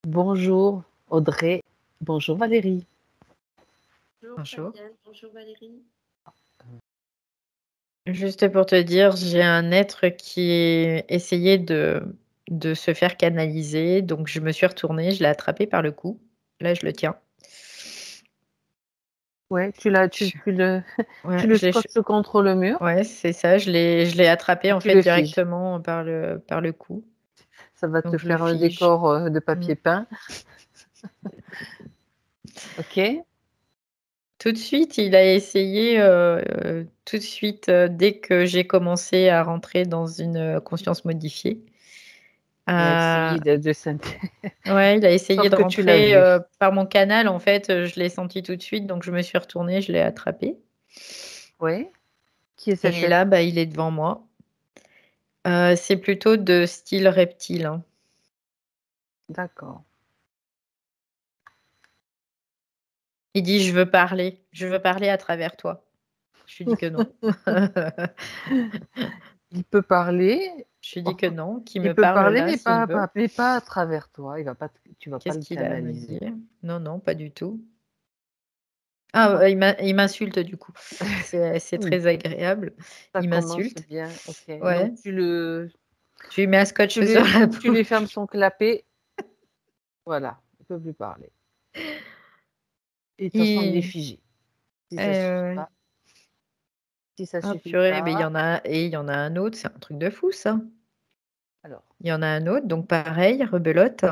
Bonjour Audrey, bonjour Valérie. Bonjour Bonjour. Fabienne, bonjour Valérie. Juste pour te dire, j'ai un être qui essayait de se faire canaliser, donc je me suis retournée, je l'ai attrapé par le cou. Là, je le tiens. Ouais, Je- Ouais, tu le je l'ai, scotches contre le mur, ouais, c'est ça, je l'ai attrapé en tu fait le figes. directement par le cou. Ça va te Donc je le faire un fige. décor de papier peint. Ok, Tout de suite, il a essayé, tout de suite, dès que j'ai commencé à rentrer dans une conscience modifiée. il a Euh, essayé de synthé- Ouais, il a essayé Sauf de que tu l'as rentrer, vu. par mon canal en fait, je l'ai senti tout de suite, donc je me suis retournée, je l'ai attrapé Oui, qui est cet et être? là, bah, il est devant moi. C'est plutôt de style reptile, hein. D'accord. Il dit: je veux parler à travers toi». Je lui dis que non. Il peut parler, Je lui dis que non, qu'il il me peut parle parler, là s'il veut. mais pas à travers toi. Tu vas pas Qu'est-ce le qu'il a à me canaliser. dire? Non, non, pas du tout. Ah, Ok, il m'insulte du coup. C'est très agréable. ça Il commence m'insulte. bien. Ok, donc Ouais. tu Je lui mets un scotch sur la lui bouche. fermes son clapet. Voilà, il peut plus parler. Et de toute façon, il est Il figé. Si ça suffit ouais. pas, si ça Ah suffit purée, mais pas, il y en a un autre, c'est un truc de fou ça. alors Il y en a un autre, donc pareil, rebelote.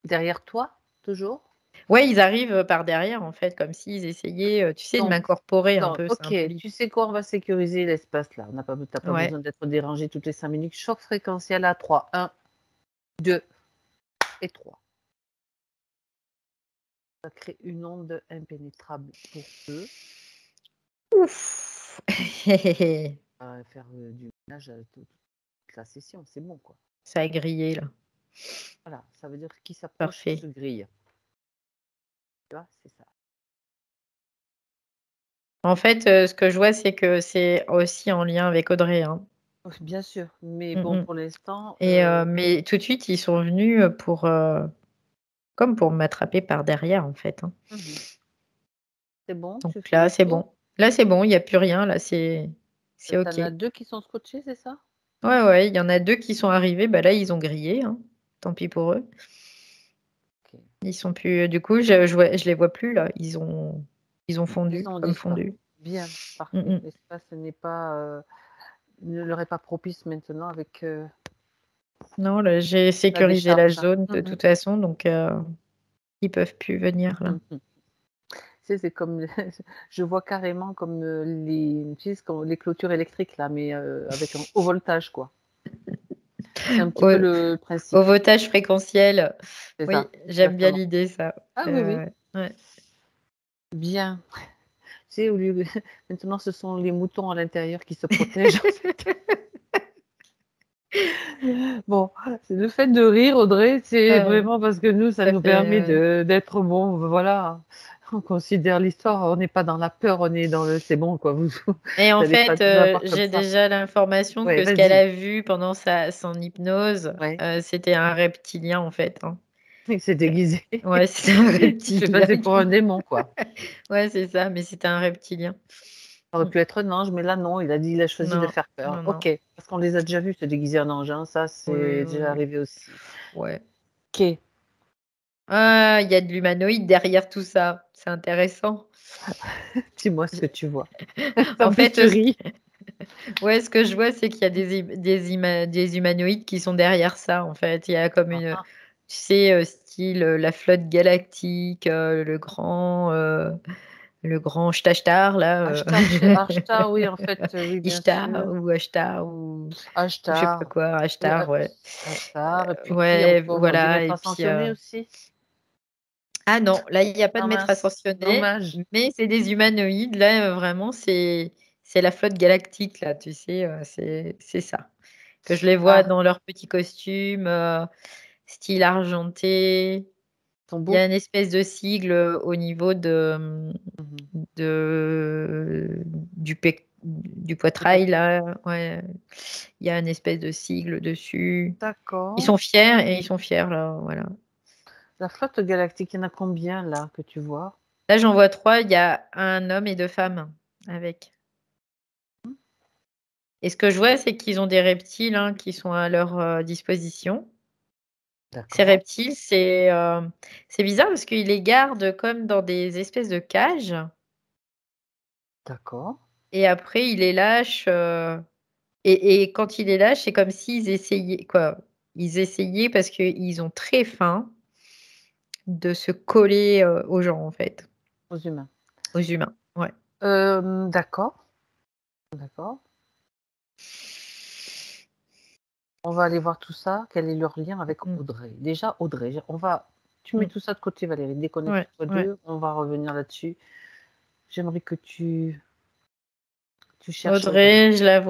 derrière toi, toujours. Ouais, ils arrivent par derrière en fait, comme s'ils essayaient, tu sais, de Donc, m'incorporer un donc, peu, c'est ok, un peu l'idée. tu sais quoi, on va sécuriser l'espace là. T'as pas Ouais. besoin d'être dérangé toutes les 5 minutes. Choc fréquentiel à 3. 1, 2 et 3. Ça crée une onde impénétrable pour eux. Ouf. À faire du ménage à toute la session, c'est bon quoi. Ça a grillé là. Voilà, ça veut dire qui s'approche Parfait. se grille. Tu vois, c'est ça. En fait, ce que je vois, c'est que c'est aussi en lien avec Audrey, hein. Oui, bien sûr, mais Mmh bon, mh pour l'instant, et mais tout de suite, ils sont venus, comme pour m'attraper par derrière en fait, hein. c'est bon, Donc tu fais là, le c'est tour. bon. Là, c'est bon, il y a plus rien, là, c'est Tu OK. en as 2 qui sont scotchés, c'est ça? Ouais, ouais, il y en a 2 qui sont arrivés, bah, là, ils ont grillé, hein, tant pis pour eux. OK. Ils sont plus du coup, je les vois plus là, ils ont fondu, Ils ont comme disparu. fondu. Bien, Mmh parfait. mh. L'espace n'est pas, ne leur est pas propice maintenant avec, Non, là, j'ai la sécurisé la décharge. zone de toute façon, donc ils peuvent plus venir là. Tu sais, c'est comme je vois carrément comme, tu sais, comme les clôtures électriques là, mais, avec un haut voltage quoi. C'est un petit Au peu le au principe. voltage fréquentiel. C'est Oui, ça, j'aime bien exactement. l'idée ça. Ah oui, oui, Ouais. bien. Tu sais, au lieu de maintenant ce sont les moutons à l'intérieur qui se protègent en fait. Bon, c'est le fait de rire Audrey, c'est Ouais, vraiment parce que nous, ça ça nous permet fait d'être bon, voilà, on considère l'histoire, on n'est pas dans la peur, on est dans le c'est bon quoi, vous et en allez pas fait, nous avoir comme j'ai ça. déjà l'information Ouais, que ce qu'elle vas-y. a vu pendant son hypnose, Ouais, c'était un reptilien en fait, hein. il s'est déguisé. Ouais, c'était un Je sais reptilien passer pour un qui démon quoi. ouais, c'est ça, mais c'était un reptilien. Ça aurait Mmh. pu être un ange, mais là non, il a choisi de Non, faire peur. non, non. OK, parce qu'on les a déjà vus se déguiser en ange, hein, ça Oui, oui, c'est déjà oui. arrivé aussi. Ouais. OK, Ah, il y a de l'humanoïde derrière tout ça, c'est intéressant. dis-moi ce J que tu vois. En En plus fait, tu ris. ce que je vois, c'est qu'il y a des humanoïdes qui sont derrière ça, en fait. Il y a comme Ah une ah. tu sais, style, la flotte galactique, le grand Shtashtar là, Ashtar, oui, en fait, oui, bien Ishtar sûr. ou Ashtar ou je sais pas Ashtar, quoi, oui, Ashtar, ouais. Ashtar, et puis qui Ouais, encore? Du voilà maître et puis, ascensionné aussi? ah non, là, il y a pas de Ah maître mince, ascensionné, dommage. mais c'est des humanoïdes. Là, vraiment, c'est la flotte galactique, là, tu sais, c'est ça. Que je les vois Ah, dans leurs petits costumes, style argenté. ils sont Il y beaux? a une espèce de sigle, au niveau de, Mmh. de du pec du poitrail, là. Ouais. Il y a une espèce de sigle dessus. Ils D'accord. sont fiers et ils sont fiers, là. Voilà. La flotte galactique, il y en a combien là que tu vois? Là, j'en vois 3. Il y a un homme et 2 femmes avec. Et ce que je vois, c'est qu'ils ont des reptiles hein, qui sont à leur disposition. Ces D'accord. reptiles, c'est bizarre parce qu'ils les gardent comme dans des espèces de cages D'accord. et après ils les lâchent. Et quand ils les lâchent, c'est comme s'ils essayaient quoi. Ils essayaient parce qu'ils ont très faim de se coller aux gens en fait, Aux humains. aux humains. Ouais. D'accord. D'accord. On va aller voir tout ça. Quel est leur lien avec Mm. Audrey? Déjà, Audrey, tu mets Mm. tout ça de côté, Valérie. Ouais, Déconnecte-toi ouais. d'eux. On va revenir là-dessus. J'aimerais que tu cherches Audrey. Audrey, je la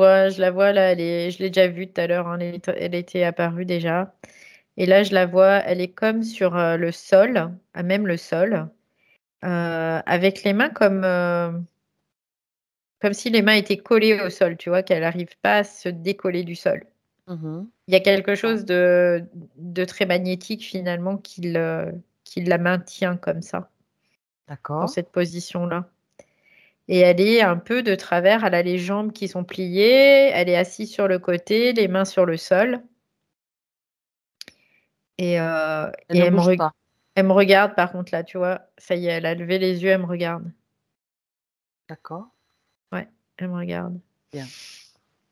vois là, je l'ai déjà vue tout à l'heure, hein, elle était apparue déjà. Et là, je la vois, elle est comme sur le sol, à même le sol, avec les mains comme si les mains étaient collées au sol, tu vois, qu'elle n'arrive pas à se décoller du sol. Mhm. Il y a quelque chose de très magnétique finalement qui la maintient comme ça, dans D'accord. cette position-là. Et elle est un peu de travers, elle a les jambes qui sont pliées, elle est assise sur le côté, les mains sur le sol. Et, Elle ne bouge pas. elle me regarde par contre là, tu vois, ça y est, elle a levé les yeux, elle me regarde. D'accord. Ouais, elle me regarde. Bien.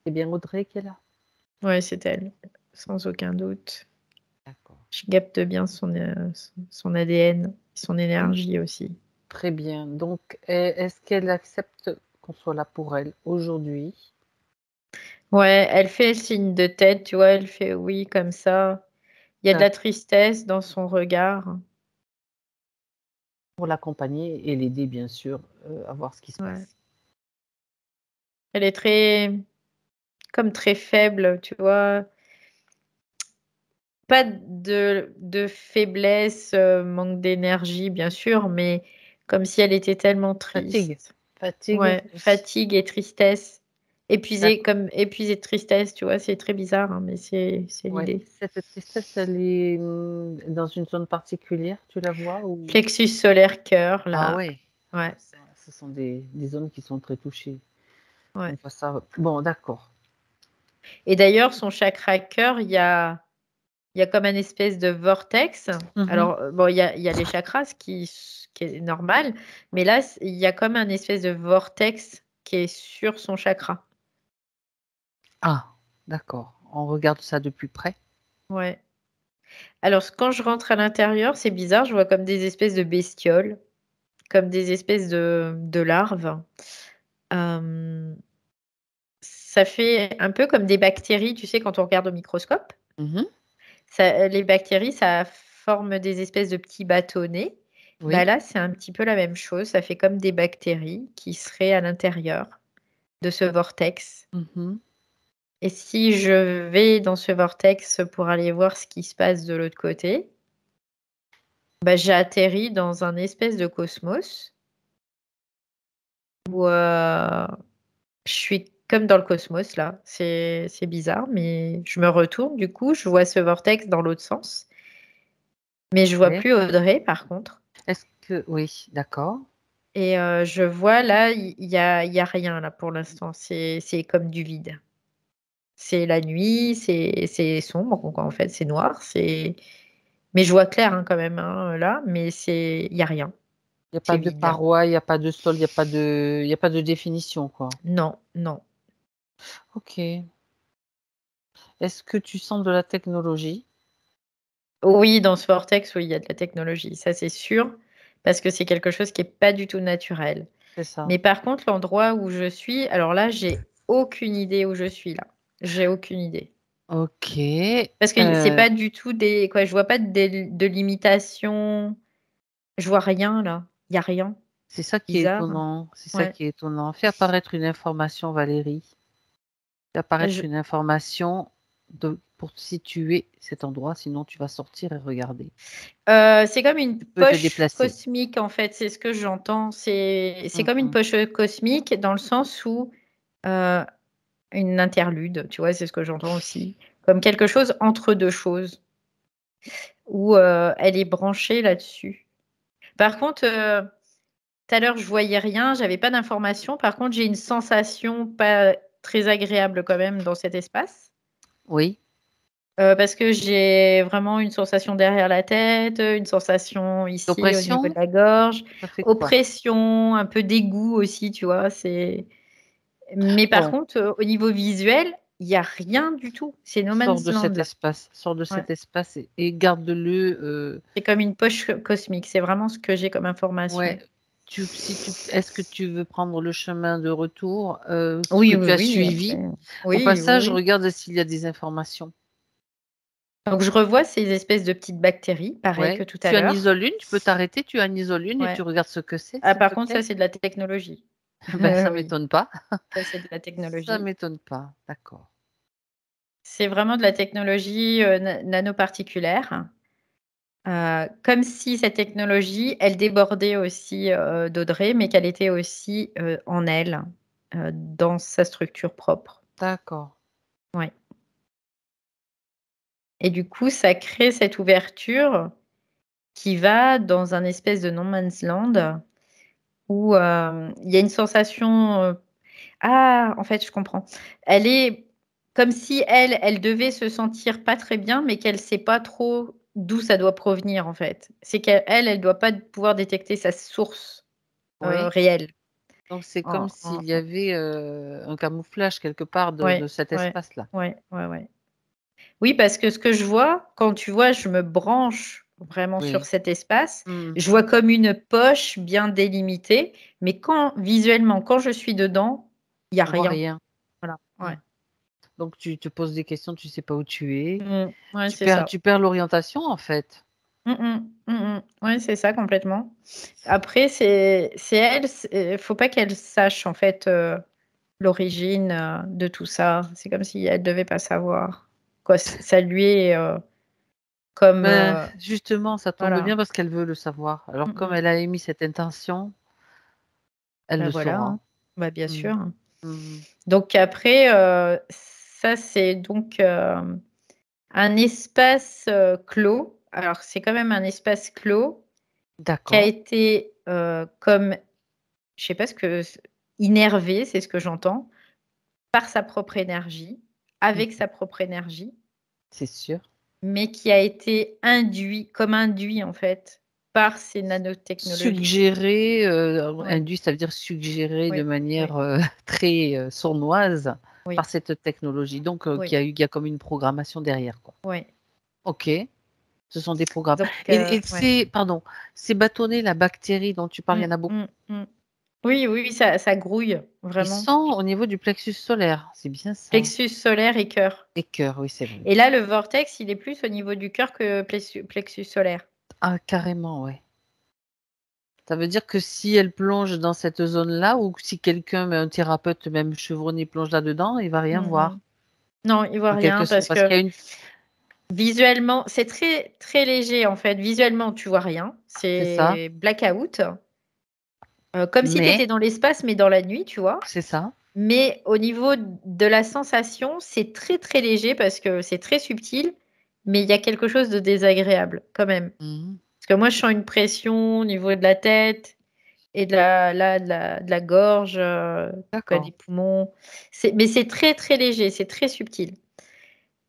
C'est bien Audrey qui est là. Ouais, c'est elle, sans aucun doute. D'accord. Je capte bien son ADN, son Oui. énergie aussi. Très bien. Donc, est-ce qu'elle accepte qu'on soit là pour elle aujourd'hui? Ouais, elle fait le signe de tête, tu vois, elle fait oui comme ça. Il y a de la D'accord. tristesse dans son regard. Pour l'accompagner et l'aider, bien sûr, à voir ce qui se Ouais. passe. Elle est très faible, tu vois. Pas de faiblesse, manque d'énergie, bien sûr, mais comme si elle était tellement Fatigue. triste. Fatigue Ouais, aussi. fatigue et tristesse. D'accord. Épuisée de tristesse, tu vois, c'est très bizarre, hein, mais c'est Ouais. l'idée. Cette tristesse, elle est dans une zone particulière, tu la vois ou? Plexus solaire, cœur, Ah là. ouais. Ouais, Ce sont des zones qui sont très touchées. On ouais. voit ça. Bon, d'accord. Et d'ailleurs, son chakra cœur, il y a comme un espèce de vortex. Mhm. Alors, bon, il y a les chakras, ce qui est normal, mais là, il y a comme un espèce de vortex qui est sur son chakra. Ah, d'accord. On regarde ça de plus près. Ouais. Alors, quand je rentre à l'intérieur, c'est bizarre, je vois comme des espèces de bestioles, comme des espèces de larves. Euh, Ça fait un peu comme des bactéries, tu sais, quand on regarde au microscope. Mhm. Les bactéries, ça forme des espèces de petits bâtonnets. Bah Oui. là, c'est un petit peu la même chose. Ça fait comme des bactéries qui seraient à l'intérieur de ce vortex. Mhm. Et si je vais dans ce vortex pour aller voir ce qui se passe de l'autre côté, bah, j'ai atterri dans un espèce de cosmos où je suis comme dans le cosmos là. C'est bizarre, mais je me retourne du coup, je vois ce vortex dans l'autre sens. Mais je vois Ouais. plus Audrey par contre. Est-ce que oui, d'accord. Et je vois là, il y a rien là pour l'instant. C'est comme du vide. C'est la nuit, c'est sombre, quoi, en fait, c'est noir. Mais je vois clair hein, quand même hein, là, mais il y a rien. Il y a pas C'est de vide. parois, il y a pas de sol, il y a pas de définition, quoi. Non, non. OK. Est-ce que tu sens de la technologie? Oui, dans ce vortex, oui, il y a de la technologie, ça c'est sûr, parce que c'est quelque chose qui est pas du tout naturel. C'est ça. Mais par contre, l'endroit où je suis, alors là, j'ai aucune idée où je suis là. J'ai aucune idée. OK. Parce que c'est pas du tout des quoi, je vois pas de limitation, je vois rien là. Il y a rien. C'est ça qui est Bizarre. étonnant, c'est ça Ouais. qui est étonnant. Fais apparaître une information, Valérie. Fais apparaître Je une information pour situer cet endroit, sinon tu vas sortir et regarder. c'est comme une Tu peux te poche déplacer. cosmique en fait, c'est ce que j'entends. C'est comme une Mmh. poche cosmique dans le sens où une interlude, tu vois? C'est ce que j'entends aussi. Comme quelque chose entre 2 choses où, elle est branchée là-dessus. Par contre, tout à l'heure, je voyais rien, j'avais pas d'informations. Par contre, j'ai une sensation pas très agréable quand même dans cet espace. Oui. Parce que j'ai vraiment une sensation derrière la tête, une sensation ici au niveau de L'oppression, la gorge, ça fait quoi? oppression, un peu dégoût aussi, tu vois? Mais par Bon, contre, au niveau visuel, il y a rien du tout. C'est no man's land. sors de Ouais. cet espace et garde-le. C'est comme une poche cosmique, c'est vraiment ce que j'ai comme information. Ouais. Est-ce que tu veux prendre le chemin de retour que Oui, oui, tu as oui, après suivi? Au oui, oui, passage, oui. regarde s'il y a des informations. Donc je revois ces espèces de petites bactéries, pareil que Ouais. tout à Tu en l'heure. isoles une, tu peux t'arrêter, tu en isoles une et Ouais. tu regardes ce que c'est, Ah s'il par te contre ça plaît. c'est de la technologie. Ben, ça Oui, m'étonne pas. ça c'est de la Ça technologie. m'étonne pas. D'accord. C'est vraiment de la technologie, nanoparticulaire, comme si cette technologie, elle débordait aussi, d'Audrey, mais qu'elle était aussi, en elle, dans sa structure propre. D'accord. Ouais et du coup, ça crée cette ouverture qui va dans un espèce de no man's land où, il y a une sensation, ah! En fait, je comprends. Elle est comme si elle devait se sentir pas très bien, mais qu'elle sait pas trop d'où ça doit provenir, en fait. C'est elle doit pas pouvoir détecter sa source, Oui. réelle. Donc c'est comme En s'il en y en avait, un camouflage quelque part de ouais, cet ouais, espace-là. ouais, ouais, ouais. Oui, parce que ce que je vois, quand tu vois, je me branche vraiment sur Oui. cet espace, Mmh. je vois comme une poche bien délimitée, mais quand visuellement, quand je suis dedans, il y a On voit rien. rien. Voilà, Mmh. ouais. Donc tu te poses des questions, tu sais pas où tu es. Ouais, c'est ça. Tu perds l'orientation, en fait. Mmh mh. Mmh mh. Ouais, c'est ça complètement. Après c'est elle, faut pas qu'elle sache en fait, l'origine, de tout ça. C'est comme si elle devait pas savoir. Quoi, ça lui est, comme, Ben, justement, ça tombe voilà. bien parce qu'elle veut le savoir. Alors Mmh comme mh. elle a émis cette intention, elle Bah, le voilà, saura. hein. Bah, bien Mmh. sûr. Mmh. Donc après, ça c'est donc, un espace, clos. Alors c'est quand même un espace clos qui a D'accord. été, comme je sais pas ce que innervé, c'est ce que j'entends, par sa propre énergie, avec Mmh. sa propre énergie, C'est sûr. mais qui a été induit en fait par ces nanotechnologies. Suggéré, Oui, induit, ça veut dire suggéré de oui, oui, manière, très, sournoise oui, par cette technologie. Donc, oui, il y a comme une programmation derrière, quoi. oui. OK, ce sont des programmes Donc et ouais. ces bâtonnets, la bactérie dont tu parles, il y en a beaucoup? Mmh. Oui, oui, oui, ça grouille Ils vraiment. sont au niveau du plexus solaire, c'est bien ça? Plexus solaire et cœur. Et cœur, oui, c'est vrai. Et là, le vortex, il est plus au niveau du cœur que plexus solaire. Ah carrément, ouais. Ça veut dire que si elle plonge dans cette zone-là ou si quelqu'un, un thérapeute même chevronné plonge là-dedans, il va rien Mmh mh. voir, Non, il voit en quelque rien sorte, parce parce que qu'il y a une visuellement, c'est très, très léger en fait. Visuellement, tu vois rien. c'est ça, C'est blackout, comme si tu mais étais dans l'espace, mais dans la nuit, tu vois? c'est ça. Mais au niveau de la sensation, c'est très, très léger parce que c'est très subtil, mais il y a quelque chose de désagréable quand même. Mmh mh. Parce que moi, je sens une pression au niveau de la tête et de la gorge, quoi, D'accord. des poumons. Mais c'est très, très léger, c'est très subtil.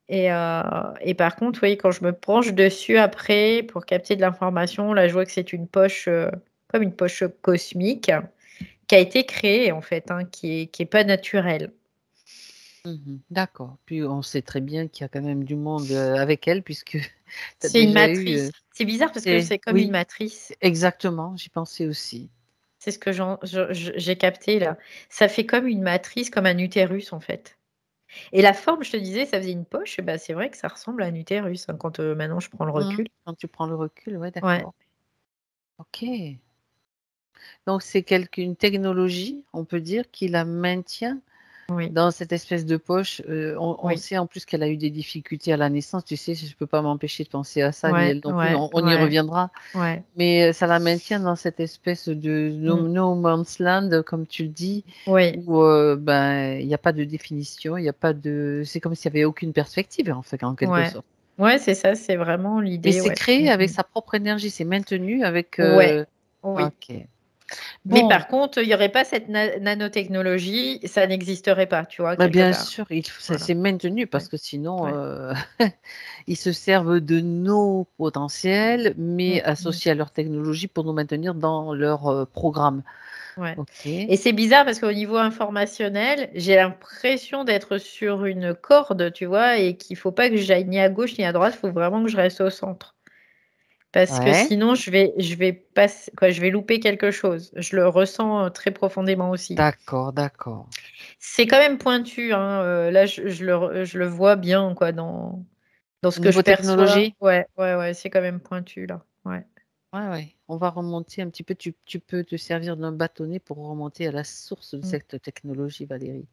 Et par contre, oui, quand je me penche dessus après pour capter de l'information, là, je vois que c'est une poche, comme une poche cosmique qui a été créée en fait, hein, qui est pas naturelle. Mmh mh. D'accord. Puis on sait très bien qu'il y a quand même du monde, avec elle puisque tu as C'est une déjà eu, matrice. C'est bizarre parce que c'est c'est comme une oui, matrice. exactement, j'y pensais aussi. C'est ce que j'ai capté là. Ça fait comme une matrice, comme un utérus en fait. Et la forme, je te disais, ça faisait une poche, et bah, c'est vrai que ça ressemble à un utérus, hein, quand, maintenant je prends le Mmh. recul. Quand tu prends le recul, ouais, Ouais. d'accord. OK. Donc c'est une technologie, on peut dire, qui la maintient, Oui, dans cette espèce de poche. On oui, sait en plus qu'elle a eu des difficultés à la naissance. Tu sais, je ne peux pas m'empêcher de penser à ça, ni ouais, elle non plus. ouais, On y ouais, reviendra. ouais, Mais ça la maintient dans cette espèce de mm, no man's land, comme tu le dis, oui, où ben il n'y a pas de définition, il n'y a pas de. C'est comme s'il n'y avait aucune perspective, en fait, en quelque ouais. sorte. Ouais, c'est ça, c'est vraiment Mais l'idée, c'est ouais. créé avec Mm. sa propre énergie, c'est maintenu avec. Ouais, oui. Ok. Mais Bon, par contre, il n'y aurait pas cette nanotechnologie, ça n'existerait pas, tu vois, bah quelque bien part. sûr, Voilà. c'est maintenu parce Ouais, que sinon, ouais. ils se servent de nos potentiels, Mm, mais mm, associés à leur technologie pour nous maintenir dans leur programme. ouais. Ok. Et c'est bizarre parce qu'au niveau informationnel, j'ai l'impression d'être sur une corde, tu vois, et qu'il faut pas que j'aille ni à gauche ni à droite, il faut vraiment que je reste au centre. Parce que Ouais. sinon, je vais louper quelque chose. Je le ressens très profondément aussi. D'accord, d'accord. C'est quand même pointu, hein, là, je le vois bien, quoi, dans ce Au que je niveau perçois. technologie, Ouais, ouais, ouais, c'est quand même pointu, là. Ouais. ouais, ouais. On va remonter un petit peu. Tu peux te servir d'un bâtonnet pour remonter à la source de Mm. cette technologie, Valérie.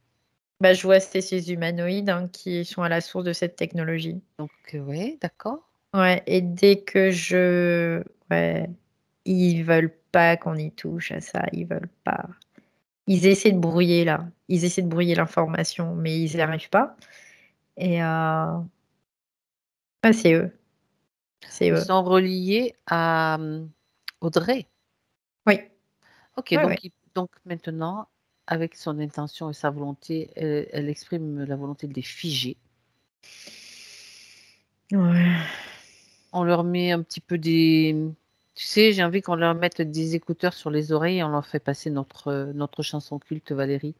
Bah, je vois ces humanoïdes, hein, qui sont à la source de cette technologie. Donc, ouais, d'accord. Ouais, et dès que ouais, ils veulent pas qu'on y touche à ça, ils veulent pas. Ils essaient de brouiller là, ils essaient de brouiller l'information, mais ils n'y arrivent pas. Et bah, c'est Ils eux. sont reliés à Audrey. Oui, Ok, ouais, ouais. donc maintenant, avec son intention et sa volonté, elle exprime la volonté de les figer. Ouais. On leur met un petit peu des. Tu sais, j'ai envie qu'on leur mette des écouteurs sur les oreilles et on leur fait passer notre chanson culte, Valérie.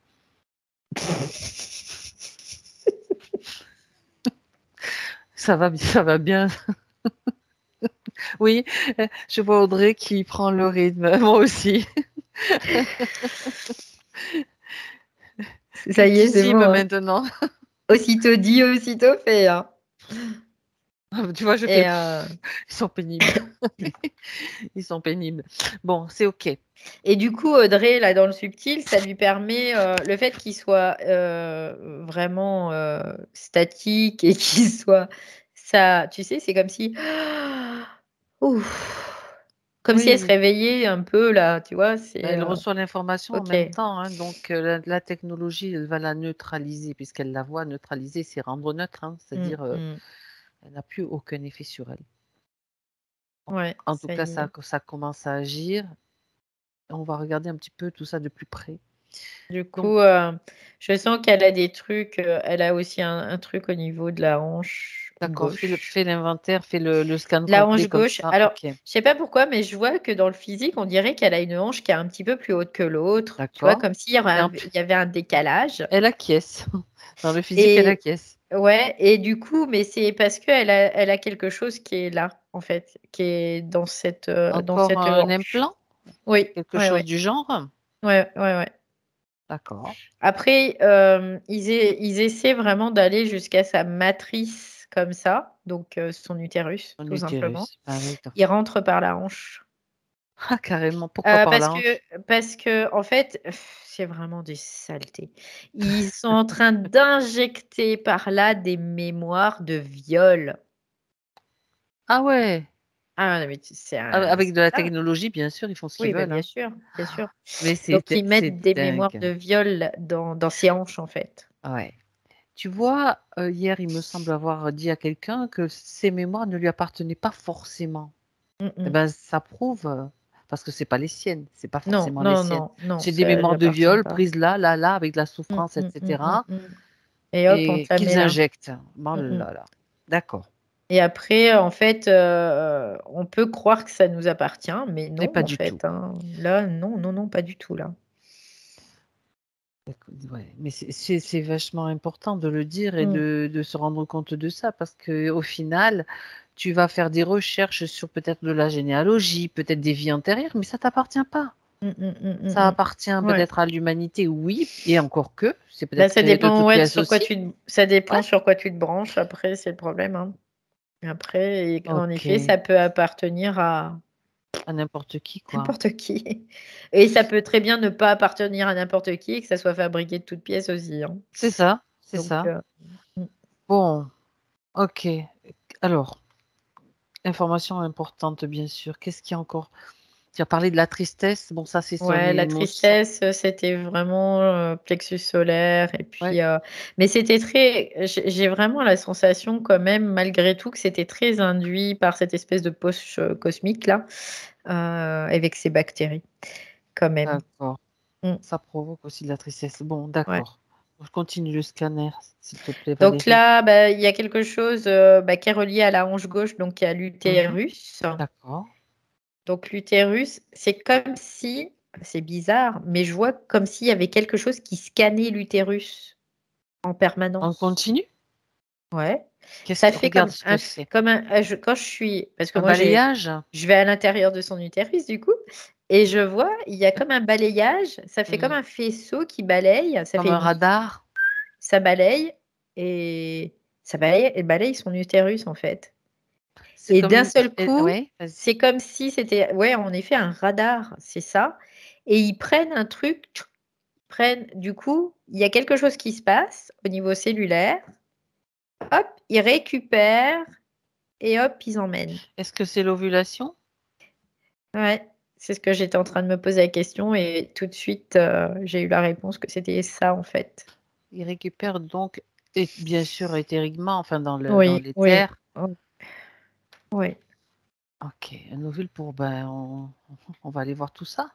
Ça va bien. Oui, je vois Audrey qui prend le rythme. Moi aussi. Ça y est, c'est Cultissime bon, hein. maintenant. Aussitôt dit, aussitôt fait, hein. Tu vois, je fais. Et Ils sont pénibles. Ils sont pénibles. Bon, c'est OK. et du coup, Audrey, là, dans le subtil, ça lui permet, le fait qu'il soit, vraiment, statique et qu'il soit ça tu sais, c'est comme si ouf, comme si Oui, elle se oui. réveillait un peu là, tu vois? C'est, Elle reçoit l'information en OK. même temps, hein, donc la technologie, elle va la neutraliser puisqu'elle la voit neutraliser, c'est rendre neutre, hein, Mmh, c'est-à-dire mmh. elle n'a plus aucun effet sur elle. Ouais, En tout ça cas, y est. ça commence à agir. On va regarder un petit peu tout ça de plus près. Du Donc, coup, je sens qu'elle a des trucs, elle a aussi un truc au niveau de la hanche d'accord, gauche. fais l'inventaire, fais le scan La complet hanche comme gauche, ça. alors, OK, je sais pas pourquoi, mais je vois que dans le physique, on dirait qu'elle a une hanche qui est un petit peu plus haute que l'autre, tu vois? d'accord. Comme s'il y aurait Et il y avait un décalage elle acquiesce. Dans le physique, elle et acquiesce. ouais et du coup, mais c'est parce elle a quelque chose qui est là, en fait, qui est dans Encore cette un hanche. implant? Oui, Quelque ouais, chose ouais. du genre? Ouais, ouais, ouais. D'accord. Après, ils essaient vraiment d'aller jusqu'à sa matrice comme ça, donc son utérus, Un tout simplement. utérus. Ah oui, Ils rentrent par la hanche. ah carrément, pourquoi par Parce la que hanche? parce que en fait, c'est vraiment des saletés. Ils sont en train d'injecter par là des mémoires de viol. Ah ouais! Ah non, mais tu Avec c'est de la ça. technologie, bien sûr, ils font ce qu'ils Oui, bah, veulent, bien hein. sûr, bien sûr. Mais Donc ils c'est mettent des mémoires dingue. de viol dans ses hanches, en fait. Ouais. Tu vois, hier, il me semble avoir dit à quelqu'un que ces mémoires ne lui appartenaient pas forcément. Mmh Et mh. ben, ça prouve, parce que c'est pas les siennes, c'est pas Non, forcément les non, siennes. non, non, C'est des ça lui mémoires de appartient viol pas. prises là, avec de la Mmh, souffrance, et mmh, mmh, mmh, cetera, mmh. Et hop, on et te la met qu'ils là. injectent. Oh Mmh mh. là là. D'accord. Et après, en fait, on peut croire que ça nous appartient, mais Mais non, pas en du tout. fait, hein. Là, non, non, non, pas du tout, là. Écoute, ouais, mais c'est vachement important de le dire et Mmh. de se rendre compte de ça parce qu'au final, tu vas faire des recherches sur peut-être de la généalogie, peut-être des vies antérieures, mais ça t'appartient pas. Mmh mh, mmh, Ça mmh appartient mh. Ouais. peut-être à l'humanité, oui, et encore que, c'est Bah, peut-être ça créé de dépend, toutes ouais, pièces sur quoi aussi. ça Ouais. dépend sur quoi tu te branches, après, c'est le problème, hein. Après et en effet, OK. ça peut appartenir à À n'importe qui, quoi. N'importe qui. Et ça peut très bien ne pas appartenir à n'importe qui et que ça soit fabriqué de toutes pièces aussi, hein. C'est ça, c'est Donc, ça. Bon, ok. Alors, information importante, bien sûr. Qu'est-ce qu'il y a encore? Tu as parlé de la tristesse. Bon, ça, c'est sur ouais, les la émotions. tristesse, c'était vraiment plexus solaire. Et puis, Ouais. mais c'était très. J'ai vraiment la sensation, quand même, malgré tout, que c'était très induit par cette espèce de poche cosmique là, avec ces bactéries, quand même. D'accord. Mm. Ça provoque aussi de la tristesse. Bon, Ouais. d'accord. Je continue le scanner, s'il te plaît, Donc Valérie. là, il y a quelque chose qui est relié à la hanche gauche, donc à l'utérus. D'accord. Donc l'utérus, c'est comme si, c'est bizarre, mais je vois comme s'il y avait quelque chose qui scannait l'utérus en On permanence. continue? Ouais. Qu'est-ce Ça que fait regarde comme ce que c'est? quand je suis, parce que Un moi balayage? je vais à l'intérieur de son utérus du coup, et je vois, il y a comme un balayage, ça fait comme un faisceau qui balaye, ça Comme fait un radar? ça balaye et balaye son utérus en fait. C'est Et comme d'un une... seul coup, Ouais, vas-y. c'est comme si c'était, ouais, en effet, un radar, c'est ça. Et ils prennent un truc, du coup, il y a quelque chose qui se passe au niveau cellulaire. Hop, ils récupèrent et hop, ils emmènent. Est-ce que c'est l'ovulation? Ouais, c'est ce que j'étais en train de me poser la question et tout de suite, j'ai eu la réponse que c'était ça en fait. Il récupère donc, et bien sûr, éthériquement, enfin dans Oui, l'éther. oui. Ok, un ovule pour, ben, on va aller voir tout ça,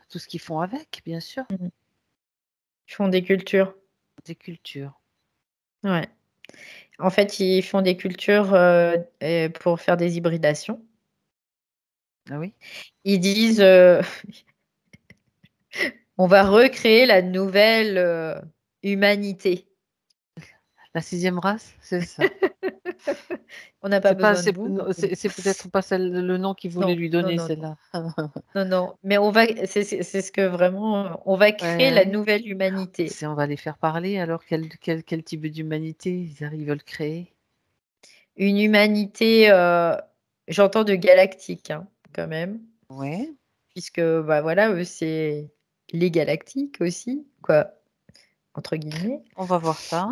tout ce qu'ils font avec, bien sûr, Mhm. Ils font des cultures. des cultures. Ouais. En fait, ils font des cultures pour faire des hybridations. Ah oui? Ils disent, on va recréer la nouvelle humanité. La 6e race, c'est ça. On n'a pas C'est pas, besoin de vous. non, c'est peut-être pas le nom qu'ils voulaient Non, lui non, donner, non, non, celle-là. non, non. Mais c'est ce que vraiment, on va créer la Ouais. nouvelle humanité. On va les faire parler, alors quel type d'humanité ils veulent créer? Une humanité, j'entends de galactique, hein, quand même, Ouais, puisque bah voilà, eux c'est les galactiques aussi, quoi, entre guillemets. on va voir ça.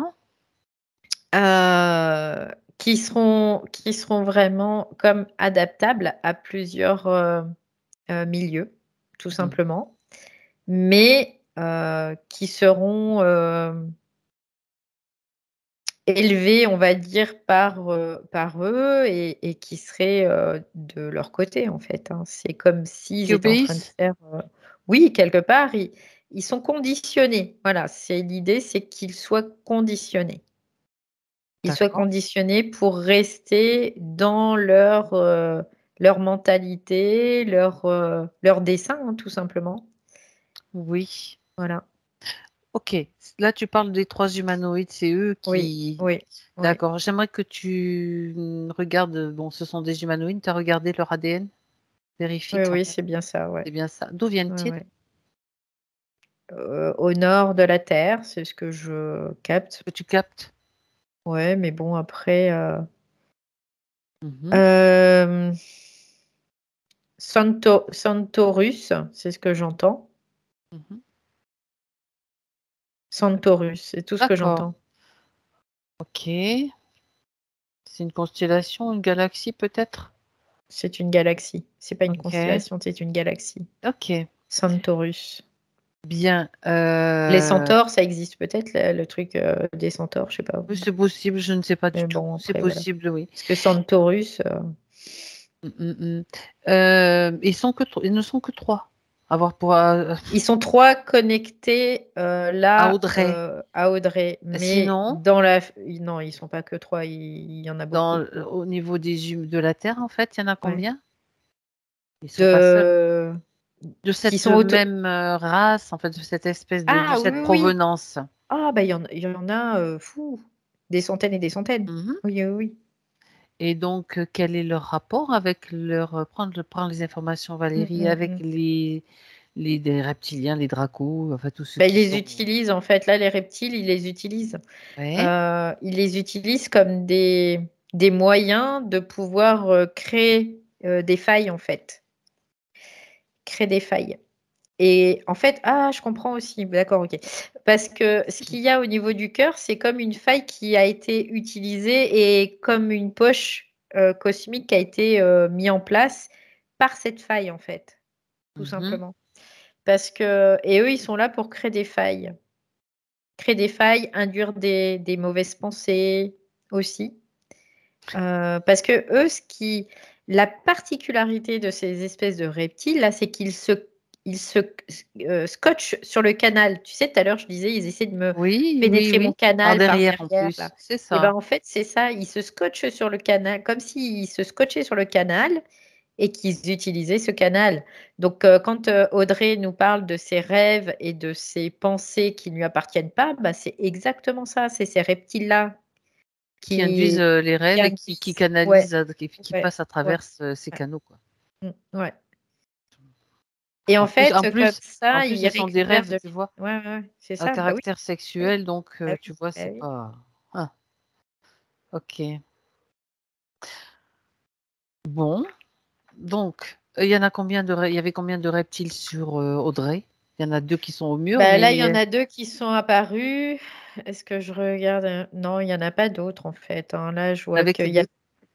Qui seront vraiment comme adaptables à plusieurs milieux, tout simplement, mais qui seront élevés, on va dire, par eux et qui seraient de leur côté, en fait, hein. C'est comme s'ils Qui étaient en train de obéissent? faire, oui, quelque part, ils sont conditionnés. Voilà, c'est l'idée, c'est qu'ils soient conditionnés. Ils soient D'accord. conditionnés pour rester dans leur mentalité, leur dessein, hein, tout simplement. Oui. Voilà. Ok. Là, tu parles des 3 humanoïdes, c'est eux Oui, qui... oui, oui. D'accord. J'aimerais que tu regardes, bon, ce sont des humanoïdes, tu as regardé leur ADN? Vérifie Oui, quand oui, même. c'est bien ça, ouais. C'est bien ça. D'où Ouais, viennent-ils? ouais. Au nord de la Terre, c'est ce que je capte. Que tu captes? Ouais, mais bon, après, Mhm. hem, Centaurus, c'est ce que j'entends. Mhm. Centaurus, c'est tout ce que D'accord. j'entends. Ok. C'est une constellation, une galaxie peut-être? C'est une galaxie. C'est pas une Ok. constellation, c'est une galaxie. Ok. Centaurus. Bien. Les centaures, ça existe peut-être, le truc des centaures, je sais pas. Oui, c'est possible, je ne sais pas du Mais tout. bon, C'est après, voilà. possible, oui. Parce que Centaurus, Mm, mm, mm. Ils ne sont que 3. Avoir pour ils sont 3 connectés à là Audrey. à Audrey. Mais Sinon, dans la. Non, ils sont pas que 3, il y en a beaucoup. au niveau de la Terre, en fait, il y en a Ouais. combien? Ils sont pas seuls. De... De Qui cette sont même race, en fait, de cette espèce de Ah oui, cette oui, oui. provenance. Ah, bah il y en a fou. Des centaines et des centaines. Mhm. Oui, oui, oui. Et donc, quel est leur rapport avec prendre les informations, Mm, Valérie, mm, avec mm. des reptiliens, les dracos, enfin tous ceux Bah, ils qui les sont. utilisent en fait. Là, les reptiles, ils les utilisent. Ouais, Ils les utilisent comme des moyens de pouvoir créer des failles en fait. crée des failles. Et en fait, je comprends aussi. D'accord, ok. Parce que ce qu'il y a au niveau du cœur, c'est comme une faille qui a été utilisée et comme une poche cosmique qui a été mise en place par cette faille, en fait, tout Mhm. simplement. Parce que, et eux, ils sont là pour créer des failles. Créer des failles, induire des mauvaises pensées aussi. Parce que eux, la particularité de ces espèces de reptiles là, c'est qu'ils se scotchent sur le canal. Tu sais, tout à l'heure, je disais, ils essaient de me Oui, oui, pénétrer mon oui. Par canal par derrière en derrière là. plus. C'est Et ben ça. en fait, c'est ça, ils se scotchent sur le canal, comme s'ils se scotchaient sur le canal et qu'ils utilisaient ce canal. Donc, quand Audrey nous parle de ses rêves et de ses pensées qui ne lui appartiennent pas, bah, c'est exactement ça. C'est ces reptiles-là Qui induisent qui les rêves et qui induisent. Ouais, canalisent, qui ouais, passent à ouais, travers ces ouais. canaux, quoi. Ouais. Et en En plus, fait, en comme plus, en ça, plus, ils ce sont des récupèrent rêves, de tu vois, ouais, ouais, c'est à ça, bah oui, caractère bah oui, sexuel, donc bah tu oui, vois, bah c'est oui. pas. Ah, ok. Bon, donc, il y en a il y avait combien de reptiles sur Audrey? Il y en a 2 qui sont au mur, Bah là, il y mais en a 2 qui sont apparus. Est-ce que je regarde? Non, il y en a pas d'autres en fait, hein. Là, je vois avec les qu'il y a 2,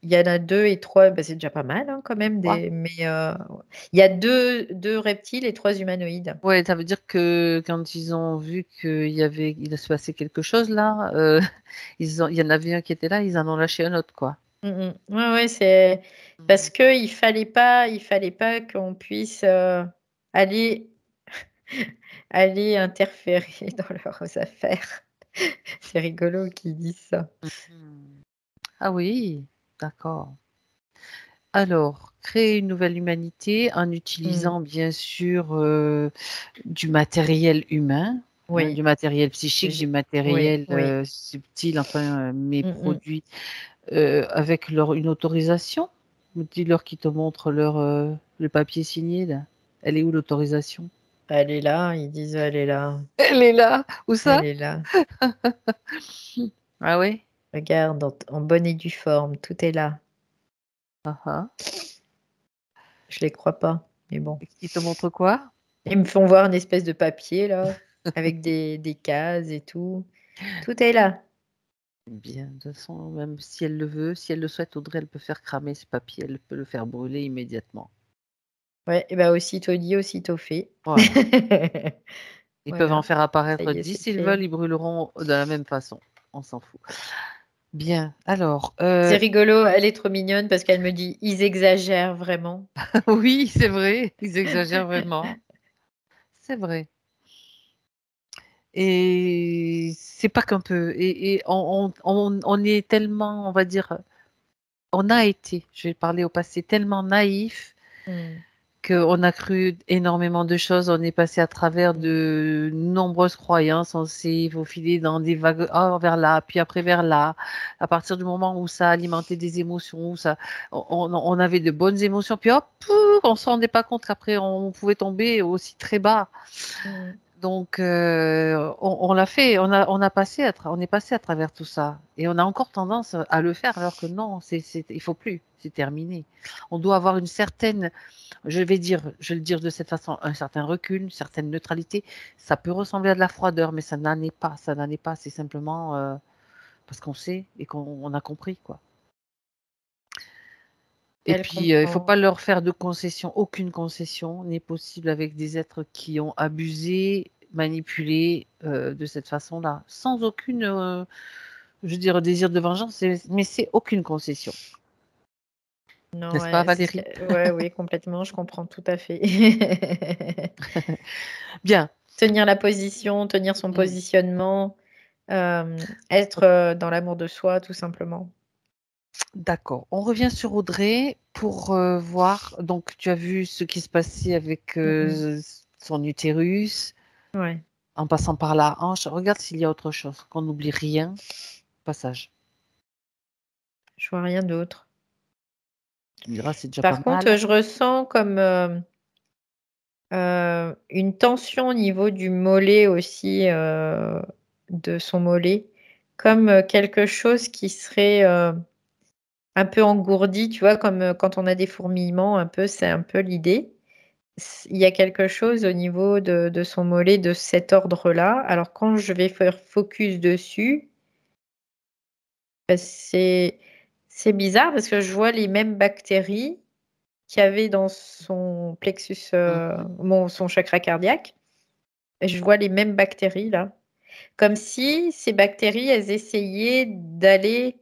il y en a 2 et 3. Bah, c'est déjà pas mal, hein, quand même 3. mais il y a deux reptiles et 3 humanoïdes. Ouais, ça veut dire que quand ils ont vu il se passait quelque chose là, il y en avait un qui était là, ils en ont lâché un autre, quoi. Ouais, ouais, c'est parce Mhm. que il fallait pas qu'on puisse, aller aller interférer dans leurs affaires. C'est rigolo qu'ils disent ça. Mhm. Ah oui, d'accord. Alors, créer une nouvelle humanité en Mmh. utilisant bien sûr du matériel humain, hein, Oui, du matériel psychique, du j'ai oui, matériel oui. subtil, enfin, mais Mmh. produit avec une autorisation. Dis-leur qu'ils te montrent le papier signé là. Elle est où l'autorisation? Elle est là, ils disent: «Elle est là, Elle est là. Où elle ça? est là. Ah ouais? Regarde en bonne et due forme, tout est là». Ah ah. Je les crois pas, mais bon. Ils te montrent quoi? Ils me font voir une espèce de papier là, avec des cases et tout. Tout est là. Bien, de toute façon, même si elle le veut, si elle le souhaite, Audrey, elle peut faire cramer ce papier, elle peut le faire brûler immédiatement. Ouais, et bah, aussitôt dit, aussitôt fait. Voilà. Ils peuvent en Voilà, faire ça apparaître y est, 10 c'est s'ils fait. veulent, ils brûleront de la même façon. On s'en fout. Bien, alors, C'est rigolo, elle est trop mignonne parce qu'elle me dit: «Ils exagèrent vraiment». oui, c'est vrai, ils exagèrent vraiment. C'est vrai. Et c'est pas qu'un peu. Et on est tellement, on va dire, on a été, je vais parler au passé, tellement naïf Mmh. qu'on a cru énormément de choses, on est passé à travers Mmh. de nombreuses croyances, on s'est faufilé dans des vagues, oh, vers là, puis après vers là. À partir du moment où ça alimentait des émotions, où on avait de bonnes émotions, puis hop, pouf, on se rendait pas compte qu'après on pouvait tomber aussi très bas. Mmh. Donc, on l'a fait, on est passé à travers tout ça, et on a encore tendance à le faire, alors que non, il faut plus, c'est terminé. On doit avoir une certaine, je vais le dire de cette façon, un certain recul, une certaine neutralité. Ça peut ressembler à de la froideur, mais ça n'en est pas, ça n'en est pas. C'est simplement parce qu'on sait et qu'on a compris, quoi. Et Elle puis, il faut comprend. pas leur faire de concession. Aucune concession n'est possible avec des êtres qui ont abusé, manipulé de cette façon-là, sans aucune, je veux dire, désir de vengeance, mais c'est aucune concession. Non, N'est-ce pas, ouais, c'est ce Valérie? que ouais, oui, complètement, je comprends tout à fait. Bien. Tenir la position, tenir son Mm. positionnement, être, dans l'amour de soi, tout simplement. D'accord. On revient sur Audrey pour voir. Donc, tu as vu ce qui se passait avec Mmh mh. son utérus, Ouais, en passant par la hanche. Regarde s'il y a autre chose, qu'on n'oublie rien. Passage. je vois rien d'autre. Tu me diras, c'est déjà pas Par contre, mal. je ressens comme, une tension au niveau du mollet aussi, de son mollet, comme, quelque chose qui serait, un peu engourdi, tu vois? Comme, quand on a des fourmillements un peu, c'est un peu l'idée. il y a quelque chose au niveau de son mollet de cet ordre-là. Alors quand je vais faire focus dessus, c'est bizarre parce que je vois les mêmes bactéries qu'il y avait dans son plexus, son chakra cardiaque. Et je vois les mêmes bactéries là. Comme si ces bactéries, elles essayaient d'aller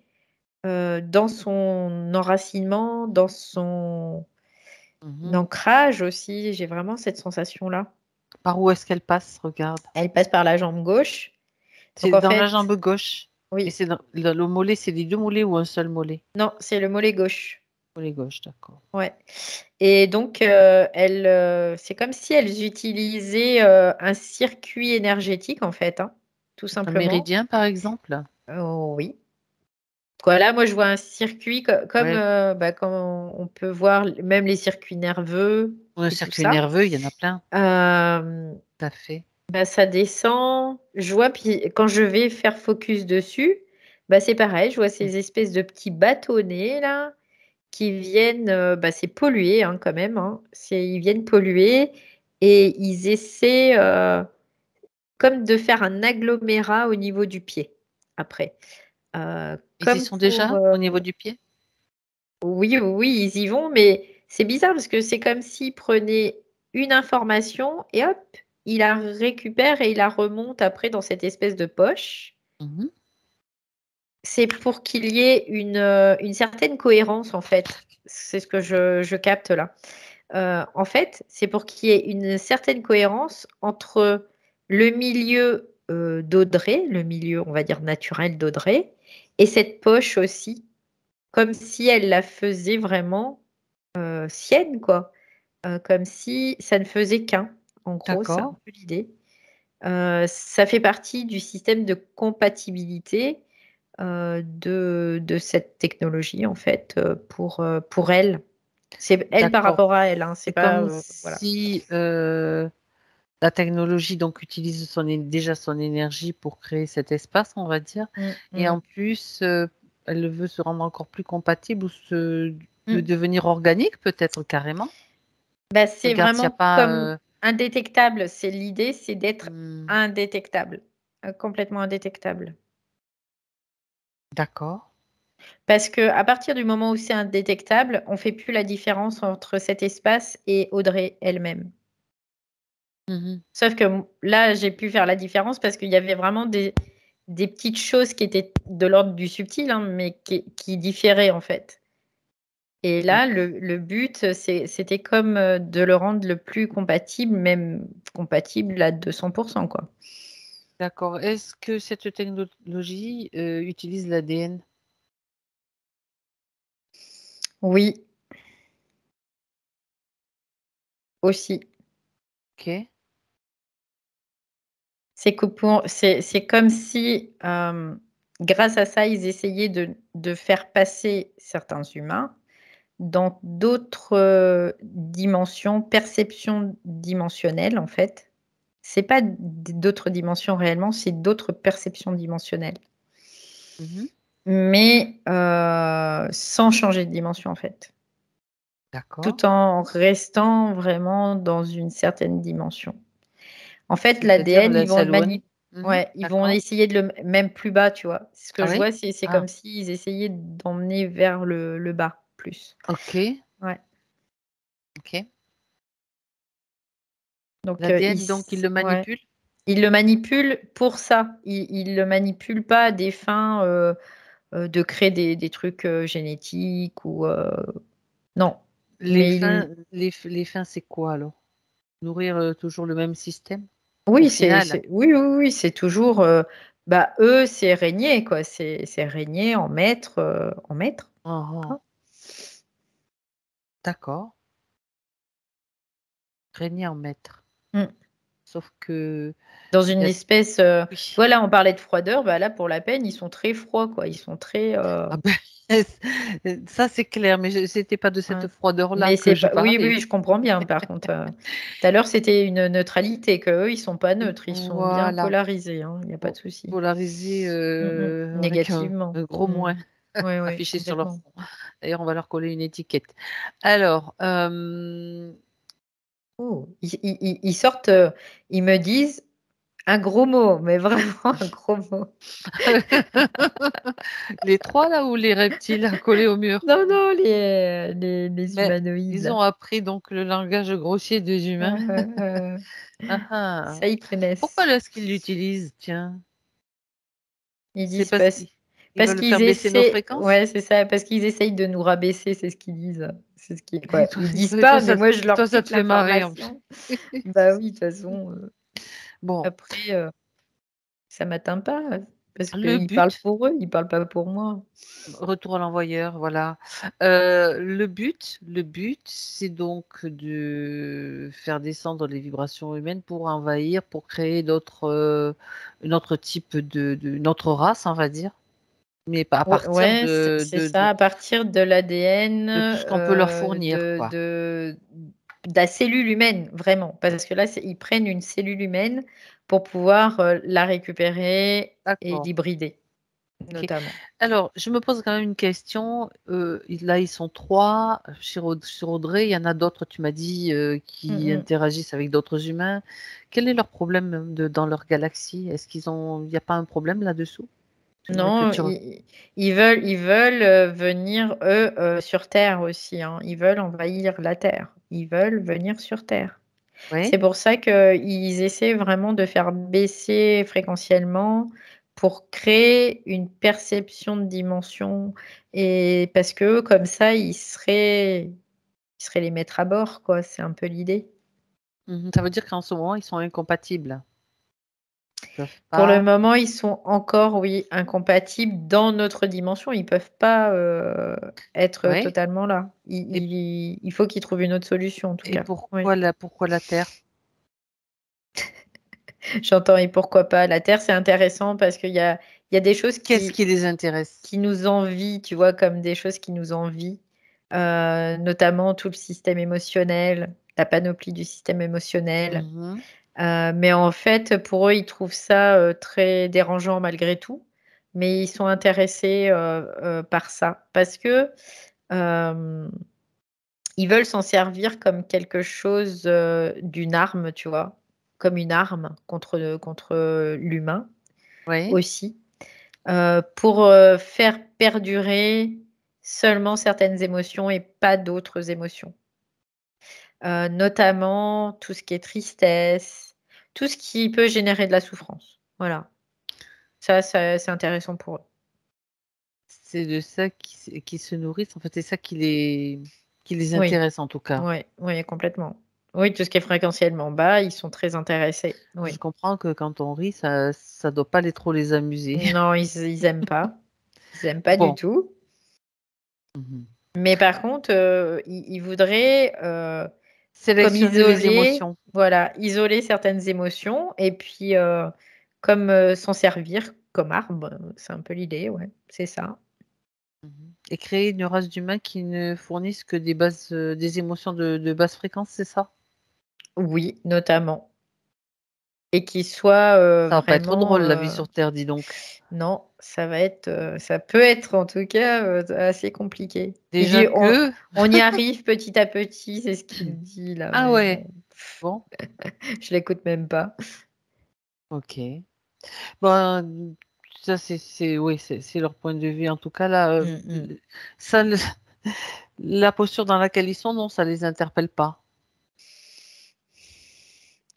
dans son enracinement, dans son Mhm. ancrage aussi. J'ai vraiment cette sensation-là. Par où est-ce qu'elle passe? Regarde. Elle passe par la jambe gauche. Donc C'est en dans la fait, jambe gauche. Et oui, c'est dans le mollet, c'est les deux mollets ou un seul mollet? non, c'est le mollet gauche. Mollet gauche, d'accord. Ouais. Et donc, c'est comme si elles utilisaient un circuit énergétique, en fait, hein, tout Un simplement. méridien, par exemple? Oui. Voilà, moi, je vois un circuit comme, Ouais. comme on peut voir même les circuits nerveux Ou un et tout circuit ça. nerveux, il y en a plein. Euh, Tout à fait. Ça descend, je vois, puis quand je vais faire focus dessus, c'est pareil, je vois Mm. ces espèces de petits bâtonnets là qui viennent, c'est pollué hein, quand même, hein. Ils viennent polluer et ils essaient comme de faire un agglomérat au niveau du pied après. Ils y Comme sont pour... déjà au niveau du pied? oui, oui, oui, ils y vont, mais c'est bizarre parce que c'est comme s'ils prenaient une information et hop, il la récupère et il la remonte après dans cette espèce de poche. Mhm. C'est pour qu'il y ait une certaine cohérence en fait. C'est ce que je capte là. En fait, c'est pour qu'il y ait une certaine cohérence entre le milieu d'Audrey, le milieu, on va dire, naturel d'Audrey, et cette poche aussi, comme si elle la faisait vraiment sienne, quoi. Comme si ça ne faisait qu'un. En gros, c'est un D'accord. peu l'idée. Ça fait partie du système de compatibilité de cette technologie, en fait, pour elle. C'est elle par D'accord. rapport à elle, hein, c'est C'est pas... comme voilà. si la technologie donc utilise déjà son énergie pour créer cet espace, on va dire, Mm, et mm, en plus, elle veut se rendre encore plus compatible ou de mm. devenir organique peut-être carrément? C'est Regarde s'il y a vraiment pas, comme indétectable. C'est l'idée, c'est d'être mmh, indétectable, complètement indétectable. d'accord. Parce que à partir du moment où c'est indétectable, on fait plus la différence entre cet espace et Audrey elle-même. Mmh. Sauf que là, j'ai pu faire la différence parce qu'il y avait vraiment des petites choses qui étaient de l'ordre du subtil, hein, mais qui différaient en fait. Et là, OK. le but, c'était comme de le rendre le plus compatible, même compatible à 200%, quoi. D'accord. Est-ce que cette technologie, utilise l'ADN? Oui, aussi. OK. C'est comme si, grâce à ça, ils essayaient de faire passer certains humains dans d'autres dimensions, perceptions dimensionnelles, en fait. C'est pas d'autres dimensions réellement, c'est d'autres perceptions dimensionnelles. Mmh. Mais sans changer de dimension, en fait. D'accord. Tout en restant vraiment dans une certaine dimension. En fait, C'est-à-dire l'ADN, la ils vont le s'éloigne? Mmh. ouais, ils vont D'accord. essayer de même plus bas, tu vois? Ce que Ah je oui? vois, c'est Ah, comme s'ils essayaient d'emmener vers le bas plus. OK, Ouais, OK. donc L'ADN donc il le ouais, manipule? ils le manipulent pour ça. Ils le manipulent pas à des fins, de créer des trucs, génétiques ou non, Les mais ils fins les fins c'est quoi alors? Nourrir, toujours le même système? Au oui, final? oui, oui, oui, c'est toujours, eux, c'est régner, quoi. C'est régner en maître, en maître. Mmh mh. Voilà. D'accord. Régner en maître. Mmh. Sauf que Dans il une y a espèce, oui. voilà, on parlait de froideur, là, pour la peine, ils sont très froids, quoi. Ils sont très, Ah ben, ça c'est clair, mais c'était pas de ouais. cette froideur-là Mais que c'est je pas oui, oui, parlais. oui, je comprends bien, par contre, tout à l'heure, c'était une neutralité, qu'eux, ils sont pas neutres, ils sont bien Voilà, polarisés, hein, il y a pas de souci. polarisé, Mmh mh. avec Négativement. un gros Mmh. moins Oui, oui, affiché sur leur complètement. front. D'ailleurs, on va leur coller une étiquette. Alors, Oh, ils sortent, ils me disent un gros mot, mais vraiment un gros mot. Les 3 là ou les reptiles collés au mur? Non, non, les Mais ils ont humanoïdes. appris donc le langage grossier des humains. Ah ah. Ça, ils connaissent. Pourquoi est-ce qu'ils l'utilisent, tiens? Ils C'est disent parce qu'ils veulent faire qu'ils baisser nos essaient fréquences? ouais, c'est ça, parce qu'ils essayent de nous rabaisser, c'est ce qu'ils disent. C'est ce qu'ils quoi, ils disent Et pas, mais moi je leur toi ça pique te fait marrer en plus. l'information. Bah oui, de toute façon, Bon, après, ça m'atteint pas, parce le qu'ils parlent but pour eux, ils parlent pas pour moi. retour à l'envoyeur, voilà. Le but, c'est donc de faire descendre les vibrations humaines pour envahir, pour créer un autre type une autre race, on va dire, mais pas à partir Ouais, c'est ça, à partir de l'ADN, de tout ce qu'on peut leur fournir, quoi. de la cellule humaine, vraiment. Parce que là, ils prennent une cellule humaine pour pouvoir, la récupérer et D'accord. l'hybrider, OK. notamment. Alors, je me pose quand même une question. Là, ils sont 3 sur Audrey. Il y en a d'autres, tu m'as dit, qui Mmh mh. interagissent avec d'autres humains. Quel est leur problème dans leur galaxie? Il n'y a pas un problème là-dessous? J'aimerais que Non, tu re ils veulent, venir eux, sur Terre aussi, hein. Ils veulent envahir la Terre. Ils veulent venir sur Terre. C'est Oui? pour ça qu'ils essaient vraiment de faire baisser fréquentiellement pour créer une perception de dimension et parce qu'eux, comme ça, ils seraient les maîtres à bord, quoi. C'est un peu l'idée. Mmh. Ça veut dire qu'en ce moment, ils sont incompatibles? Ils peuvent Pour le pas moment, ils sont encore, oui, incompatibles dans notre dimension. Ils peuvent pas, être oui? totalement là. Et Il faut qu'ils trouvent une autre solution, en tout et cas. Oui. pourquoi la Terre? J'entends et pourquoi pas. La Terre, c'est intéressant parce qu'il y a des choses Qu'est-ce qui les intéresse? qui nous envient, tu vois? Comme des choses qui nous envient, notamment tout le système émotionnel, la panoplie du système émotionnel. Mmh. Mais en fait, pour eux, ils trouvent ça, très dérangeant malgré tout, mais ils sont intéressés, par ça parce que, hem, ils veulent s'en servir comme quelque chose, d'une arme, tu vois? Comme une arme contre l'humain Oui? aussi, pour, faire perdurer seulement certaines émotions et pas d'autres émotions. Notamment tout ce qui est tristesse, tout ce qui peut générer de la souffrance. Voilà, ça c'est intéressant pour eux. C'est de ça qui se nourrissent, en fait, c'est ça qui les Oui, intéresse, en tout cas. oui, oui, complètement. Oui, tout ce qui est fréquentiellement bas, ils sont très intéressés, Je oui. comprends que quand on rit, ça doit pas trop les amuser. Non, ils aiment pas. Ils aiment pas du Bon. tout. Mmh. Mais par contre, ils voudraient, comme Sélectionner les isoler émotions. voilà, isoler certaines émotions et puis, comme, s'en servir comme arme, c'est un peu l'idée, ouais, c'est ça. Mmh. Et créer une race d'humains qui ne fournissent que des émotions de basse fréquence, c'est ça? Oui, notamment et qui soit, Ça va pas être vraiment, drôle la vie sur terre, dis donc. non, ça peut être en tout cas, assez compliqué. Il Déjà dit: que On y arrive petit à petit», c'est ce qu'il dit là, ah mais ouais, bon, bon, je l'écoute même pas. OK. Ben, ça c'est oui, c'est leur point de vue. En tout cas là, Mmh mh. ça le la posture dans laquelle ils sont, non, ça les interpelle pas.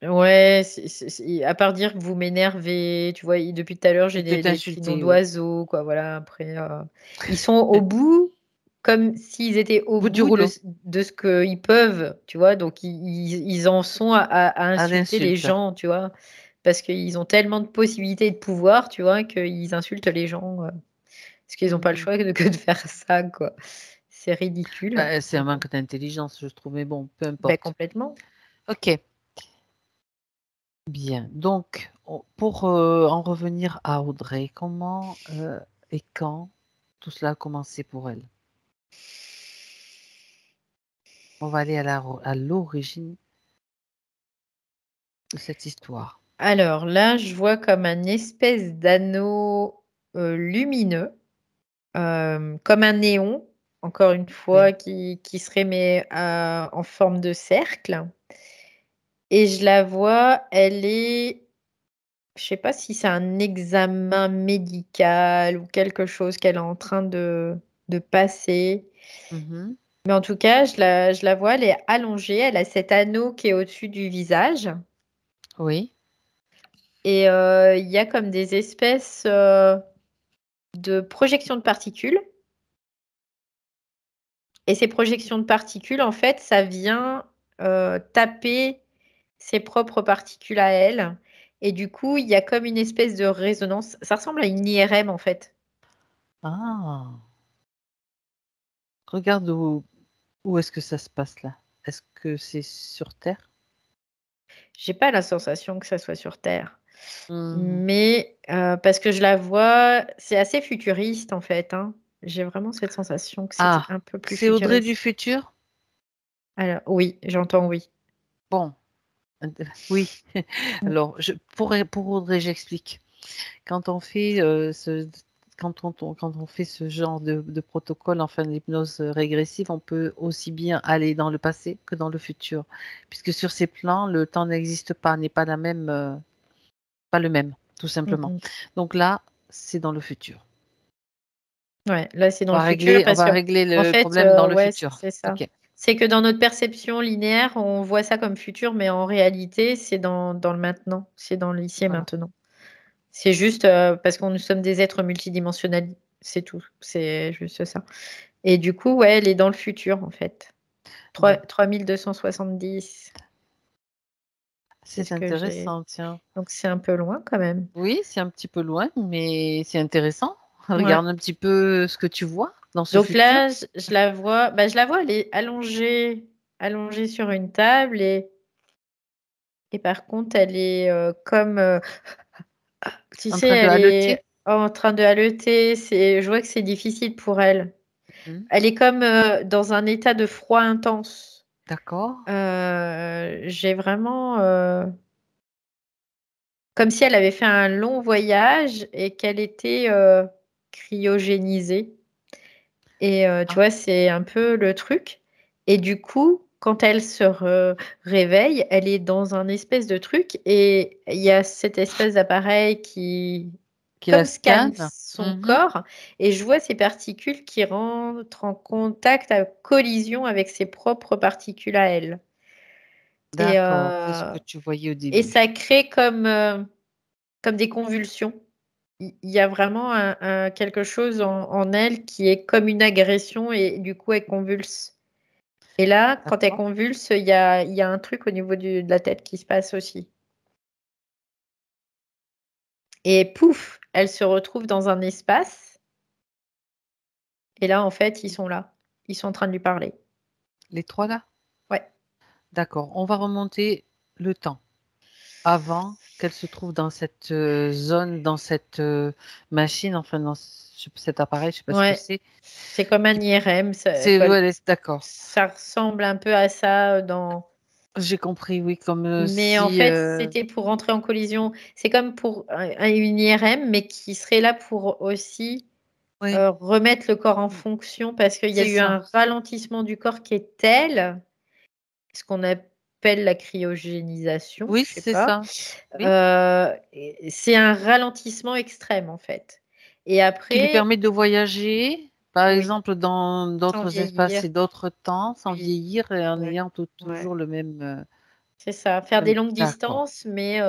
Ouais, c'est à part dire que vous m'énervez, tu vois? Depuis tout à l'heure, j'ai Et que des petits noms t'insulter, oui. d'oiseaux, quoi, voilà, après, ils sont au bout, comme s'ils étaient au Bout du bout de rouleau, ce qu'ils peuvent, tu vois? Donc ils en sont à à insulter les l'insulte. gens, tu vois? Parce qu'ils ont tellement de possibilités et de pouvoir, tu vois? Qu'ils insultent les gens, parce qu'ils ont pas le Mmh. choix que de faire ça, quoi. C'est ridicule, Bah, c'est un mais bon. manque d'intelligence, je trouve, mais bon, peu Beh, importe. complètement. OK, bien. Donc, pour, en revenir à Audrey, comment, et quand tout cela a commencé pour elle? On va aller à l'origine de cette histoire. Alors là, je vois comme un espèce d'anneau, lumineux, comme un néon, encore une Oui. fois, qui serait mais, en forme de cercle Et je la vois, elle est, je sais pas si c'est un examen médical ou quelque chose qu'elle est en train de passer. Mhm. Mais en tout cas, je la vois, elle est allongée, elle a cet anneau qui est au-dessus du visage. Oui. Et il y a comme des espèces de projections de particules. Et ces projections de particules, en fait, ça vient taper ses propres particules à elle. Et du coup, il y a comme une espèce de résonance. Ça ressemble à une IRM, en fait. Ah, regarde où est-ce que ça se passe là. Est-ce que c'est sur Terre? J'ai pas la sensation que ça soit sur Terre. Hmm. Mais parce que je la vois, c'est assez futuriste, en fait, hein. J'ai vraiment cette sensation que c'est Ah, un peu plus c'est Audrey du futuriste. futur? Alors, oui, j'entends oui. Bon, oui. Alors, pour Audrey, j'explique. Quand on fait quand on fait ce genre de protocole, enfin l'hypnose régressive, on peut aussi bien aller dans le passé que dans le futur, puisque sur ces plans, le temps n'existe pas, n'est pas pas le même, tout Mm, simplement. mm. Donc là, c'est dans le futur. Ouais, là, c'est dans le futur On parce va que, régler en le fait, problème dans le ouais, futur. c'est ça. Ok. C'est que dans notre perception linéaire, on voit ça comme futur, mais en réalité, c'est dans le maintenant. C'est dans l'ici et Voilà. maintenant. C'est juste parce qu'on nous sommes des êtres multidimensionnels. C'est tout. C'est juste ça. Et du coup, ouais, elle est dans le futur, en fait. Bon, 3270, c'est c'est ce que j'ai. intéressant, tiens. Donc, c'est un peu loin quand même. Oui, c'est un petit peu loin, mais c'est intéressant. Ouais. Regarde un petit peu ce que tu vois dans ce Donc futur. là, je la vois, bah, je la vois, elle est allongée sur une table et par contre, elle est comme, tu En sais, train de elle haleter. est en train de haleter. Je vois que c'est difficile pour elle. Mhm. Elle est comme dans un état de froid intense. D'accord. J'ai vraiment comme si elle avait fait un long voyage et qu'elle était cryogénisée. Et tu Ah, vois, c'est un peu le truc. Et du coup, quand elle se réveille, elle est dans un espèce de truc et il y a cette espèce d'appareil qui, qui la comme scanne scanne. son Mhm. corps et je vois ces particules qui rentrent en contact, à collision avec ses propres particules à elle. Et, D'accord, c'est ce que tu voyais au et début. ça crée comme des convulsions. Il y a vraiment quelque chose en elle qui est comme une agression et du coup elle convulse. Et là, quand elle D'accord. convulse, il y a un truc au niveau de la tête qui se passe aussi. Et pouf, elle se retrouve dans un espace. Et là, en fait, ils sont là. Ils sont en train de lui parler. Les trois là? Ouais. D'accord. On va remonter le temps avant qu'elle se trouve dans cette zone, dans cette machine, enfin dans cet appareil, je sais pas ce que Ouais. c'est. C'est comme un Qui- IRM. C'est ouais, d'accord. Ça ressemble un peu à ça dans. J'ai compris, oui, comme Mais en si fait, c'était pour rentrer en collision. C'est comme pour une IRM, mais qui serait là pour aussi oui, remettre le corps en fonction parce qu'il y a c'est eu ça. un ralentissement du corps qui est tel, ce qu'on appelle la cryogénisation, Oui, je sais c'est pas. ça. Oui. C'est un ralentissement extrême en fait. Et Qui lui après, permet de voyager, par oui, exemple, dans sans d'autres espaces vieillir, et d'autres temps, sans oui, vieillir et en ouais, ayant ouais. toujours le même. C'est ça, faire des longues D'accord. distances, mais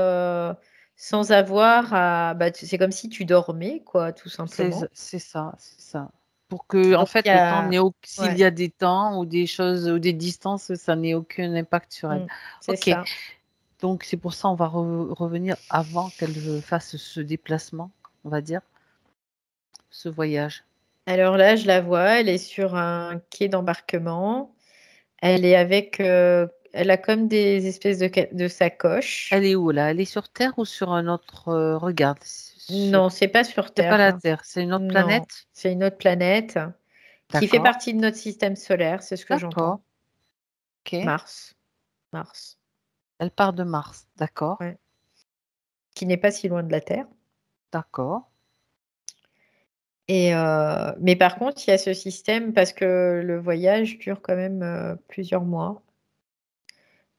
sans avoir à. Bah, c'est comme si tu dormais, quoi, tout simplement. C'est ça, c'est ça. Pour que, en Donc il y fait, le temps a. n'ait s'il Ouais, y a des temps ou des choses ou des distances, ça n'ait aucun impact sur elle. mm, c'est Ok. ça. Donc, c'est pour ça on va revenir avant qu'elle fasse ce déplacement, on va dire, ce voyage. Alors là, je la vois, elle est sur un quai d'embarquement. Elle est avec, elle a comme des espèces de sacoches. Elle est où là? Elle est sur Terre ou sur un autre regarde, Non, c'est pas sur c'est pas Terre, la là. Terre, c'est une autre Non, planète? c'est une autre planète qui fait D'accord. partie de notre système solaire, c'est ce que D'accord. j'entends. Ok. Mars, Mars, Elle part de Mars. D'accord. ouais. Qui n'est pas si loin de la Terre. D'accord. Et mais par contre, il y a ce système parce que le voyage dure quand même plusieurs mois.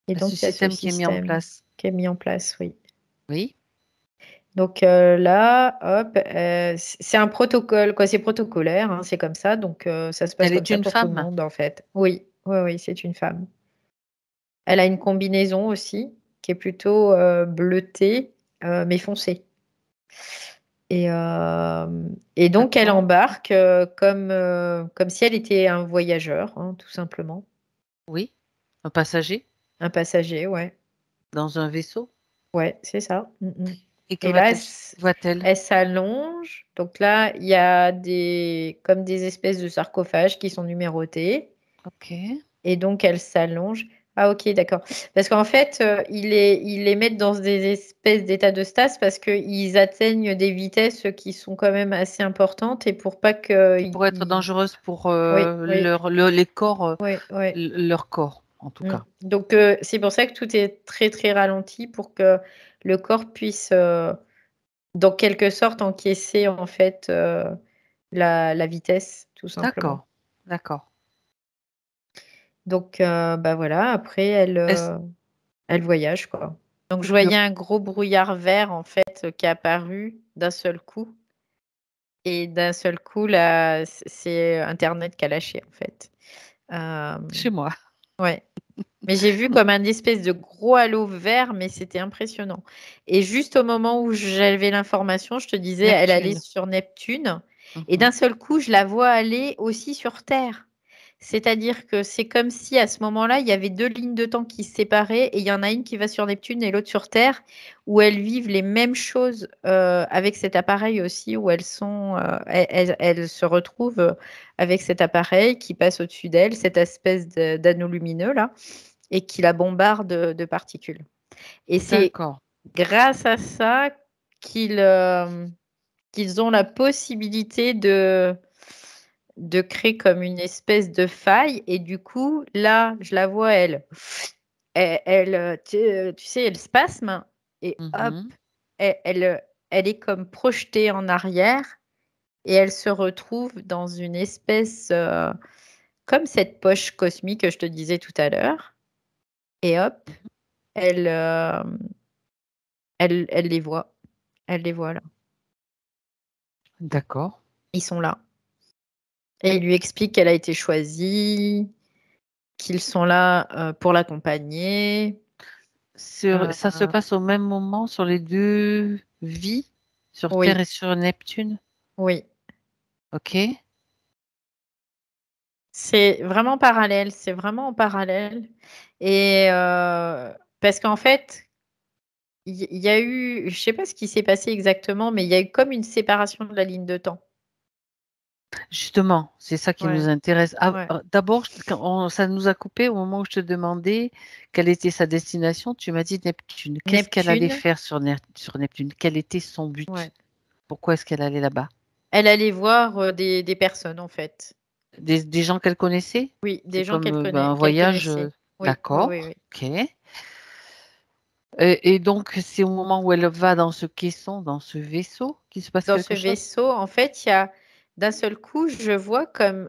Et Ce donc, il y a ce système qui est mis en système place. qui est mis en place, oui. Oui. Donc là, hop, c'est un protocole, quoi. C'est protocolaire, hein, c'est comme ça. Donc ça se passe Elle comme est ça une pour tout le femme? monde, en fait. Oui, oui, oui, c'est une femme. Elle a une combinaison aussi qui est plutôt bleutée, mais foncée. Et donc, elle D'accord. embarque comme si elle était un voyageur, hein, tout simplement. Oui. Un passager Un passager, ouais. dans un vaisseau. Ouais, c'est ça. Et que Et là, voit-elle? elle s'allonge. Donc là, il y a comme des espèces de sarcophages qui sont numérotés. OK. Et donc, elle s'allonge. Ah, ok, d'accord. Parce qu'en fait, ils les mettent dans des espèces d'états de stase parce qu'ils atteignent des vitesses qui sont quand même assez importantes et pour pas que. Qui pourrait être dangereuse pour Oui, oui, les corps, oui, oui. leur corps, en tout cas. Donc, c'est pour ça que tout est très, très ralenti pour que le corps puisse, dans quelque sorte, encaisser en fait la vitesse, tout simplement. D'accord. D'accord. Donc, bah voilà, après, Est-ce elle voyage, quoi. Donc, je le voyais un gros brouillard vert, en fait, qui est apparu d'un seul coup. Et d'un seul coup, là, c'est Internet qui a lâché, en fait. chez moi? Ouais. Mais j'ai vu comme un espèce de gros halo vert, mais c'était impressionnant. Et juste au moment où j'avais l'information, je te disais, elle allait Neptune. sur Neptune. Et Mmh. d'un seul coup, je la vois aller aussi sur Terre. C'est-à-dire que c'est comme si à ce moment-là, il y avait deux lignes de temps qui se séparaient et il y en a une qui va sur Neptune et l'autre sur Terre, où elles vivent les mêmes choses avec cet appareil aussi, où elles se retrouvent avec cet appareil qui passe au-dessus d'elles, cette espèce d'anneau lumineux là et qui la bombarde de particules. Et c'est D'accord. grâce à ça qu'ils qu'ils ont la possibilité de créer comme une espèce de faille. Et du coup, là, je la vois, tu sais, elle spasme et hop, Mmh. elle est comme projetée en arrière et elle se retrouve dans une espèce, comme cette poche cosmique que je te disais tout à l'heure. Et hop, elle, elle les voit. Elle les voit là. D'accord. Ils sont là. Et il lui explique qu'elle a été choisie, qu'ils sont là pour l'accompagner. Ça se Euh, passe au même moment sur les 2 vies, sur Terre oui, et sur Neptune? oui. OK. C'est vraiment parallèle. C'est vraiment en parallèle. Et parce qu'en fait, il y a eu, je sais pas ce qui s'est passé exactement, mais il y a eu comme une séparation de la ligne de temps. Justement, c'est ça qui nous Ouais, intéresse. ouais. D'abord, ça nous a coupé au moment où je te demandais quelle était sa destination. Tu m'as dit Neptune. Qu'est-ce qu'elle allait Neptune, faire sur Neptune? Quel était son but? ouais. Pourquoi est-ce qu'elle allait là-bas? Elle allait voir des personnes en fait. Des gens qu'elle connaissait? Oui, C'est des gens comme un qu'elle voyage. connaissait. Oui, oui, oui, D'accord. oui. OK. Et donc, c'est au moment où elle va dans ce caisson, dans ce vaisseau, qu'il se passe Dans ce quelque chose? vaisseau, en fait, il y a d'un seul coup, je vois comme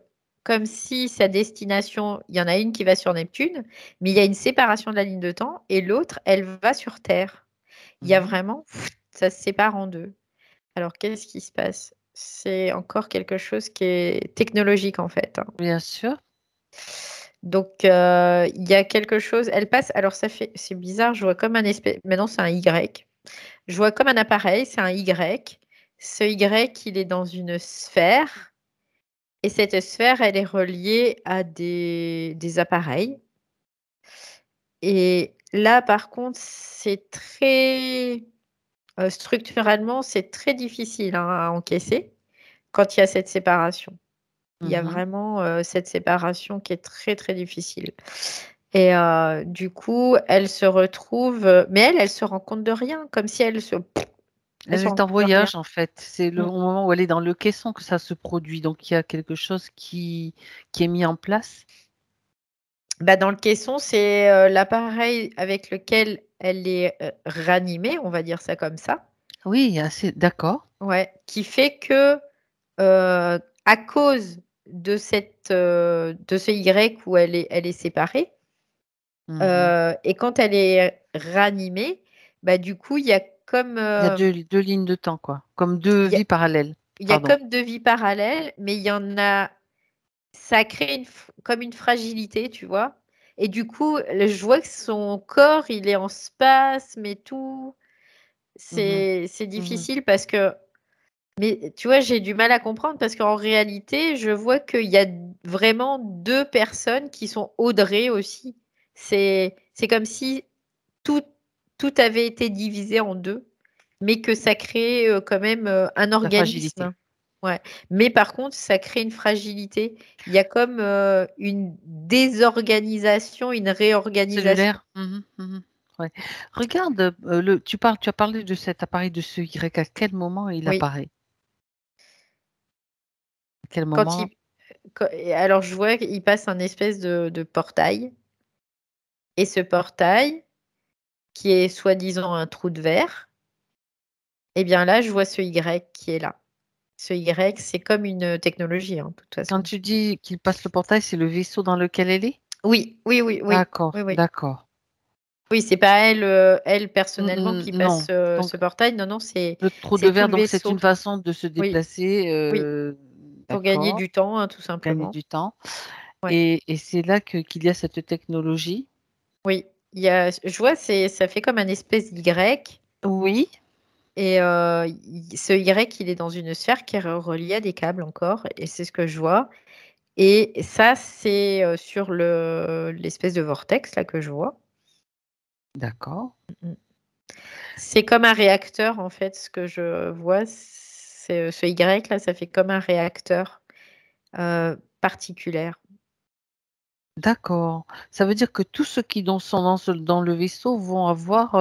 si sa destination, il y en a une qui va sur Neptune, mais il y a une séparation de la ligne de temps et l'autre, elle va sur Terre. Il y a Mhm. vraiment, ça se sépare en deux. Alors, qu'est-ce qui se passe? C'est encore quelque chose qui est technologique en fait, hein. Bien sûr. Donc, il y a quelque chose, elle passe, alors c'est bizarre, je vois comme un espèce, maintenant c'est un Y. Je vois comme un appareil, c'est un Y. Ce Y, il est dans une sphère et cette sphère, elle est reliée à des appareils. Et là, par contre, c'est très structurellement, c'est très difficile hein, à encaisser quand il y a cette séparation. Il y a Mhm. vraiment cette séparation qui est très, très difficile. Et du coup, elle se retrouve, mais elle se rend compte de rien, comme si elle Elle se rend est en compte de rien. voyage, en fait. C'est le Mm. au moment où elle est dans le caisson que ça se produit. Donc, il y a quelque chose qui est mis en place. Bah, dans le caisson, c'est l'appareil avec lequel elle est ranimée, on va dire ça comme ça. Oui, assez d'accord. Ouais, qui fait que à cause de ce Y où elle est séparée, Mhm. Et quand elle est ranimée, bah, du coup, il y a comme, Il y a deux lignes de temps, quoi. Comme deux il y a vies parallèles. il y a Pardon. comme 2 vies parallèles, mais il y en a ça crée comme une fragilité, tu vois? Et du coup, je vois que son corps, il est en spasme et tout. Mhm. C'est Mhm. difficile parce que mais tu vois, j'ai du mal à comprendre parce qu'en réalité, je vois qu'il y a vraiment 2 personnes qui sont Audrey aussi. C'est comme si tout tout avait été divisé en 2, mais que ça crée, quand même, un La fragilité. organisme. Ouais, mais par contre, ça crée une fragilité. Il y a comme, une désorganisation, une réorganisation. Cellulaire. Mhm. Mhm. Ouais. Regarde, tu as parlé de cet appareil de ce Y. À quel moment il Oui, apparaît? À quel quand moment? et alors je vois qu'il passe un espèce de portail et ce portail, qui est soi-disant un trou de verre, et bien là, je vois ce Y qui est là. Ce Y, c'est comme une technologie, hein, de toute Quand façon. tu dis qu'il passe le portail, c'est le vaisseau dans lequel elle est? Oui, oui, oui, oui, oui, D'accord, oui. d'accord. Oui, c'est pas elle, elle personnellement qui passe, Non. Donc, ce portail. Non, non, le trou de c'est tout verre, le donc c'est une vaisseau. façon de se Oui, déplacer, oui, pour gagner d'accord, du temps, hein, tout gagner simplement. du temps. Ouais, Et c'est là qu'il y a cette technologie. oui. Il y a je vois, ça fait comme un espèce d'Y Oui, et il ce Y, il est dans une sphère qui est reliée à des câbles encore et c'est ce que je vois et ça, c'est, sur l'espèce de vortex là que je vois. d'accord, Mmh. C'est comme un réacteur en fait, ce que je vois, c'est, ce Y là, ça fait comme un réacteur, particulière. d'accord. Ça veut dire que tous ceux qui sont dans le vaisseau vont avoir,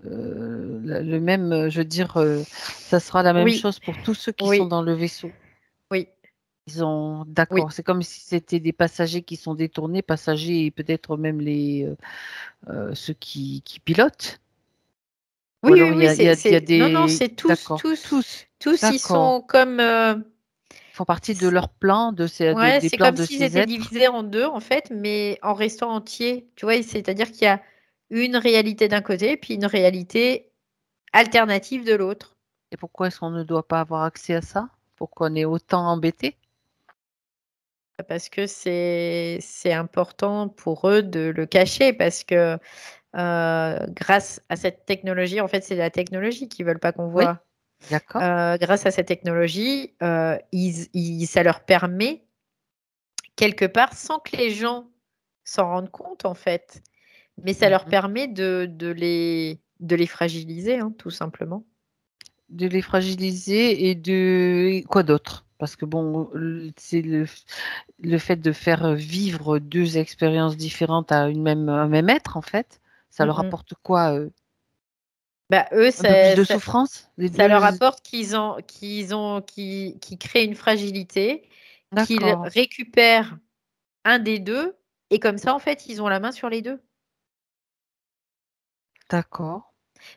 le même, je veux dire, ça sera la même Oui, chose pour tous ceux qui sont oui, dans le vaisseau. oui, D'accord, oui. c'est comme si c'était des passagers qui sont détournés, passagers et peut-être même ceux qui pilotent? Ou Oui, oui, alors oui, il y a non, non, des c'est tous, d'accord, tous, tous, tous, ils d'accord. sont comme, Ils font partie de c leur plan, ouais, des c'est plans comme de s'ils ces étaient êtres. divisés en 2 en fait, mais en restant entiers. Tu vois? C'est-à-dire qu'il y a une réalité d'un côté, puis une réalité alternative de l'autre. Et pourquoi est-ce qu'on ne doit pas avoir accès à ça? Pourquoi on est autant embêtés? Parce que c'est important pour eux de le cacher parce que, grâce à cette technologie en fait, c'est la technologie qu'ils veulent pas qu'on Oui, voit. d'accord, Grâce à cette technologie, ça leur permet quelque part, sans que les gens s'en rendent compte en fait, mais ça leur mmh. permet de les fragiliser, hein, tout simplement. De les fragiliser et de quoi d'autre? Parce que bon, c'est le fait de faire vivre 2 expériences différentes à un même être, en fait, ça Mmh leur mh. apporte quoi, Bah, eux, un peu plus ça de ça souffrance? Les ça leur 2. apporte qu'ils créent une fragilité, qu'ils D'accord, récupèrent un des 2 et comme ça, en fait, ils ont la main sur les 2. d'accord.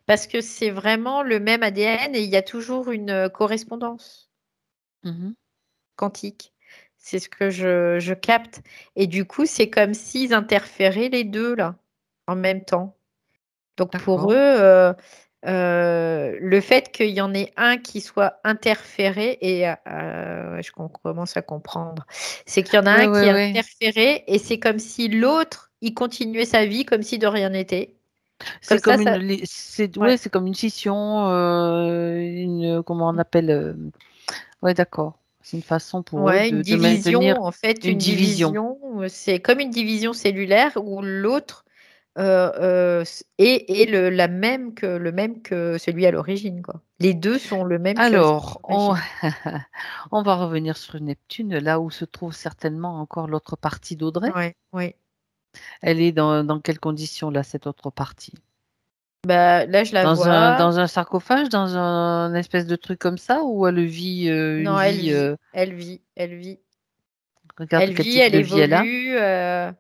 Parce que c'est vraiment le même ADN et il y a toujours une, correspondance Mmh. quantique. C'est ce que je capte et du coup, c'est comme s'ils interféraient les 2 là, en même temps. Donc pour eux, D'accord. le fait qu'il y en ait un qui soit interféré et ouais, commence à comprendre. C'est qu'il y en a Ouais, un qui ouais, est ouais. interféré et c'est comme si l'autre, il continuait sa vie comme si de rien n'était. Comme C'est ça comme ça ouais, ouais. c'est comme une scission, comment on Mmh. appelle, ouais, d'accord. C'est une façon pour eux Ouais, une de maintenir division, en fait, une une division. division, c'est comme une division cellulaire où l'autre, est le même que celui à l'origine, quoi. Les 2 sont le même que celui Alors, à l'origine. on va revenir sur Neptune, là où se trouve certainement encore l'autre partie d'Audrey. Ouais, ouais. Elle est dans quelles conditions là, cette autre partie? Bah, là, je la vois. Dans un sarcophage, dans un espèce de truc comme ça? Ou elle vit, une Non, elle vie, vit, elle vit, elle vit. regarde Elle quel vit, type elle de vie elle a. évolue,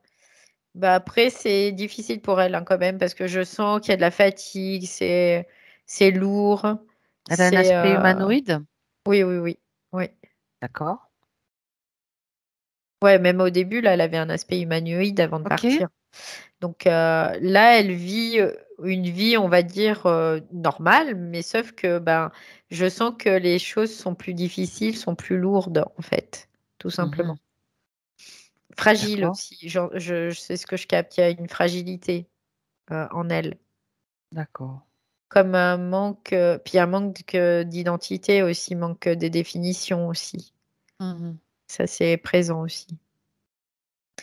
bah, après, c'est difficile pour elle, hein, quand même, parce que je sens qu'il y a de la fatigue, c'est lourd, Elle a un c'est, aspect humanoïde? oui, oui, oui, oui. D'accord. Ouais, même au début, là, elle avait un aspect humanoïde avant de OK. partir. Donc là, elle vit une vie, on va dire, normale, mais sauf que je sens que les choses sont plus difficiles, sont plus lourdes, en fait, tout simplement. Mhm. Fragile D'accord, aussi. Genre, c'est ce que je capte. Il y a une fragilité en elle. d'accord. Comme un manque, puis un manque d'identité aussi, manque des définitions aussi. Mhm. Ça, c'est présent aussi.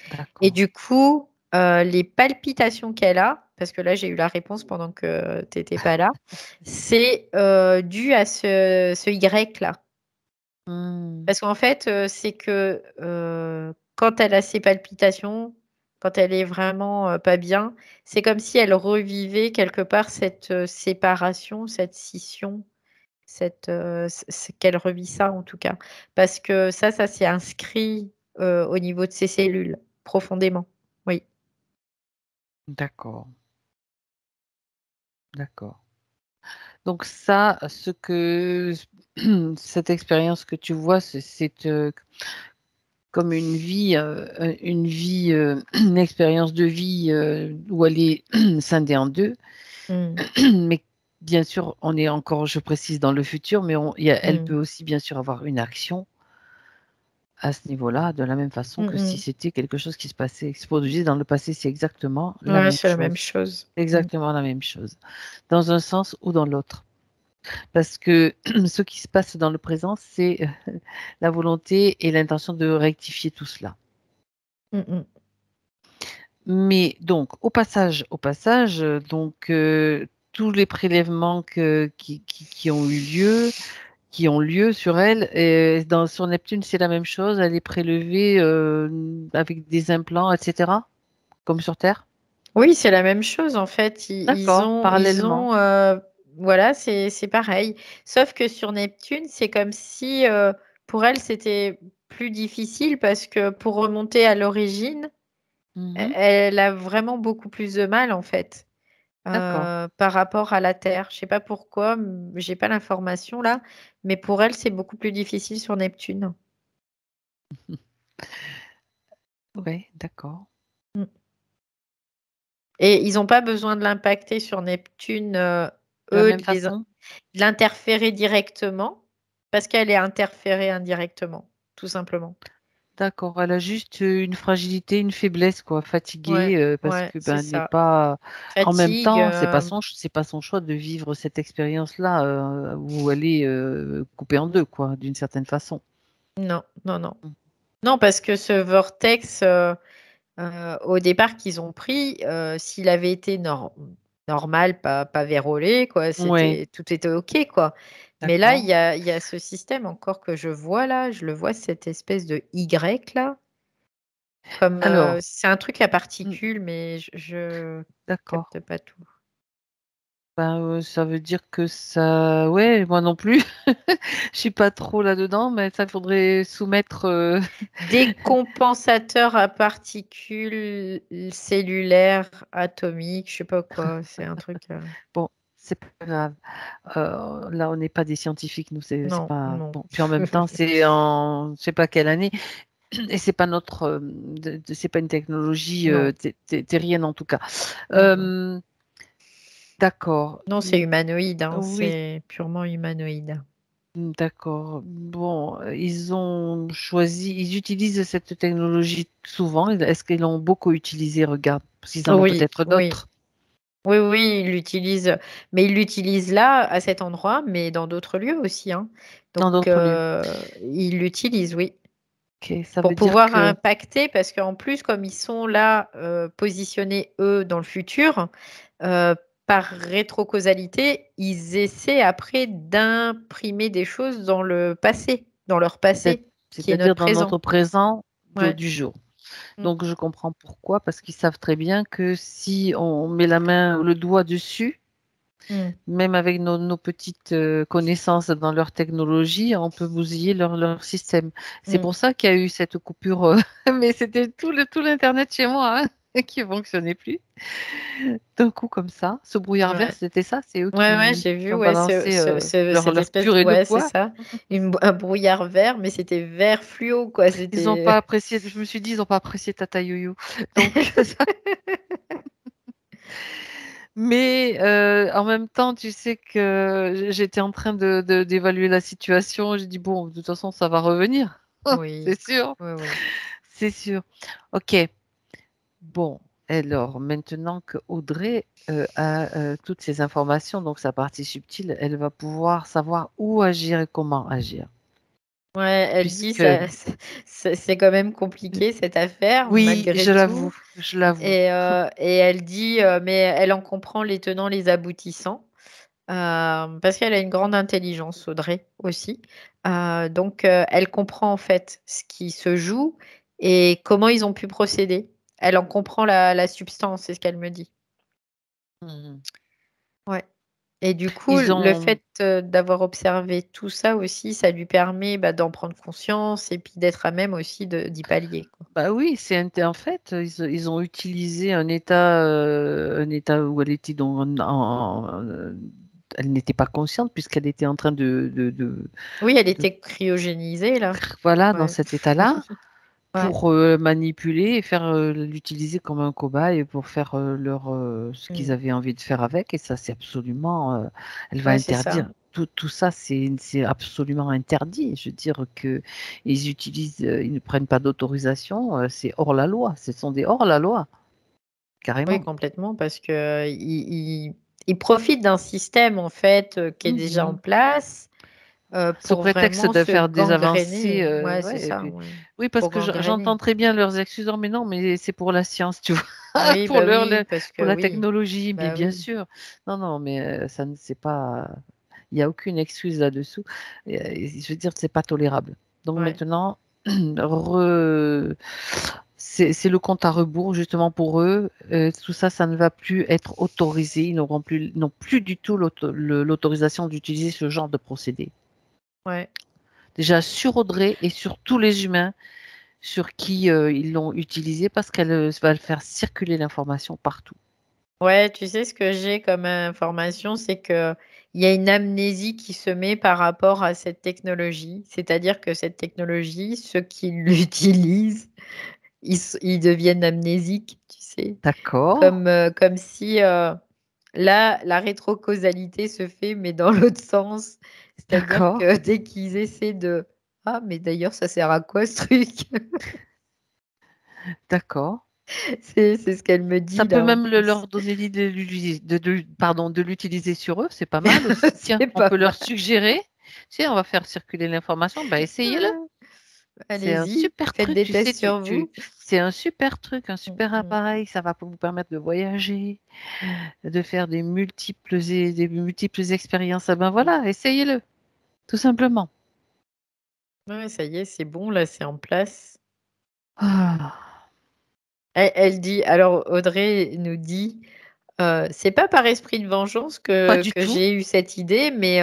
Et D'accord. du coup, les palpitations qu'elle a, parce que là, j'ai eu la réponse pendant que tu n'étais pas là, c'est dû à ce Y-là. Hmm. Parce qu'en fait, c'est que quand elle a ses palpitations, quand elle est vraiment pas bien, c'est comme si elle revivait quelque part cette séparation, cette scission, qu'elle revit ça en tout cas. Parce que ça s'est inscrit au niveau de ses cellules, profondément. Oui. D'accord, d'accord. Donc ça, cette expérience que tu vois, c'est comme une expérience de vie où elle est scindée en deux. Mm, Mais bien sûr, on est encore, je précise, dans le futur, mais elle mm, peut aussi bien sûr avoir une action à ce niveau-là, de la même façon mm, que si mm. c'était quelque chose qui se produisait dans le passé, c'est exactement la Ouais, même c'est la même chose. chose. Mm, Exactement la même chose, dans un sens ou dans l'autre. Parce que ce qui se passe dans le présent, c'est la volonté et l'intention de rectifier tout cela. mm, mm. Mais donc, tous les prélèvements qui ont lieu sur elle, et sur Neptune, c'est la même chose. Elle est prélevée avec des implants, etc., comme sur Terre. Oui, c'est la même chose en fait. D'accord, parallèlement. Voilà, c'est pareil. Sauf que sur Neptune, c'est comme si pour elle, c'était plus difficile parce que pour remonter à l'origine, Mhm. elle a vraiment beaucoup plus de mal en fait D'accord. par rapport à la Terre. Je sais pas pourquoi, j'ai pas l'information là, mais pour elle, c'est beaucoup plus difficile sur Neptune. Oui, d'accord. Mm. Et ils n'ont pas besoin de l'impacter sur Neptune, De la eux, même façon. de l'interférer directement, parce qu'elle est interférée indirectement, tout simplement. D'accord. Elle a juste une fragilité, une faiblesse, quoi, Ouais, fatiguée, parce ouais, que c'est ben, elle n'est ça. pas. En même Fatigue, temps, c'est pas son choix de vivre cette expérience-là, où elle est coupée en deux, quoi, d'une certaine façon. non, non, non. Mm. Non, parce que ce vortex, au départ qu'ils ont pris, s'il avait été normal, pas vérolé, quoi, Ouais, tout était OK, quoi. Mais là, d'accord. il y a ce système encore que je vois là, je le vois, cette espèce de Y là. Comme, Alors, c'est un truc à mm, particules, mais je d'accord. capte pas tout. Ben, ça veut dire que ça. Ouais, moi non plus. Je suis pas trop là-dedans, mais ça faudrait soumettre. Des compensateurs à particules cellulaires, atomiques, je sais pas quoi, c'est un truc, Bon, c'est pas grave. Là, on n'est pas des scientifiques, nous, c'est non, pas non. bon. Puis en même temps, je sais pas quelle année, et c'est pas c'est pas une technologie Non, terrienne en tout cas. non, non. Euh, d'accord. Non, c'est humanoïde, hein, Oui, c'est purement humanoïde. d'accord. Bon, ils utilisent cette technologie souvent. Est-ce qu'ils l'ont beaucoup utilisée? Regarde, parce qu'ils en ont Oui, peut-être oui. d'autres Oui, oui, ils l'utilisent, mais ils l'utilisent là, à cet endroit, mais dans d'autres lieux aussi, hein. dans Donc, d'autres lieux. ils l'utilisent, oui. Ok, ça Pour veut dire pouvoir que. impacter, parce qu'en plus, comme ils sont là, positionnés, eux, dans le futur, euh, par rétrocausalité, ils essaient après d'imprimer des choses dans le passé, dans leur C'est- passé, qui est notre C'est-à-dire dans présent. notre présent Ouais. du jour. Mm, Donc je comprends pourquoi, parce qu'ils savent très bien que si on met la main, le doigt dessus, mm, même avec nos petites connaissances dans leur technologie, on peut bousiller leur système. C'est mm. pour ça qu'il y a eu cette coupure, mais c'était tout l'Internet chez moi, hein. qui fonctionnait plus. D'un coup comme ça. Ce brouillard vert, Ouais. c'était ça? C'est eux Ouais, qui j'ai vu, ont ouais, balancé, leur cette leur espèce, purée de ouais, c'est pois? ça, un brouillard vert, mais c'était vert fluo, quoi. Ils ont C'était. pas apprécié, je me suis dit: «Ils ont pas apprécié Tata Yo-Yo». Donc ça mais en même temps, tu sais que j'étais en train d'évaluer la situation. J'ai dit: «Bon, de toute façon, ça va revenir, Oui, c'est sûr, oui, oui. c'est sûr». OK. Bon, alors maintenant qu'Audrey, a, toutes ces informations, donc sa partie subtile, elle va pouvoir savoir où agir et comment agir. Ouais, elle dit Puisque ça, c'est quand même compliqué cette affaire, oui, malgré je l'avoue, tout. je l'avoue. Et elle dit, mais elle en comprend les tenants, les aboutissants, parce qu'elle a une grande intelligence, Audrey, aussi. Donc, elle comprend en fait ce qui se joue et comment ils ont pu procéder. Elle en comprend la substance, c'est ce qu'elle me dit. Mmh. Ouais. Et du coup, Ils le ont fait, d'avoir observé tout ça aussi, ça lui permet, bah, d'en prendre conscience et puis d'être à même aussi d'y pallier, quoi. bah, oui, c'est en fait, ils ont utilisé un état où elle était elle n'était pas consciente puisqu'elle était en train Oui, elle de était cryogénisée là. voilà, dans Ouais. cet état-là. Ouais. Pour, manipuler et faire, l'utiliser comme un cobaye pour faire, ce qu'ils Mmh. avaient envie de faire avec et ça c'est absolument, elle va Ouais, c'est ça. interdire. Tout ça c'est absolument interdit. Je veux dire qu'ils utilisent, ils ne prennent pas d'autorisation, c'est hors la loi. Ce sont des hors la loi, Oui, carrément. complètement parce que ils profitent d'un système en fait, qui est déjà en Mmh. place, Sous pour prétexte vraiment de se faire des avancées, gangréner. Ouais, c'est ouais et ça, puis ouais. oui parce Pour que gangréner. j'entends très bien leurs excuses: «Oh mais non, mais c'est pour la science», tu vois? Oui, Pour bah leur oui, le parce pour que la oui. technologie, mais Bah bien oui. sûr. Non, non, mais ça ne c'est pas il y a aucune excuse là-dessous et je veux dire, c'est pas tolérable. Donc Ouais. maintenant, re c'est le compte à rebours justement pour eux, tout ça, ça ne va plus être autorisé. Ils n'ont plus du tout l'autorisation d'utiliser ce genre de procédé. Ouais. Déjà sur Audrey et sur tous les humains sur qui, ils l'ont utilisé parce qu'elle, va faire circuler l'information partout. Ouais, tu sais ce que j'ai comme information, c'est qu'il y a une amnésie qui se met par rapport à cette technologie. C'est-à-dire que cette technologie, ceux qui l'utilisent, ils deviennent amnésiques, tu sais? D'accord, Comme si, là, la rétrocausalité se fait, mais dans l'autre sens. C'est-à-dire d'accord, que dès qu'ils essaient de: «Ah, mais d'ailleurs, ça sert à quoi ce truc?» d'accord. C'est ce qu'elle me Ça dit peut là, en même plus. leur donner l'idée de l'utiliser sur eux, c'est pas mal aussi. Tiens, C'est on pas peut leur mal. suggérer: «Tiens, on va faire circuler l'information, bah, essayez-le». C'est un Allez-y, super faites truc, des tu sais, tests sur vous. c'est un super truc, un Mmh super mh. appareil, ça va vous permettre de voyager, de faire des multiples expériences. Ah ben Mmh. voilà, essayez-le, tout simplement. Ouais, ça y est, c'est bon, là, c'est en place. Ah, Elle dit alors Audrey nous dit, «C'est pas par esprit de vengeance pas que du que tout. j'ai eu cette idée, mais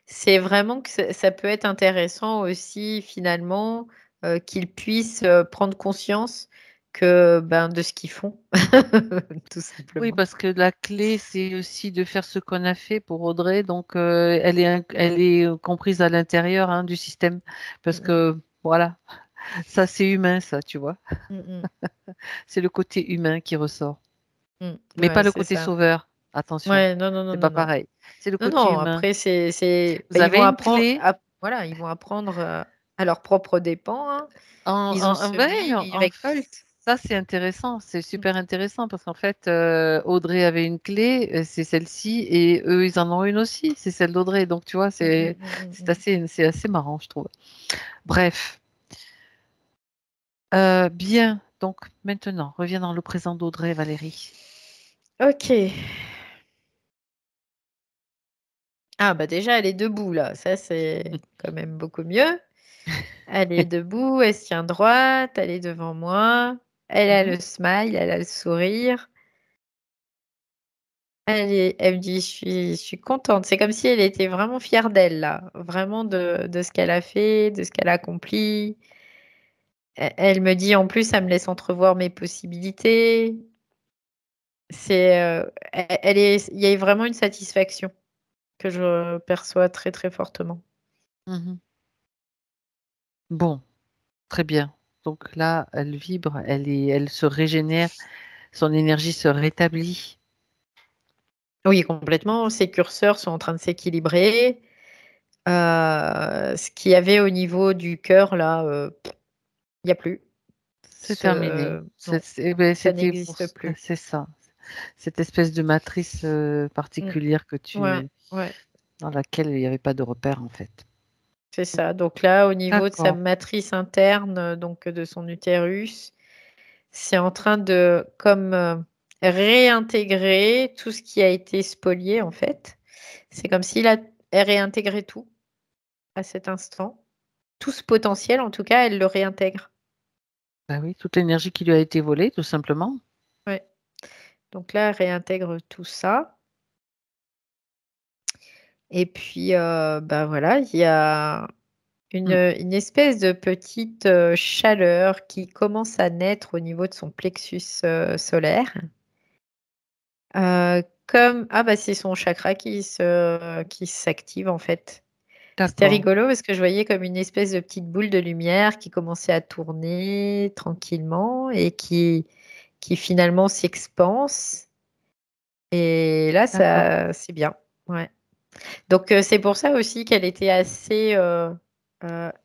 c'est vraiment que ça peut être intéressant aussi finalement, qu'ils puissent, prendre conscience que, ben, de ce qu'ils font». Tout Oui, simplement. parce que la clé, c'est aussi de faire ce qu'on a fait pour Audrey, donc elle est comprise à l'intérieur, hein, du système. Parce Mmh mh. que voilà, ça c'est humain ça, tu vois? Mmh mh. C'est le côté humain qui ressort, Mmh. mais pas Ouais, le c'est côté ça. sauveur, attention, Ouais, non, non, non, c'est non, pas non. pareil. C'est le Non, côté non, humain. après c'est Vous bah, ils avez vont une apprendre clé à voilà, ils vont apprendre, à leurs propres dépens, hein. Ils ont semé, ouais, ils récoltent. ça c'est intéressant, c'est Mmh. super intéressant parce qu'en fait, Audrey avait une clé, c'est celle-ci et eux, ils en ont une aussi, c'est celle d'Audrey donc tu vois, Mmh mh, mmh mh, mmh. c'est assez marrant je trouve. Bref, bien, donc maintenant, reviens dans le présent d'Audrey, Valérie. OK. Ah bah, déjà elle est debout là, ça c'est quand même beaucoup mieux. Elle est debout, elle se tient droite, elle est devant moi, elle a Mmh. le smile, elle a le sourire. Elle me dit: «Je suis contente». C'est comme si elle était vraiment fière d'elle là, vraiment de ce qu'elle a fait, de ce qu'elle a accompli. Elle me dit en plus, ça me laisse entrevoir mes possibilités. Il y a vraiment une satisfaction que je perçois très très fortement. Mhm. Bon, très bien. Donc là, elle vibre, elle se régénère, son énergie se rétablit. Oui, complètement. Ces curseurs sont en train de s'équilibrer. Ce qu'il y avait au niveau du cœur, là, il n'y a plus. C'est terminé. Non, Ben, ça c'était pour n'existe plus. c'est ça. Cette espèce de matrice Mm. particulière Ouais, ouais, dans laquelle il n'y avait pas de repère en fait. c'est ça. Donc là, au niveau de sa D'accord. matrice interne, donc de son utérus, c'est en train de comme réintégrer tout ce qui a été spolié en fait. C'est comme s'il a réintégré tout à cet instant. Tout ce potentiel, en tout cas, elle le réintègre. Bah oui, toute l'énergie qui lui a été volée, tout simplement. Ouais. Donc là, elle réintègre tout ça. Et puis, bah voilà, il y a Mm. une espèce de petite chaleur qui commence à naître au niveau de son plexus solaire. Ah bah c'est son chakra qui s'active en fait. C'était D'accord. rigolo parce que je voyais comme une espèce de petite boule de lumière qui commençait à tourner tranquillement et qui finalement s'expanse. Et là, D'accord. ça, c'est bien. Ouais. Donc, c'est pour ça aussi qu'elle était assez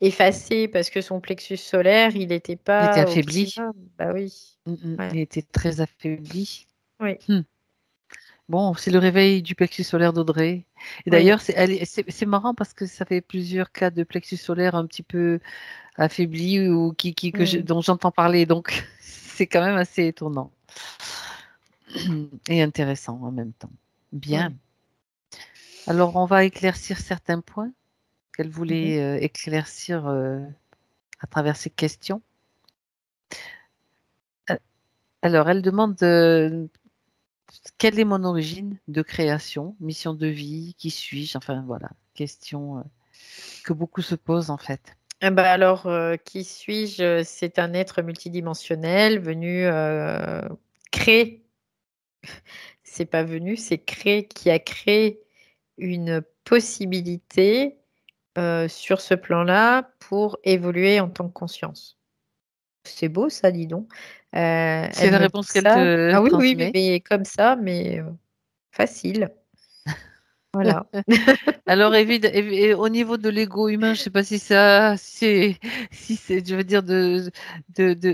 effacée parce que son plexus solaire, il n'était Il était pas affaibli. optimum. Bah oui. Ouais. Il était très affaibli. Oui. Hmm. Bon, c'est le réveil du plexus solaire d'Audrey. Et Oui. d'ailleurs, c'est marrant parce que ça fait plusieurs cas de plexus solaire un petit peu affaibli ou Mm. dont j'entends parler. Donc, c'est quand même assez étonnant et intéressant en même temps. Bien. Oui. Alors, on va éclaircir certains points qu'elle Mhm. voulait éclaircir à travers ces questions. Euh, Alors, elle demande quelle est mon origine de création, mission de vie, qui suis-je? Enfin, voilà, question que beaucoup se posent en fait. Ah bah alors, qui suis-je? C'est un être multidimensionnel venu créer. C'est pas venu, c'est créer, qui a créé une possibilité sur ce plan-là pour évoluer en tant que conscience. C'est beau ça, dis donc. C'est Elle la me dit réponse qu'elle ça. te Ah oui, oui, transmet. mais comme ça, mais facile. Voilà. Alors, et au niveau de l'ego humain, je ne sais pas si c'est, je veux dire, de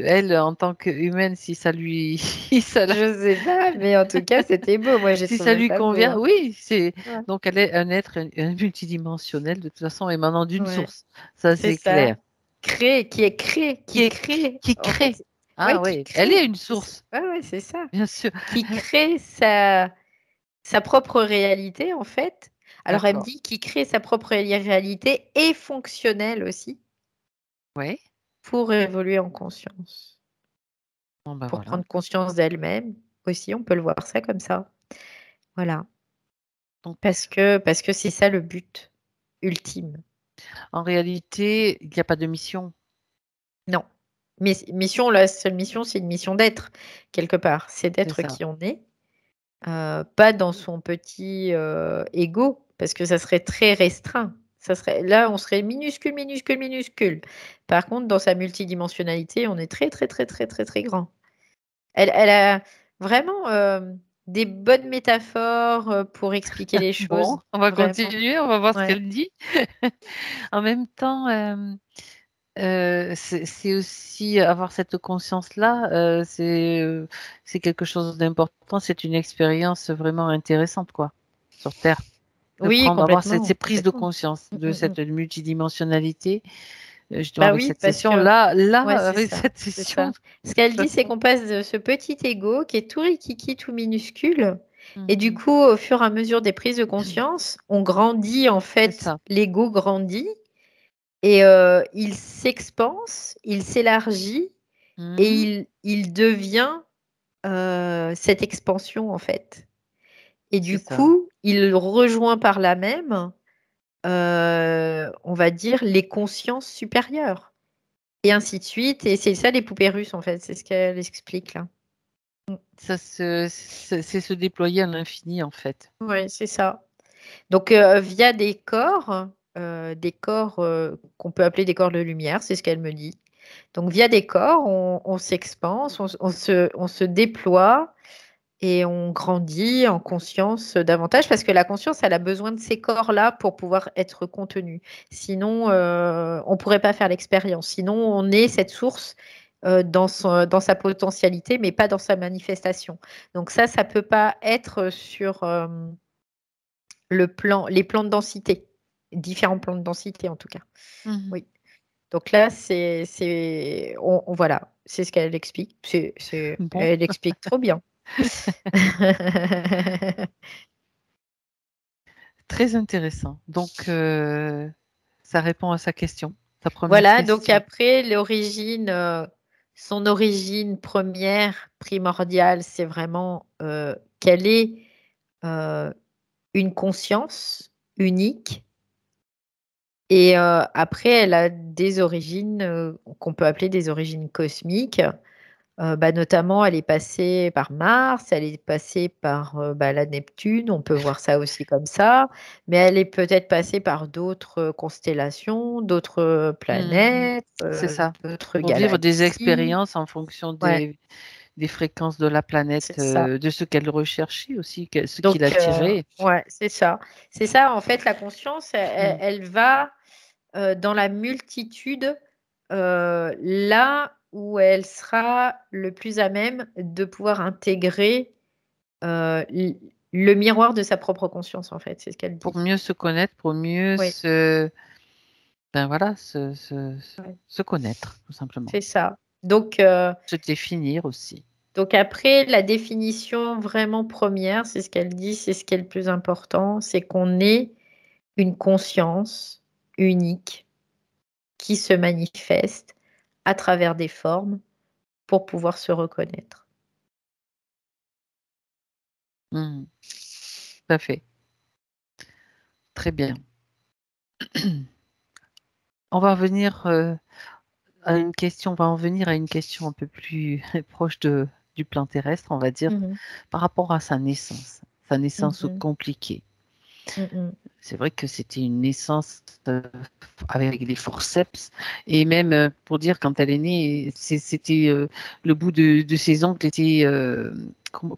elle en tant qu'humaine, si ça lui, si ça, Je sais pas, mais en tout cas, c'était beau. Moi, j'ai si ça trouvé lui ça beau, convient. hein. Oui, Ouais. donc elle est un être un multidimensionnel, de toute façon, émanant d'une Ouais, source. Ça, c'est c'est ça. clair. Créer, qui est créé, Qui qui est, crée. qui En fait, crée. Ah ouais, qui oui, elle est crée. une C'est ça. source, Ouais, ouais, c'est ça. bien sûr. Qui crée sa propre réalité, en fait. Alors, elle me D'accord. dit qui crée sa propre réalité et fonctionnelle aussi Oui. pour évoluer en conscience, Bon, ben pour voilà. prendre conscience d'elle-même aussi. On peut le voir ça comme ça. Voilà. Donc, Parce que c'est ça le but ultime. en réalité, il n'y a pas de mission. Non. Mais mission, la seule mission, c'est une mission d'être, quelque part. C'est C'est d'être ça. qui on est. Pas dans son petit ego, parce que ça serait très restreint. Là, on serait minuscule, minuscule, minuscule. Par contre, dans sa multidimensionnalité, on est très, très, très, très, très, très grand. Elle a vraiment des bonnes métaphores pour expliquer les Bon, choses. on va Vraiment. continuer, on va voir ce Ouais. qu'elle dit. En même temps, c'est aussi avoir cette conscience-là, c'est quelque chose d'important, c'est une expérience vraiment intéressante, quoi, sur Terre, Oui, avoir complètement, ces prises de complètement. conscience Mm, de mm, mm. cette multidimensionnalité, justement Bah avec oui, cette parce session. que Là, ouais, c'est avec ça, cette c'est session, ça. de Ce qu'elle toute dit, c'est façon. qu'on passe de ce petit ego qui est tout rikiki, tout minuscule, et du Mhm. coup, au fur et à mesure des prises de conscience, on grandit, en C'est fait, ça. l'ego grandit, et il s'expanse, il s'élargit, et Mhm. il devient cette expansion, en fait. Et C'est du ça. coup, il rejoint par là même, on va dire, les consciences supérieures. Et ainsi de suite. Et c'est ça les poupées russes, en fait. C'est ce qu'elle explique là. C'est se déployer à l'infini, en fait. Oui, c'est ça. Donc, via des corps qu'on peut appeler des corps de lumière, c'est ce qu'elle me dit. Donc, via des corps, on s'expanse, on se déploie et on grandit en conscience davantage parce que la conscience, elle a besoin de ces corps-là pour pouvoir être contenue. Sinon, on ne pourrait pas faire l'expérience. Sinon, on est cette source dans sa potentialité, mais pas dans sa manifestation. Donc ça ne peut pas être sur les plans de densité, différents plans de densité en tout cas. Mhm. Oui. Donc là, voilà, c'est ce qu'elle explique. Bon, Elle explique trop bien. très intéressant. Donc, ça répond à sa question, sa première Voilà, donc question. après, son origine première, primordiale, c'est vraiment qu'elle est euh, une conscience unique. Et après, elle a des origines qu'on peut appeler des origines cosmiques. Notamment, elle est passée par Mars, elle est passée par la Neptune, on peut voir ça aussi comme ça, mais elle est peut-être passée par d'autres constellations, d'autres Mhm. planètes, C'est ça. d'autres Pour vivre des galaxies. expériences en fonction Ouais, des fréquences de la planète, c'est ça. de ce qu'elle recherchait aussi, ce qui Donc, l'attirait. ouais, c'est ça. C'est ça, en fait, la conscience, Mm. elle va dans la multitude, là où elle sera le plus à même de pouvoir intégrer le miroir de sa propre conscience, en fait, c'est ce qu'elle Pour dit. mieux se connaître, pour mieux Oui, ben voilà, ouais, se connaître, tout simplement. c'est ça. Donc, Se définir aussi. après, la définition vraiment première, c'est ce qu'elle dit, c'est ce qui est le plus important, c'est qu'on ait une conscience unique qui se manifeste à travers des formes pour pouvoir se reconnaître. Mm. Tout à fait. Très bien. On va revenir on va en venir à une question un peu plus proche du plan terrestre, on va dire, Mhm, par rapport à sa naissance mhm, compliquée. mhm, C'est vrai que c'était une naissance avec des forceps, et même pour dire quand elle est née, c'était le bout de ses ongles était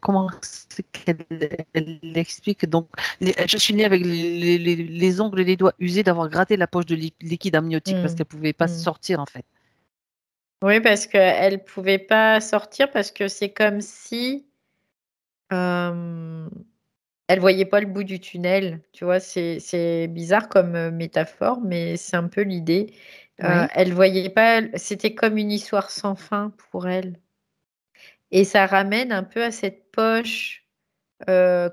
comment c'est qu'elle elle l'explique donc je suis née avec les ongles et les doigts usés d'avoir gratté la poche de liquide amniotique parce mhm, qu'elle pouvait pas mhm. sortir en fait. Oui, parce qu'elle ne pouvait pas sortir parce que c'est comme si euh, elle voyait pas le bout du tunnel. Tu vois, c'est bizarre comme métaphore, mais c'est un peu l'idée. Oui. Elle voyait pas, c'était comme une histoire sans fin pour elle. Et ça ramène un peu à cette poche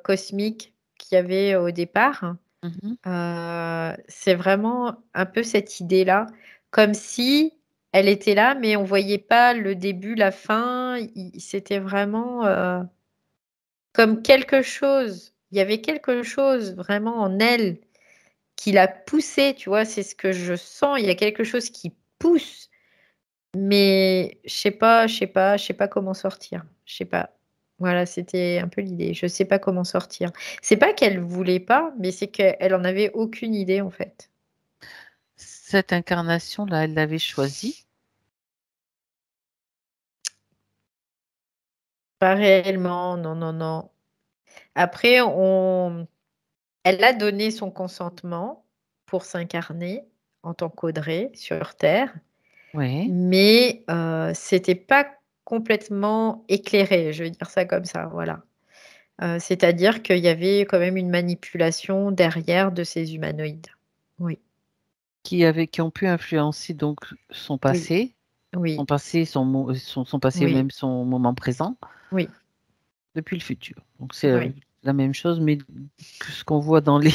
cosmique qu'il y avait au départ. Mhm. C'est vraiment un peu cette idée-là, comme si elle était là, mais on voyait pas le début, la fin. C'était vraiment comme quelque chose. Il y avait quelque chose vraiment en elle qui l'a poussée, tu vois. C'est ce que je sens. Il y a quelque chose qui pousse, mais je sais pas comment sortir. Je sais pas. Voilà, c'était un peu l'idée. Je sais pas comment sortir. C'est pas qu'elle voulait pas, mais c'est qu'elle en avait aucune idée en fait. Cette incarnation-là, elle l'avait choisie. Pas réellement, non, non, non. Après, elle a donné son consentement pour s'incarner en tant qu'Audrey sur Terre, Oui. mais c'était pas complètement éclairé, je vais dire ça comme ça, voilà. C'est-à-dire qu'il y avait quand même une manipulation derrière de ces humanoïdes. Oui, Qui ont pu influencer donc oui, son oui, passé, son passé ou oui, même son moment présent, oui, depuis le futur. Donc c'est oui. la même chose, mais que ce qu'on voit dans les,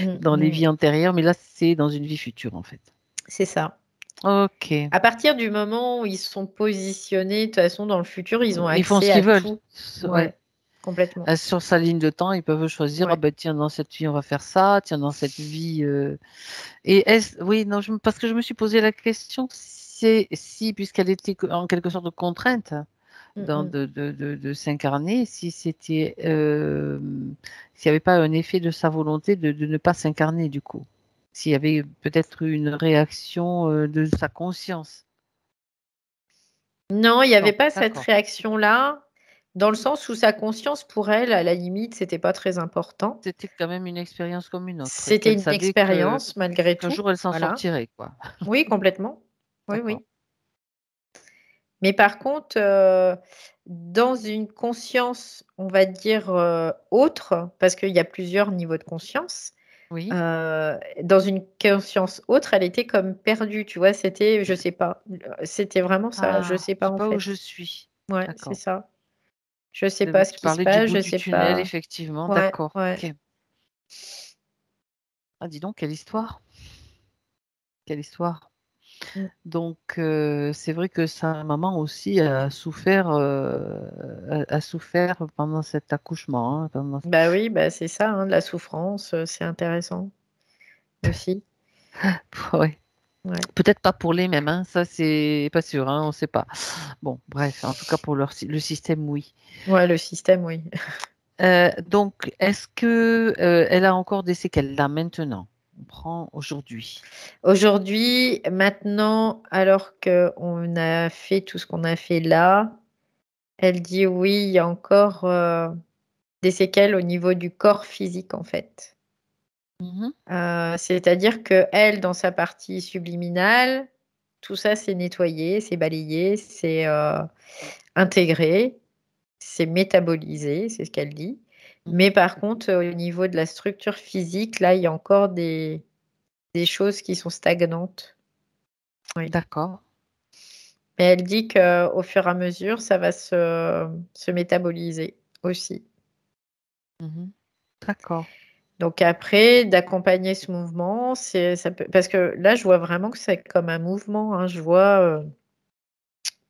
Mm, dans les mm. vies antérieures, mais là c'est dans une vie future en fait. C'est ça. Ok. À partir du moment où ils sont positionnés, de toute façon, dans le futur, ils ont Ils font ce accès qu'ils à veulent. tout. Ouais. Ouais, complètement. Sur sa ligne de temps, ils peuvent choisir, ah Ouais. ben, tiens, dans cette vie, on va faire ça, tiens, dans cette vie. Et est-ce, oui, non, parce que je me suis posé la question puisqu'elle était en quelque sorte contrainte Mm. de s'incarner, s'il n'y avait pas un effet de sa volonté de ne pas s'incarner du coup, s'il y avait peut-être une réaction de sa conscience. Non, il n'y avait Non, pas cette d'accord. réaction-là, dans le sens où sa conscience, pour elle, à la limite, c'était pas très important. C'était quand même une expérience comme une autre, C'était qu'elle une savait expérience malgré qu'un tout. jour elle s'en Voilà. sortirait, quoi. Oui, complètement. Oui, D'accord. oui. Mais par contre, dans une conscience, on va dire, autre, parce qu'il y a plusieurs niveaux de conscience, Oui. dans une conscience autre, elle était comme perdue, tu vois? C'était je sais pas, c'était vraiment ça, je Ah, sais je pas sais en pas où fait. je suis. Ouais, c'est D'accord. ça. Je sais pas ce Tu qui se parlais du passe, bout je du sais tunnel, pas. effectivement. Ouais, D'accord. ouais. Ok. Ah, dis donc, quelle histoire. Quelle histoire. Mmh. Donc, c'est vrai que sa maman aussi a souffert pendant cet accouchement, hein, Bah oui, bah c'est ça, hein, de la souffrance, c'est intéressant aussi. ouais. Ouais. Peut-être pas pour les mêmes, hein, ça c'est pas sûr, hein, on ne sait pas. Bon, bref, en tout cas pour le système, oui. Ouais, le système, oui. Donc, est-ce que elle a encore des séquelles là maintenant? On prend aujourd'hui. Aujourd'hui, maintenant, alors qu'on a fait tout ce qu'on a fait là, elle dit: «Oui, il y a encore, des séquelles au niveau du corps physique, en fait». Mhm. C'est-à-dire qu'elle, dans sa partie subliminale, tout ça, c'est nettoyé, c'est balayé, c'est, intégré, c'est métabolisé, c'est ce qu'elle dit. Mais Mhm. par contre, au niveau de la structure physique, là, il y a encore des choses qui sont stagnantes. Oui. D'accord. Mais elle dit qu'au fur et à mesure, ça va se métaboliser aussi. Mhm. D'accord. Donc après, d'accompagner ce mouvement, c'est ça peut parce que là, je vois vraiment que c'est comme un mouvement, hein. Je vois,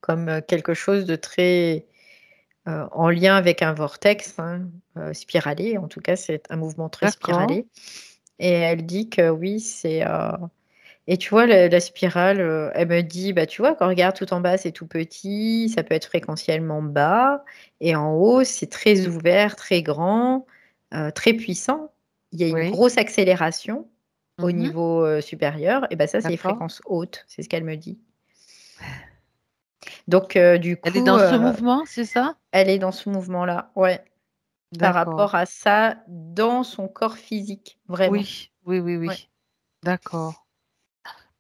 comme, quelque chose de très, en lien avec un vortex, hein, spiralé. En tout cas, c'est un mouvement très D'accord. spiralé et elle dit que oui, c'est, et tu vois la spirale, elle me dit: «Bah, tu vois, quand regarde tout en bas, c'est tout petit, ça peut être fréquentiellement bas et en haut, c'est très ouvert, très grand, très puissant. Il y a une Oui. grosse accélération au Mhm. niveau, supérieur et bah, ça, c'est les D'accord. fréquences hautes», c'est ce qu'elle me dit. Donc du Elle est coup, dans ce mouvement, c'est ça? elle est dans ce mouvement-là, ouais, par D'accord. rapport à ça dans son corps physique, vraiment. Oui, oui, oui, Ouais. oui. D'accord.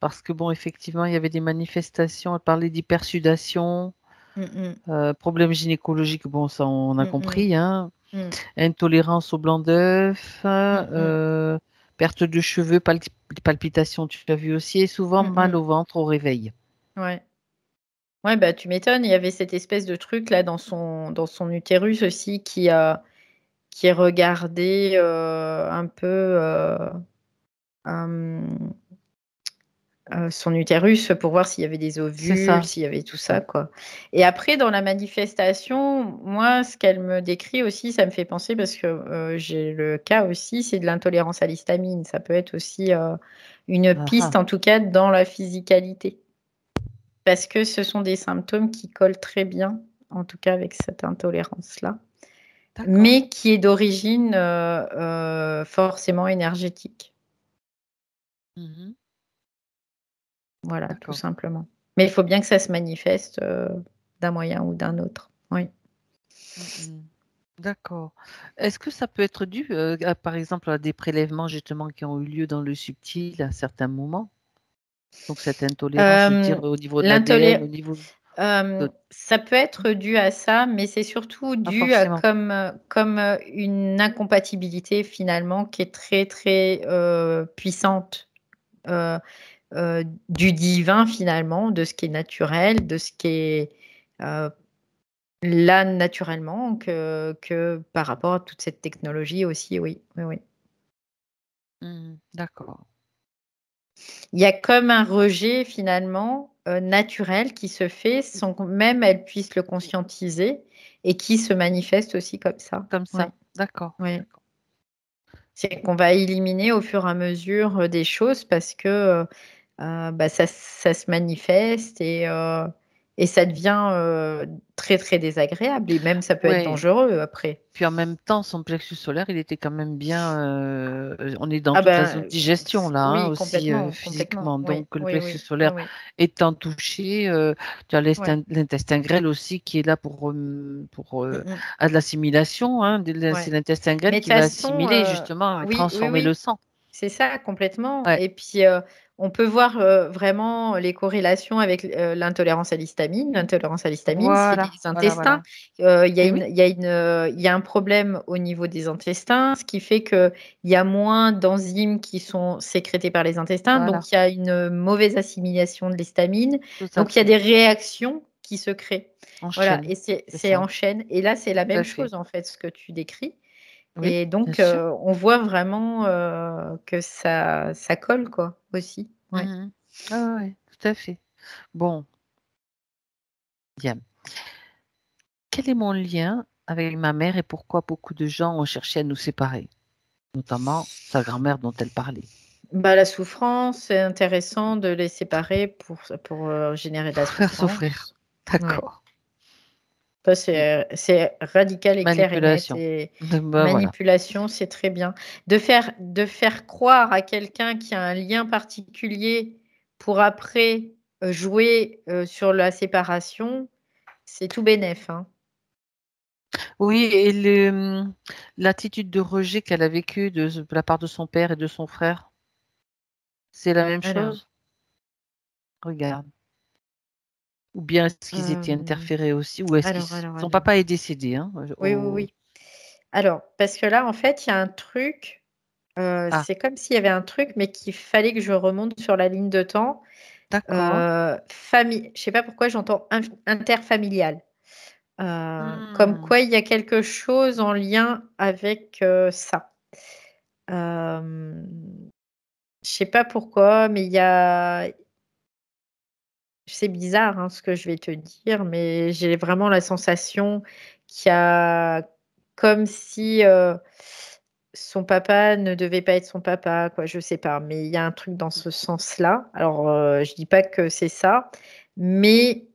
Parce que bon, effectivement, il y avait des manifestations. Elle parlait d'hypersudation, Mmh mh. problèmes gynécologiques. Bon, ça, on a Mmh mh. compris, hein. Mmh. Intolérance au blanc d'œuf, Mmh mh. perte de cheveux, palpitations, tu as vu aussi, et souvent Mmh mal mh. au ventre au réveil. Ouais. Ouais, bah, tu m'étonnes, il y avait cette espèce de truc là dans son utérus aussi qui regardait, un peu, hem, son utérus pour voir s'il y avait des C'est ovules, ça, s'il y avait tout c'est ça, ça. quoi. Et après dans la manifestation, moi ce qu'elle me décrit aussi, ça me fait penser parce que, j'ai le cas aussi, c'est de l'intolérance à l'histamine. Ça peut être aussi, une Ah piste ah, en tout cas dans la physicalité. Parce que ce sont des symptômes qui collent très bien, en tout cas avec cette intolérance-là, d'accord. mais qui est d'origine, forcément énergétique. Mhm. Voilà, tout D'accord. simplement. Mais il faut bien que ça se manifeste, d'un moyen ou d'un autre. Oui. Mhm. D'accord. Est-ce que ça peut être dû, par exemple, à des prélèvements justement qui ont eu lieu dans le subtil à certains moments? Donc cette intolérance, je veux dire Hem, au niveau de l'ADN, l'intolé au niveau de Ça peut être dû à ça, mais c'est surtout pas dû à forcément. comme une incompatibilité finalement qui est très, très, puissante, heu du divin finalement, de ce qui est naturel, de ce qui est, heu, là naturellement que par rapport à toute cette technologie aussi, oui, oui, oui. Mmh, d'accord. Il y a comme un rejet finalement, naturel qui se fait sans que même elle puisse le conscientiser et qui se manifeste aussi comme ça. Comme Oui, ça, d'accord, oui. d'accord. C'est qu'on va éliminer au fur et à mesure, des choses parce que, ça se manifeste et ça devient très, très désagréable et même ça peut être Ouais. dangereux après. Puis en même temps, son plexus solaire, il était quand même bien. On est dans Ah toute la zone digestion là, hein, oui, aussi complètement, physiquement. oui, Donc le oui, plexus oui, oui, solaire oui, étant touché, tu as ouais. l'intestin grêle aussi qui est là pour Mm. à de l'assimilation. Hein, c'est Ouais. l'intestin grêle Mais de qui toute va façon, assimiler justement et oui, oui, transformer le oui. sang. C'est ça, complètement. Ouais, Et puis, on peut voir vraiment les corrélations avec l'intolérance à l'histamine. L'intolérance à l'histamine, c'est les voilà, voilà, intestins. voilà. Et oui, Il y a un problème au niveau des intestins, ce qui fait qu'il y a moins d'enzymes qui sont sécrétées par les intestins. voilà, Donc, il y a une mauvaise assimilation de l'histamine. tout à Donc, il y a fait. des réactions qui se créent. Voilà, Enchaîne, et c'est c'est ça, en chaîne. Et là, c'est la tout même à fait. chose, en fait, ce que tu décris. Oui, Et bien donc, sûr. on voit vraiment que ça colle, quoi, aussi. Ouais. Mhm. Ah ouais, tout à fait. Bon, bien. Quel est mon lien avec ma mère et pourquoi beaucoup de gens ont cherché à nous séparer, notamment sa grand-mère dont elle parlait. Bah, la souffrance, c'est intéressant de les séparer pour générer de la Faire souffrir. souffrance. Ouais. D'accord. Ça, Mm. c'est radical et clair et net. Manipulation. Et Ben voilà. manipulation, c'est très bien. De faire croire à quelqu'un qui a un lien particulier pour après jouer sur la séparation, c'est tout bénef, hein. Oui, et l'attitude de rejet qu'elle a vécue de la part de son père et de son frère, c'est la même Alors, chose? Regarde. Ou bien est-ce qu'ils étaient euh, interférés aussi? Ou est-ce que alors, alors, son alors. papa est décédé, hein, Oui, oui, oui. Alors, parce que là, en fait, il y a un truc, Ah, c'est comme s'il y avait un truc, mais qu'il fallait que je remonte sur la ligne de temps. d'accord. Je sais pas pourquoi j'entends interfamilial. Comme Hmm. quoi il y a quelque chose en lien avec ça. Euh, je sais pas pourquoi, mais il y a. C'est bizarre hein, ce que je vais te dire, mais j'ai vraiment la sensation qu'il y a comme si son papa ne devait pas être son papa, quoi. Je sais pas, mais il y a un truc dans ce sens-là. Alors, je dis pas que c'est ça, mais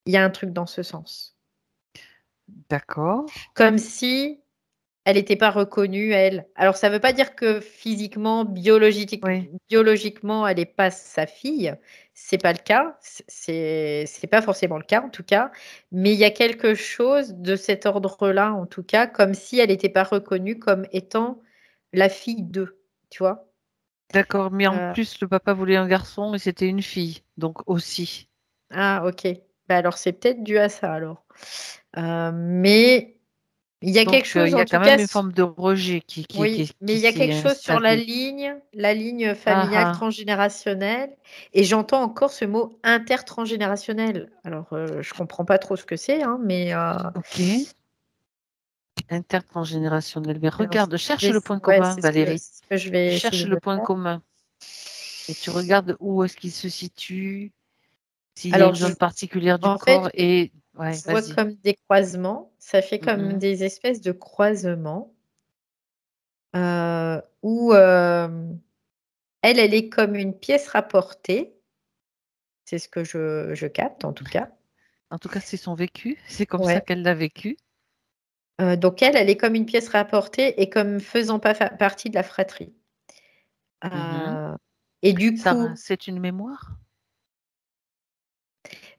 il y a un truc dans ce sens. D'accord. Comme si elle n'était pas reconnue, elle. Alors, ça ne veut pas dire que physiquement, Oui. biologiquement, elle n'est pas sa fille. C'est pas le cas. C'est pas forcément le cas, en tout cas. Mais il y a quelque chose de cet ordre-là, en tout cas, comme si elle n'était pas reconnue comme étant la fille d'eux. Tu vois? D'accord, mais en Euh, plus, le papa voulait un garçon et c'était une fille, donc aussi. ah, ok. Bah, alors, c'est peut-être dû à ça, alors. Mais il y a quelque Donc, chose, il y en a tout quand cas. même une forme de rejet Oui, mais qui il y a s'est quelque chose sur installé. la ligne Ah familiale ah, transgénérationnelle, et j'entends encore ce mot intertransgénérationnel. Alors, je comprends pas trop ce que c'est, hein, mais ok. Intertransgénérationnel. Mais alors, regarde, cherche le point ouais, commun, Valérie. c'est ce que je vais Cherche essayer le de point faire. commun et tu regardes où est-ce qu'il se situe, s'il y a Alors, une zone particulière du en corps fait, et... Ouais, je vois vas-y. comme des croisements. Ça fait comme Mhm. des espèces de croisements où elle est comme une pièce rapportée. C'est ce que je capte, en tout cas. En tout cas, c'est son vécu. C'est comme ça Ouais. qu'elle l'a vécu. Donc elle est comme une pièce rapportée et comme faisant pas partie de la fratrie. Mhm. Heu et du Ça, coup, c'est une mémoire?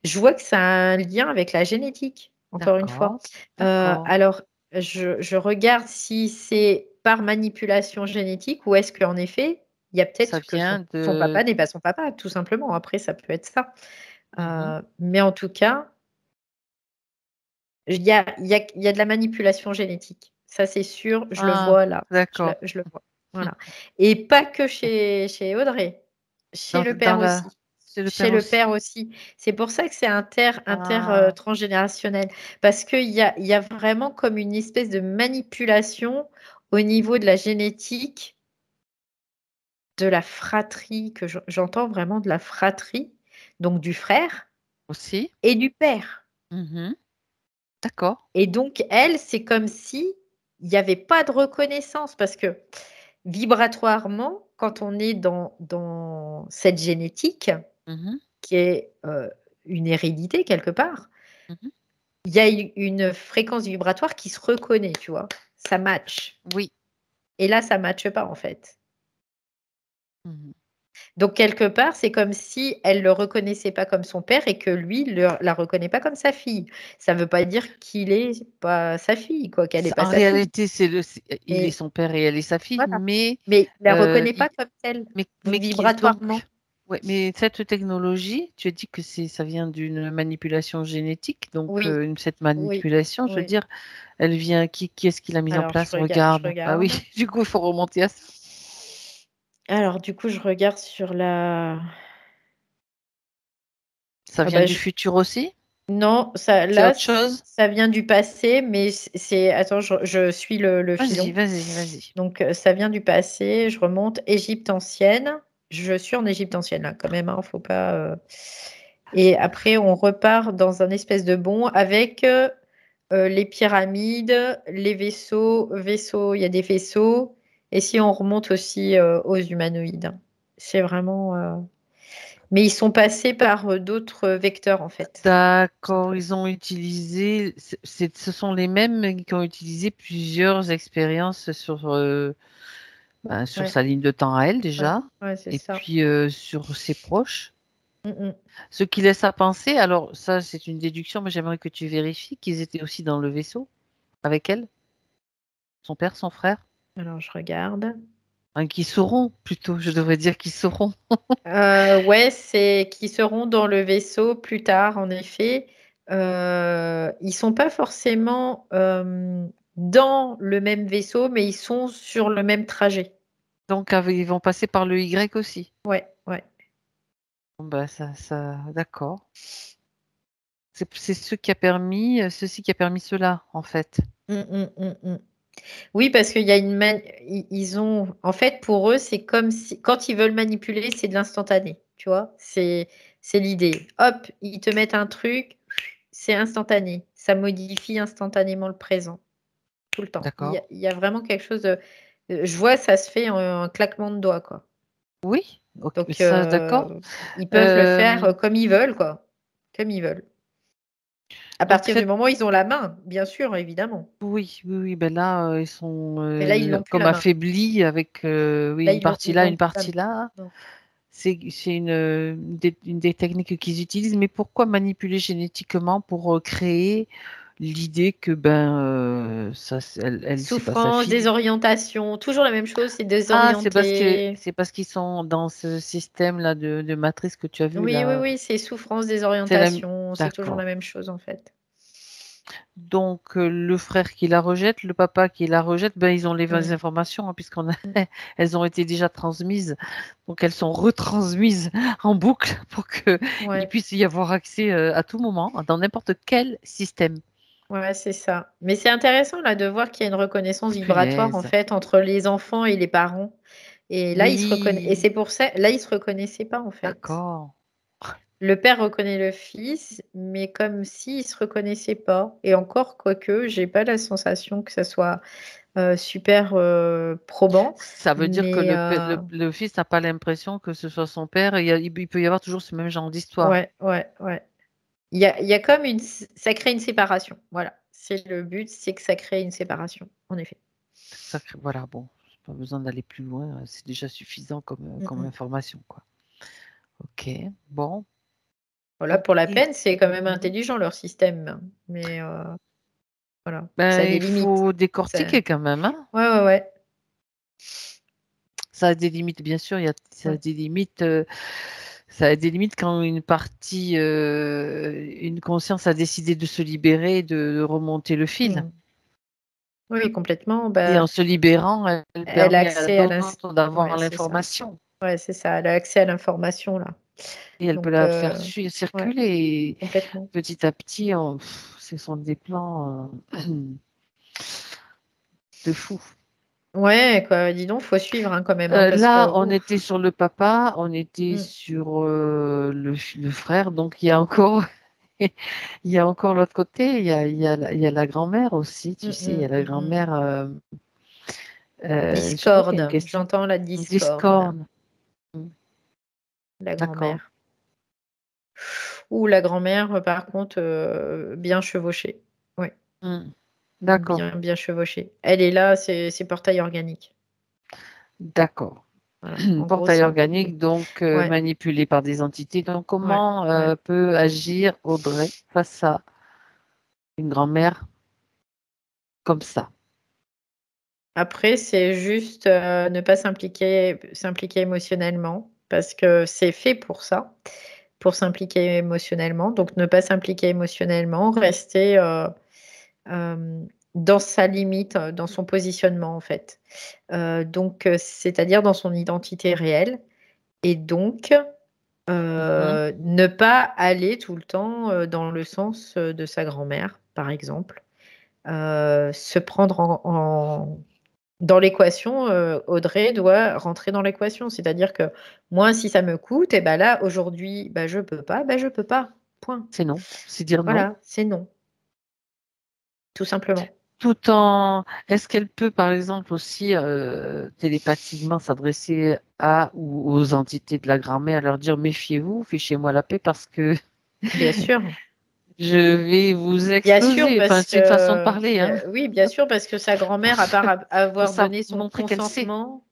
je vois que ça a un lien avec la génétique, encore une fois. D'accord, d'accord. Alors je regarde si c'est par manipulation génétique ou est-ce qu'en effet, il y a Ça peut-être que son vient son de... papa n'est pas son papa, tout simplement. Après ça peut être ça. Mhm. Mais en tout cas, il y a de la manipulation génétique. Ça, c'est sûr, je le Ah, vois là. d'accord. Je le vois. Voilà et pas que chez Audrey, chez le Dans père la... aussi. C'est le Chez père le père aussi? aussi. C'est pour ça que c'est Ah, transgénérationnel parce qu'il y a vraiment comme une espèce de manipulation au niveau de la génétique de la fratrie que j'entends vraiment de la fratrie, donc du frère aussi? et du père. Mhm. D'accord. Et donc elle, c'est comme si il y avait pas de reconnaissance parce que vibratoirement, quand on est dans cette génétique, Mmh. qui est, une hérédité quelque part, Mmh. il y a une fréquence vibratoire qui se reconnaît, tu vois? Ça match Oui. et là, ça matche pas, en fait. Mmh. Donc quelque part, c'est comme si elle le reconnaissait pas comme son père et que lui la reconnaît pas comme sa fille. Ça veut pas dire qu'il est pas sa fille, quoi, qu'elle est C pas En sa fille. réalité, il est Et son père et elle est sa fille, voilà, mais mais il la reconnaît il pas comme telle, mais qui vibratoirement. ouais, mais cette technologie, tu as dit que ça vient d'une manipulation génétique, donc Oui, cette oui, manipulation, je veux oui. dire, elle vient qui est-ce qui l'a mise en Alors place? je Regarde. Bah oui, regarde. du coup, il faut remonter à ça. Alors du coup, je regarde sur la Ça ah vient bah, du futur aussi? non, ça C'est là, autre chose? ça vient du passé, mais c'est attends, je suis le Vas-y, filon. vas-y, vas-y. Donc ça vient du passé, je remonte, Égypte ancienne. Je suis en Égypte ancienne là quand même, hein, faut pas, et après on repart dans un espèce de bond avec, les pyramides, les vaisseaux, il y a des vaisseaux et si on remonte aussi, aux humanoïdes, hein. C'est vraiment, mais ils sont passés par, d'autres vecteurs en fait. D'accord, ils ont utilisé ce sont les mêmes qui ont utilisé plusieurs expériences sur Ouais, sa ligne de temps à elle ouais, déjà ouais, c'est et ça. puis, sur ses proches. Mmh mh. Ce qui laisse à penser alors ça c'est une déduction, mais j'aimerais que tu vérifies qu'ils étaient aussi dans le vaisseau avec elle? Son père, son frère? Alors je regarde. Enfin, qui sauront plutôt, je devrais dire qu'ils sauront. Ouais, c'est qui seront dans le vaisseau plus tard, en effet. Ils sont pas forcément, dans le même vaisseau, mais ils sont sur le même trajet. Donc ils vont passer par le Y aussi? Ouais, ouais. Bon bah ça d'accord. C'est ceci qui a permis cela, en fait. Mmh mh, mmh mh. Oui, parce qu'il y a une man ils ont en fait, pour eux, c'est comme si quand ils veulent manipuler, c'est de l'instantané, tu vois? C'est l'idée. Hop, ils te mettent un truc, c'est instantané. Ça modifie instantanément le présent, tout le temps. D'accord. Il y a vraiment quelque chose de je vois, ça se fait en un claquement de doigts, quoi. Oui, OK, Donc ça d'accord. ils peuvent le faire, Hem, comme ils veulent, quoi. Comme ils veulent. À donc partir du cette moment où ils ont la main, bien sûr, évidemment. oui, oui, oui, ben là, ils sont, Mais là, ils l'ont plus comme la main. affaiblis avec, oui, Là, une partie ils là, l'ont une plus la partie main. là. Non. C'est une des techniques qu'ils utilisent, mais pourquoi manipuler génétiquement pour, créer l'idée que, ben, ça c'est pas sa Souffrance, fille? désorientation, toujours la même chose, c'est Ah, désorienté. c'est parce qu'ils sont dans ce système-là de matrice que tu as vu Oui, oui, là? oui, c'est souffrance, C'est la m désorientation, c'est toujours la D'accord. même chose, en fait. Donc le frère qui la rejette, le papa qui la rejette, ben, ils ont les Mmh. informations, hein, puisqu'on a Mmh. elles ont été déjà transmises, donc elles sont retransmises en boucle pour qu'il Ouais, puisse y avoir accès, à tout moment, dans n'importe quel système. ouais, c'est ça. Mais c'est intéressant, là, de voir qu'il y a une reconnaissance vibratoire, en Punaise! fait, entre les enfants et les parents et là, ils se reconna et Oui, c'est pour ça là, ils se reconnaissaient pas, en fait. d'accord. Le père reconnaît le fils, mais comme s'ils se reconnaissaient pas et encore, quoique, j'ai pas la sensation que ça soit, super, probant, Ça veut dire que mais le fils n'a pas l'impression que ce soit son père et il peut y avoir toujours ce même genre d'histoire. ouais, ouais, ouais. Il y a comme une s ça crée une séparation, voilà. C'est le but, c'est que ça crée une séparation, en effet. Voilà, bon, pas besoin d'aller plus loin, c'est déjà suffisant Mmh comme mh. information, quoi. OK, bon, Voilà, OK. pour la peine, c'est quand même Mmh. intelligent leur système, mais voilà, ça a Ben, des il limites. faut Ça décortiquer quand même, hein. ouais, ouais, ouais, Ça a des limites, bien sûr, ça a ouais. des limites, ça a des limites quand une conscience a décidé de se libérer, de remonter le fil Mmh. Oui, complètement, et en bah, se libérant, elle elle a permet à accès à d'autres d'avoir ouais, c'est ça. l'information Ouais, c'est ça, elle a accès à l'information là. et elle peut Donc la faire ouais, circuler et complètement. petit à petit, ce sont des plans, de fou. Ouais, quoi, dis donc, faut suivre, hein, quand même, hein, parce Là, que on était ouf. sur le papa, on était Mmh. sur, le frère, donc il y a encore il y a encore l'autre côté, il y a la grand-mère aussi, tu Mmh sais, il y mh, a la mmh mh. grand-mère, Je sais pas, c'est une Discorde. question. J'entends la Une discorde. discorde. Mm, La D'accord. grand-mère. Ou la grand-mère, par contre, bien chevauchée. Oui, Mm, D'accord. bien, bien chevauchée. Elle est là, c'est portail organique. D'accord. Voilà. En gros, Portail c'est organique, donc ouais, manipulé par des entités. Donc, ouais, comment ouais. peut agir Audrey face à une grand-mère comme ça? Après, c'est juste ne pas s'impliquer émotionnellement, parce que c'est fait pour ça, pour s'impliquer émotionnellement. Donc, ne pas s'impliquer émotionnellement, rester dans sa limite, dans son positionnement, en fait. Donc, c'est-à-dire dans son identité réelle. Et donc, Mhm. ne pas aller tout le temps dans le sens de sa grand-mère, par exemple. Se prendre dans l'équation, Audrey doit rentrer dans l'équation. C'est-à-dire que moi, si ça me coûte, et ben là, aujourd'hui, bah, je peux pas, bah, je peux pas. Point. C'est non. C'est dire non. Voilà, c'est non, tout simplement. Tout en, est-ce qu'elle peut, par exemple, aussi télépathiquement s'adresser à ou aux entités de la grand-mère, leur dire méfiez-vous, fichez-moi la paix parce que Bien sûr. je vais vous Bien sûr, exploser. Enfin, parce c'est une façon de que parler, hein, oui, bien sûr, parce que sa grand-mère, à part pour avoir ça donné son montrer qu'elle sait. consentement,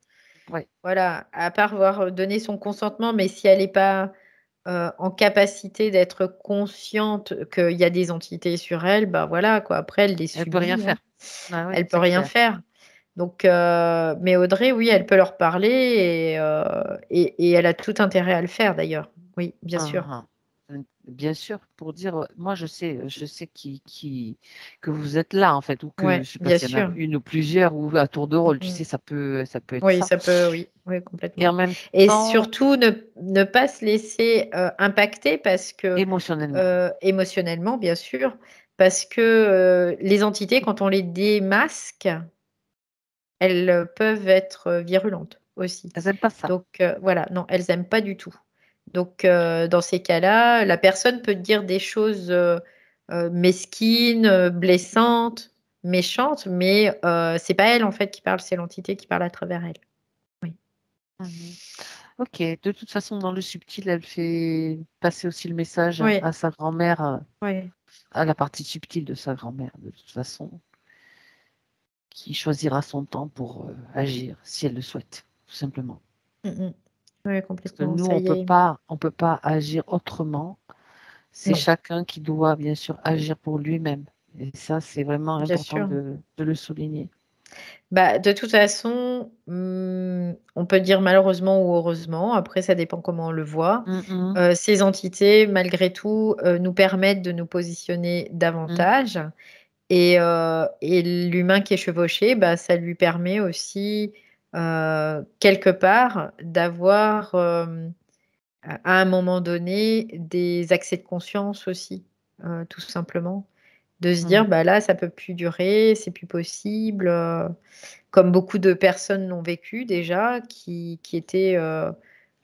Ouais. voilà, à part avoir donné son consentement, mais si elle n'est pas en capacité d'être consciente qu'il y a des entités sur elle, bah voilà, quoi. Après, elle les Elle peut rien subit, hein. faire. Ah oui, Elle peut c'est rien clair. faire. Donc, mais Audrey, oui, elle peut leur parler et elle a tout intérêt à le faire d'ailleurs. Oui, bien sûr. Ah, ah. Bien sûr, pour dire, moi je sais que vous êtes là en fait, ou que Ouais, je sais pas bien s'il y en a sûr. une ou plusieurs, ou à tour de rôle, tu Mm. sais, ça peut être Oui, ça. ça peut, oui, oui, Et en complètement. même Et temps, surtout, ne pas se laisser impacter parce que émotionnellement. émotionnellement, bien sûr, parce que les entités, quand on les démasque, elles peuvent être virulentes aussi. Elles n'aiment pas ça. Donc voilà, non, elles aiment pas du tout. Donc dans ces cas-là, la personne peut dire des choses mesquines, blessantes, méchantes, mais c'est pas elle en fait qui parle, c'est l'entité qui parle à travers elle. Oui. Mhm. Ok, de toute façon, dans le subtil, elle fait passer aussi le message Oui, à sa grand-mère, oui. à la partie subtile de sa grand-mère, de toute façon, qui choisira son temps pour agir, si elle le souhaite, tout simplement. Mm, mm. Oui, Parce que complètement. nous, Ça y est. on peut pas agir autrement. C'est Non, chacun qui doit, bien sûr, agir pour lui-même. Et ça, c'est vraiment bien important sûr. de le souligner. Bah, de toute façon, on peut dire malheureusement ou heureusement, après ça dépend comment on le voit. Mhm, Ces entités, malgré tout, nous permettent de nous positionner mhm, davantage et l'humain qui est chevauché, bah, ça lui permet aussi, quelque part, d'avoir, à un moment donné, des accès de conscience aussi, tout simplement. De se dire: mhm. «Bah, là, ça peut plus durer, c'est plus possible», comme beaucoup de personnes l'ont vécu déjà, qui étaient,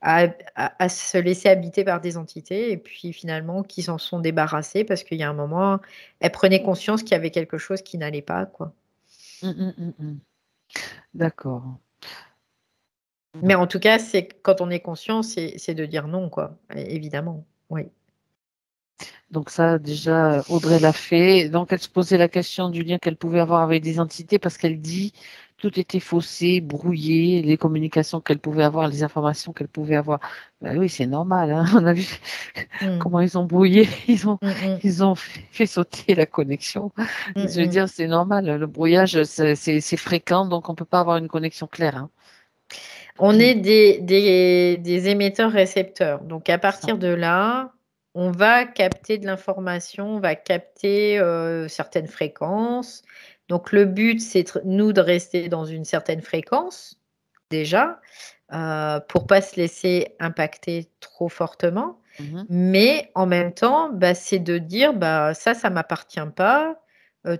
à se laisser habiter par des entités et puis finalement qui s'en sont débarrassés parce qu'il y a un moment, elles prenaient conscience qu'il y avait quelque chose qui n'allait pas, quoi. Mhm, mhm, mhm. D'accord. Mais Bon. en tout cas, c'est quand on est conscient, c'est de dire non, quoi, évidemment, oui. Donc ça, déjà, Audrey l'a fait. Donc elle se posait la question du lien qu'elle pouvait avoir avec des entités parce qu'elle dit tout était faussé, brouillé, les communications qu'elle pouvait avoir, les informations qu'elle pouvait avoir. Ben oui, c'est normal, hein. On a vu Mmh. comment ils ont brouillé, Mmh mh. ils ont fait sauter la connexion. Mmh Je veux mh. dire, c'est normal. Le brouillage, c'est fréquent, donc on peut pas avoir une connexion claire, hein. On est des émetteurs-récepteurs. Donc à C'est ça. partir de là, on va capter de l'information, on va capter, certaines fréquences. Donc le but, c'est nous de rester dans une certaine fréquence, déjà, pour pas se laisser impacter trop fortement. Mhm. Mais en même temps, bah, c'est de dire: «Bah, ça m'appartient pas,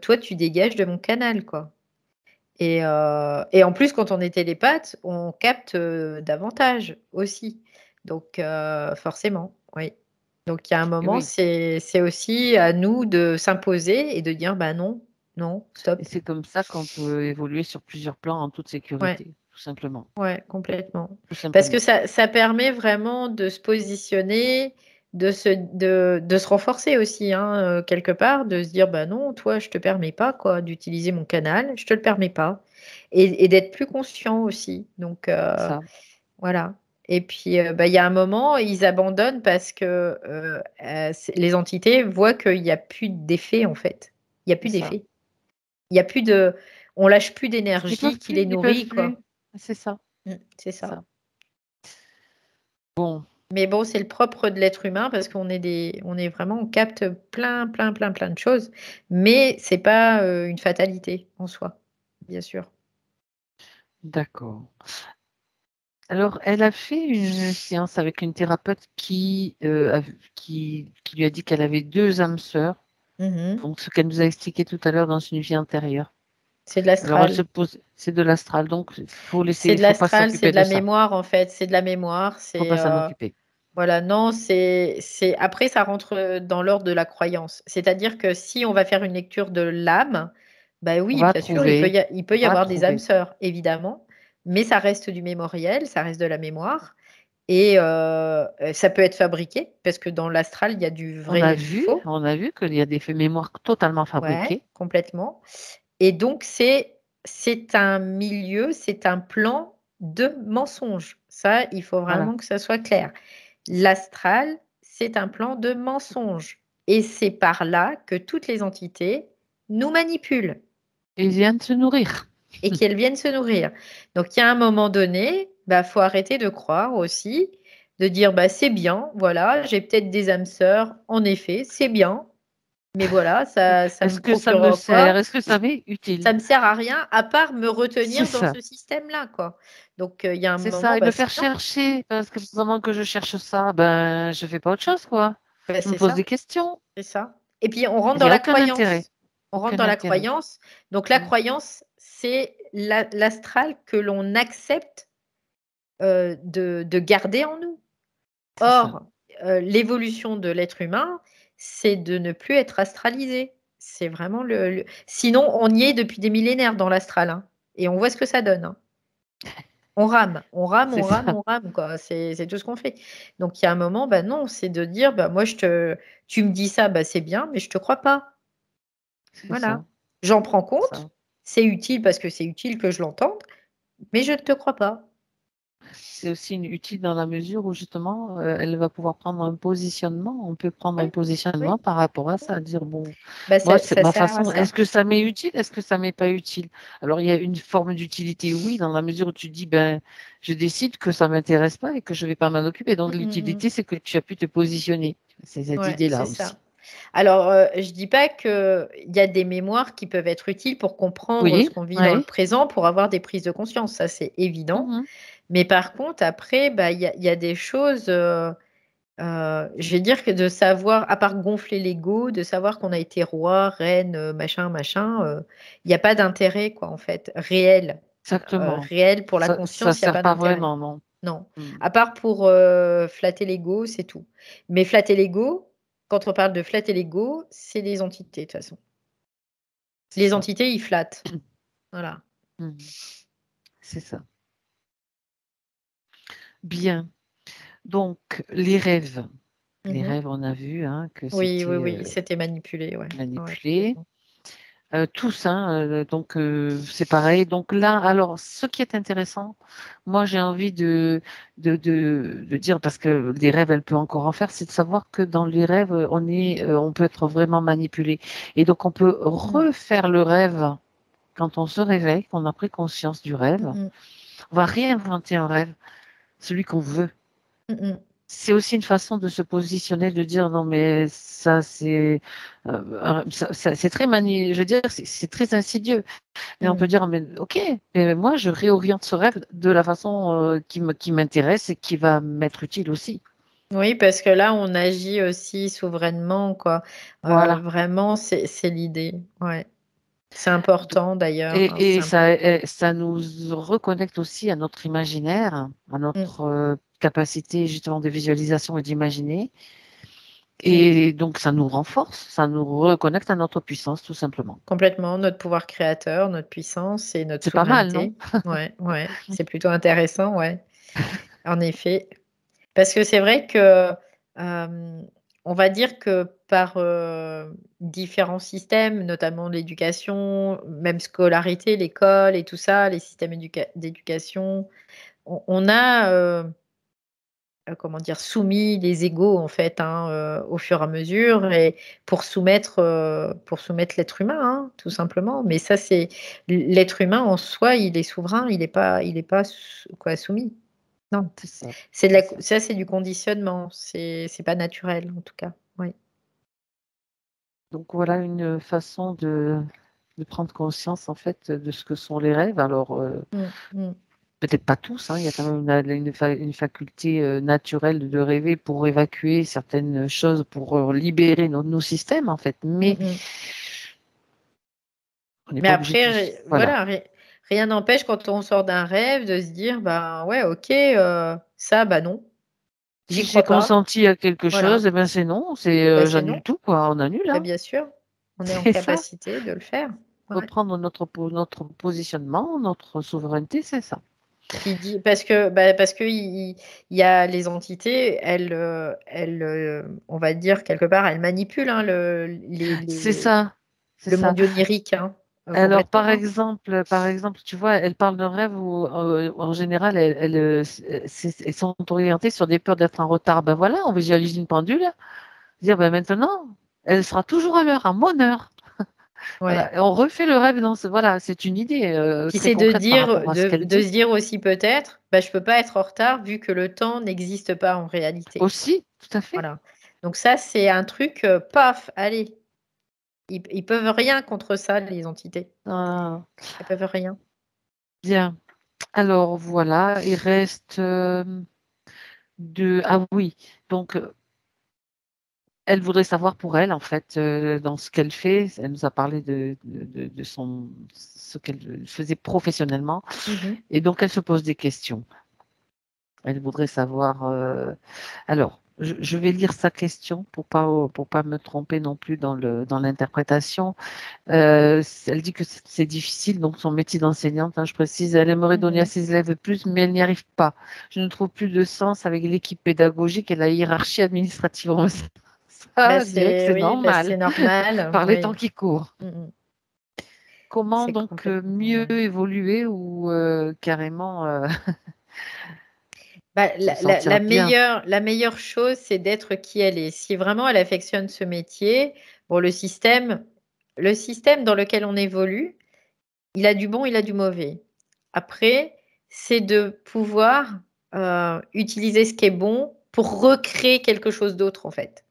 toi tu dégages de mon canal», quoi. Et en plus, quand on est télépathe, on capte, davantage aussi. Donc forcément, oui. Donc il y a un Et moment, oui. c'est aussi à nous de s'imposer et de dire: «Bah non». non, Et stop. c'est comme ça qu'on peut évoluer sur plusieurs plans en toute Ouais, sécurité, tout simplement. ouais, complètement. Tout Parce que simplement. ça permet vraiment de se positionner, de se renforcer aussi, hein, quelque part, de se dire, bah non, toi, je te permets pas, quoi, d'utiliser mon canal, je te le permets pas. Et d'être plus conscient aussi. Donc, Ça, voilà. Et puis, bah, il y a un moment, ils abandonnent parce que les entités voient qu'il n'y a plus d'effet, en fait. Il n'y a c'est plus ça. d'effet. Il y a plus de, on lâche plus Ils d'énergie peuvent qui les plus, ils peuvent nourrit, plus. quoi. C'est ça, C'est c'est ça. ça. Bon, Mais bon, c'est le propre de l'être humain parce on est vraiment, on capte plein, plein, plein, plein de choses. Mais c'est pas une fatalité en soi, bien sûr. d'accord. Alors, elle a fait une séance avec une thérapeute qui lui a dit qu'elle avait 2 âmes sœurs, Mhm. donc ce qu'elle nous a expliqué tout à l'heure dans une vie antérieure. C'est de Alors, elle se l'astral. pose, c'est de l'astral, donc C'est il de faut pas l'astral, c'est s'occuper de de la ça. mémoire en fait. C'est de la mémoire. Faut C'est pas s'en occuper. voilà, non, après ça rentre dans l'ordre de la croyance. C'est-à-dire que si on va faire une lecture de l'âme, bah On oui, va bien sûr, trouver, il peut on y va avoir des âmes trouver. sœurs, évidemment, mais ça reste du mémoriel, ça reste de la mémoire, et ça peut être fabriqué, parce que dans l'astral, il y a du vrai et du faux. On a vu qu'il y a des faits mémoires totalement Ouais, fabriqués. complètement. Et donc, c'est un milieu, c'est un plan de mensonge. Ça, il faut Voilà. vraiment que ça soit clair. L'astral, c'est un plan de mensonge. Et c'est par là que toutes les entités nous manipulent Et ils viennent se nourrir. et qu'elles viennent se nourrir. Donc, il y a un moment donné, bah, faut arrêter de croire aussi, de dire bah, c'est bien, voilà, j'ai peut-être des âmes sœurs, en effet, c'est bien, mais voilà, ça Est-ce me que ça me procure sert? quoi? Est-ce que ça m'est utile? Ça me sert à rien à part me C'est retenir dans ça. ce système-là, quoi. Donc, il y a un C'est moment, ça. Et bah, me c'est faire non, chercher. Parce que pendant que je cherche ça, ben, je fais pas autre chose, quoi. bah, Je me c'est pose des ça, questions. c'est ça. Et puis, on rentre Il n'y dans a la aucun intérêt. croyance. On rentre Aucun dans la intérêt. croyance. Donc, la Mm. croyance, c'est l'astral que l'on accepte de garder en nous. C'est ça. Or, l'évolution de l'être humain, c'est de ne plus être astralisé. C'est vraiment sinon, on y est depuis des millénaires dans l'astral, hein, et on voit ce que ça donne, hein. On rame, on rame, C'est on rame, ça. on rame, quoi. C'est tout ce qu'on fait. Donc il y a un moment, bah non, c'est de dire, bah moi tu me dis ça, bah c'est bien, mais je te crois pas. C'est Voilà. ça. J'en prends Ça. compte, c'est utile parce que c'est utile que je l'entende, mais je ne te crois pas. C'est aussi utile dans la mesure où justement, elle va pouvoir prendre un positionnement. On peut prendre un Oui, oui. positionnement par rapport à ça, dire bon, Bah moi, c'est ça ma sert à façon. Est-ce ça. que ça m'est utile? Est-ce que ça m'est pas utile? Alors, il y a une forme d'utilité, oui, dans la mesure où tu dis, ben, je décide que ça m'intéresse pas et que je vais pas m'en occuper. Donc, Mm, mm, mm. l'utilité, c'est que tu as pu te positionner. C'est cette Ouais, c'est idée-là aussi. ça. Alors, je dis pas qu'il y a des mémoires qui peuvent être utiles pour comprendre ce Oui, qu'on vit dans le oui. présent, pour avoir des prises de conscience, ça c'est évident. Mhm. Mais par contre, après, bah, il y a des choses, je vais dire que de savoir, à part gonfler l'ego, de savoir qu'on a été roi, reine, machin, machin, il y a pas d'intérêt, quoi, en fait, réel. Exactement. Réel pour la Ça conscience, il y a sert pas pas d'intérêt. vraiment, non. Non. Mm. À part pour, flatter l'ego, c'est tout. Mais flatter l'ego, quand on parle de flatter l'ego, c'est les entités, de toute façon. C'est Les ça. entités, ils flattent. Voilà. Mhm. C'est ça. Bien. Donc, les rêves. Les Mmh. rêves, on a vu hein, que Oui, oui, c'était oui, c'était manipulé, ouais. Ouais, manipulé. complètement. Tous, hein, donc c'est pareil. Donc là, alors, ce qui est intéressant, moi j'ai envie de dire, parce que les rêves, elle peut encore en faire, c'est de savoir que dans les rêves, on peut être vraiment manipulé. Et donc on peut Mmh. refaire le rêve quand on se réveille, qu'on a pris conscience du rêve. Mmh mh. On va réinventer un rêve, celui qu'on veut. Mmh mh. C'est aussi une façon de se positionner, de dire non mais ça c'est c'est très je veux dire c'est très insidieux. Mais on peut Mmh. dire mais ok, mais moi je réoriente ce rêve de la façon qui m'intéresse et qui va m'être utile aussi. Oui, parce que là, on agit aussi souverainement, quoi. Voilà. Vraiment, c'est l'idée. Ouais. C'est Do- important d'ailleurs, hein, Et c'est important. ça nous reconnecte aussi à notre imaginaire, à Mmh. notre capacité justement de visualisation et d'imaginer. Et donc, ça nous renforce, ça nous reconnecte à notre puissance, tout simplement. Complètement, notre pouvoir créateur, notre puissance et notre C'est pas mal, non? souveraineté. Ouais, c'est plutôt intéressant, ouais. En effet. Parce que c'est vrai que, on va dire que par, différents systèmes, notamment l'éducation, même scolarité, l'école et tout ça, les systèmes d'éducation, on a, comment dire? Soumis les égos en fait, hein, au fur et à mesure et pour soumettre l'être humain, hein, tout simplement. Mais ça c'est l'être humain en soi, il est souverain, il est pas soumis. Non. C'est ça. C'est de la ça, c'est du conditionnement, c'est pas naturel en tout cas, oui. Donc, voilà une façon de prendre conscience, en fait, de ce que sont les rêves. Alors, Mmh. peut-être pas tous, hein, il y a quand même une faculté naturelle de rêver pour évacuer certaines choses, pour libérer nos systèmes, en fait. Mais Mmh. on n'est Mais pas obligé de après, tous. Voilà. voilà, rien n'empêche quand on sort d'un rêve de se dire: «Ben, ouais, OK, ça, bah, non, Si j'y j'ai crois pas». consenti à quelque Voilà, chose, eh ben c'est non, bah, c'est j'annule non, tout, quoi. On annule, bah, hein. bien sûr, on est en C'est ça. capacité de le faire. Ouais. Reprendre notre positionnement, notre souveraineté, c'est ça. Parce que il y a les entités, on va dire quelque part, elles manipulent, hein, C'est ça, c'est le ça. monde onirique, hein, Alors, complètement, hein. par exemple, tu vois, elle parle d'un rêve où, en général, elles sont orientées sur des peurs d'être en retard. Ben voilà, on visualise une pendule. Dire, ben maintenant, elle sera toujours à l'heure, à mon heure. Ouais. Voilà. Et on refait le rêve voilà, c'est une idée Puis très c'est de concrète par dire rapport à ce qu'elle de dit. se dire aussi peut-être: «Bah, je peux pas être en retard vu que le temps n'existe pas en réalité». Aussi, tout à fait. Voilà. Donc ça, c'est un truc, paf, allez, ils peuvent rien contre ça, les entités. Ah, Elles peuvent rien. bien. Alors voilà, il reste Ah oui, donc elle voudrait savoir pour elle, en fait, dans ce qu'elle fait. Elle nous a parlé de ce qu'elle faisait professionnellement. Mmh. Et donc, elle se pose des questions. Elle voudrait savoir. Alors, je vais lire sa question pour pas me tromper non plus dans l'interprétation. Elle dit que c'est difficile, donc son métier d'enseignante, hein, je précise, elle aimerait donner à Mmh. ses élèves plus, mais elle n'y arrive pas. Je ne trouve plus de sens avec l'équipe pédagogique et la hiérarchie administrative. Ça, Bah, je dirais que c'est c'est oui, bah, c'est normal normal, par les temps oui. qui courent. Mmh. Comment C'est donc complètement mieux normal. évoluer ou carrément Bah, se sentir bien? la meilleure chose, c'est d'être qui elle est. Si vraiment elle affectionne ce métier, bon le système dans lequel on évolue, il a du bon, il a du mauvais. Après, c'est de pouvoir, utiliser ce qui est bon pour recréer quelque chose d'autre, en fait.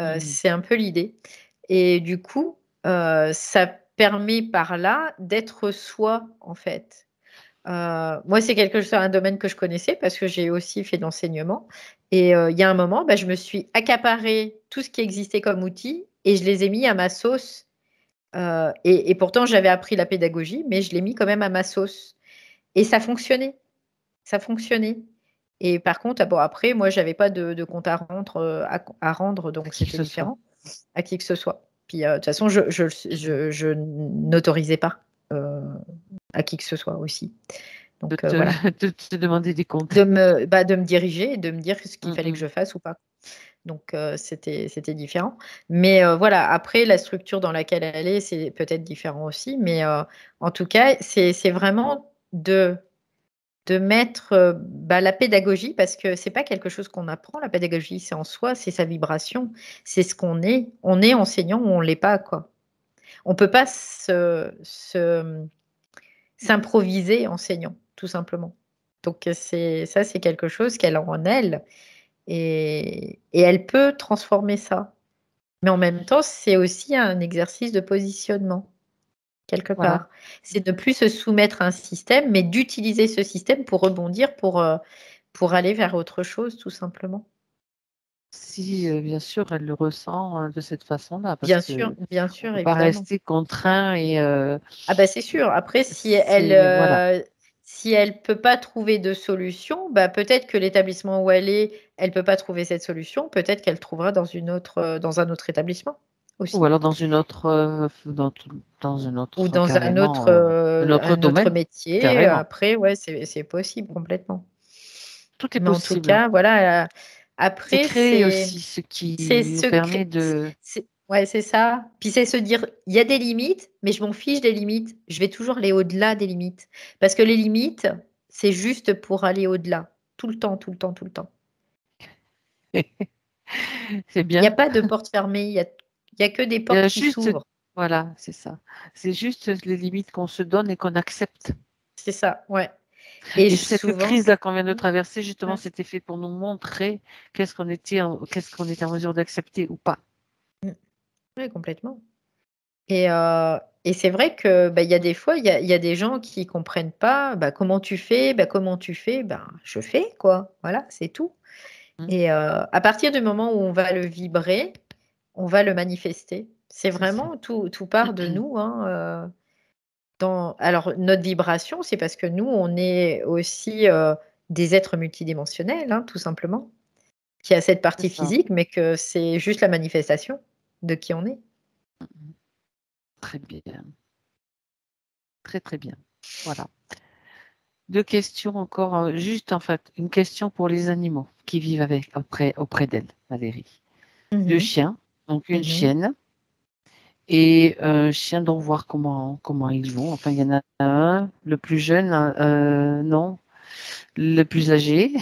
Mhm. C'est un peu l'idée et du coup, ça permet par là d'être soi, en fait. Moi, c'est un domaine que je connaissais parce que j'ai aussi fait de l'enseignement et il y a un moment, bah, je me suis accaparé tout ce qui existait comme outil et je les ai mis à ma sauce, et pourtant j'avais appris la pédagogie, mais je l'ai mis quand même à ma sauce et ça fonctionnait et par contre, bon après moi j'avais pas de compte à rendre, à rendre donc Qui que c'était ce soit. différent, à qui que ce soit. Puis, de toute façon je n'autorisais pas, heu, à qui que ce soit aussi. De Donc, te, voilà. de te demander des comptes. De me diriger et de me dire ce qu'il fallait que Mhm. je fasse ou pas. Donc, c'était différent. Mais, voilà, après la structure dans laquelle elle est, c'est peut-être différent aussi. Mais, en tout cas, c'est vraiment de mettre, bah, la pédagogie parce que c'est pas quelque chose qu'on apprend la pédagogie, c'est en soi, c'est sa vibration, c'est ce qu'on est. On est enseignant ou on l'est pas, quoi. On peut pas s'improviser enseignant, tout simplement. Donc, c'est quelque chose qu'elle a en elle et elle peut transformer ça. Mais en même temps, c'est aussi un exercice de positionnement, quelque Voilà. part. C'est ne plus se soumettre à un système, mais d'utiliser ce système pour rebondir, pour aller vers autre chose, tout simplement. Si, bien sûr, elle le ressent de cette façon-là, parce que Bien on sûr, peut pas évidemment. rester contraint et Ah bah, c'est sûr. Après si elle, c'est voilà. si elle peut pas trouver de solution, bah, peut-être que l'établissement où elle peut pas trouver cette solution, peut-être qu'elle trouvera dans un autre établissement Ou aussi. alors dans une autre, dans un Ou autre dans carrément, un autre un autre domaine, métier, carrément. après, ouais, c'est possible complètement. Tout est Mais en tout possible. cas, voilà, C'est après créer c'est aussi ce c'est qui nous se permet cré de c'est ouais, c'est ça. Puis c'est se dire: «Il y a des limites, mais je m'en fiche des limites, je vais toujours aller au-delà des limites». Parce que les limites, c'est juste pour aller au-delà, tout le temps, tout le temps, tout le temps. c'est Il y a bien. pas de porte fermée, il y a que des Il y portes a qui juste s'ouvrent. voilà, c'est ça. C'est juste les limites qu'on se donne et qu'on accepte. C'est ça, ouais. Et Et j cette souvent crise-là qu'on vient de mmh, traverser, justement, ouais. c'était fait pour nous montrer qu'est-ce qu'on était en mesure d'accepter ou pas. Mmh. Ouais, complètement. Et c'est vrai que, bah, il y a des fois, il y a des gens qui comprennent pas, bah, «Comment tu fais?» «Bah, comment tu fais?» «Ben, je fais, quoi». Voilà, c'est tout. Mmh, Et à partir du moment où on va le vibrer, on va le manifester. C'est c'est ça. vraiment tout part de nous, hein, alors notre vibration, c'est parce que nous, on est aussi, des êtres multidimensionnels, hein, tout simplement, qui a cette C'est partie ça. physique, mais que c'est juste la manifestation de qui on est. Mmh. Très bien, très, très bien. Voilà. 2 questions encore, juste en fait, une question pour les animaux qui vivent auprès d'elle, Valérie. Mmh 2 mh. chiens, donc une Mmh. chienne et un chien, donc voir comment ils vont. Enfin, il y en a un, le plus jeune, non, le plus âgé,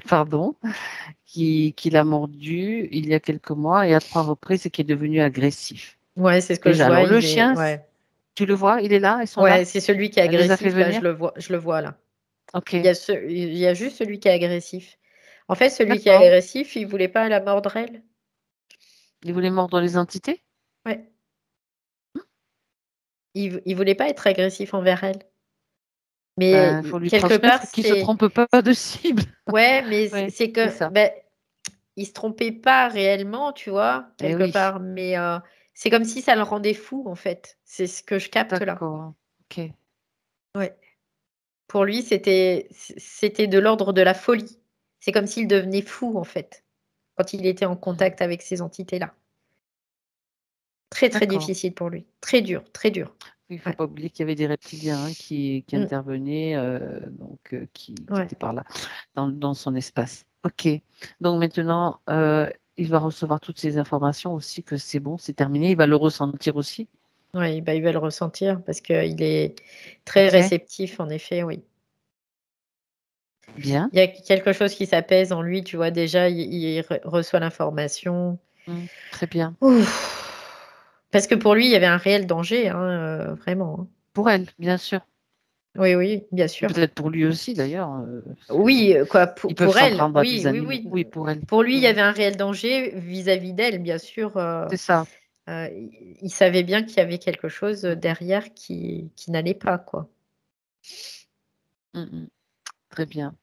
pardon, qui l'a mordu il y a quelques mois et à 3 reprises et qui est devenu agressif. Ouais, c'est ce que je Déjà, vois, alors le il est chien, ouais. tu le vois? Il est là? Ils sont Ouais, là? c'est celui qui est Elle les a fait agressif, là, venir? je le vois, là. OK, Il y a juste celui qui est agressif. En fait, celui qui est d'accord. agressif, il voulait pas la mordre elle. Ils voulaient mordre les entités? Ouais. Il voulait pas être agressif envers elle. Mais Ben, faut lui quelque part, transmettre qu'il se c'est trompe pas de cible. ouais, mais Ouais, c'est c'est que ça. beh, il se trompait pas réellement, tu vois? Eh Quelque oui, part, mais c'est comme si ça le rendait fou, en fait. C'est ce que je capte là. d'accord. OK, Ouais. Pour lui, c'était de l'ordre de la folie. C'est comme s'il devenait fou, en fait, quand il était en mmh, contact avec ces entités-là. Très, très d'accord. difficile pour lui. Très dur, très dur. Il faut Ouais. pas oublier qu'il y avait des reptiliens, hein, qui Mmh. intervenaient, donc qui Ouais. étaient par là, dans son espace. OK. Donc maintenant, il va recevoir toutes ces informations aussi que c'est bon, c'est terminé. Il va le ressentir aussi? Ouais, bah, il va le ressentir parce qu'il est très OK, réceptif, en effet, oui. bien. Il y a quelque chose qui s'apaise en lui, tu vois? Déjà, il reçoit l'information. Mmh, très bien. Ouf! Parce que pour lui, il y avait un réel danger, hein, vraiment, hein. Pour elle, bien sûr. Oui, oui, bien Et sûr. peut-être pour lui aussi d'ailleurs, parce que Oui, quoi, ils peuvent pour s'en elle, prendre à des oui, oui, animaux. oui. Oui, pour elle. Pour lui, il y Mmh. avait un réel danger vis-à-vis d'elle, bien sûr, C'est ça. il savait bien qu'il y avait quelque chose, Mmh mh. derrière qui n'allait pas, quoi. Mmh mh. Très bien.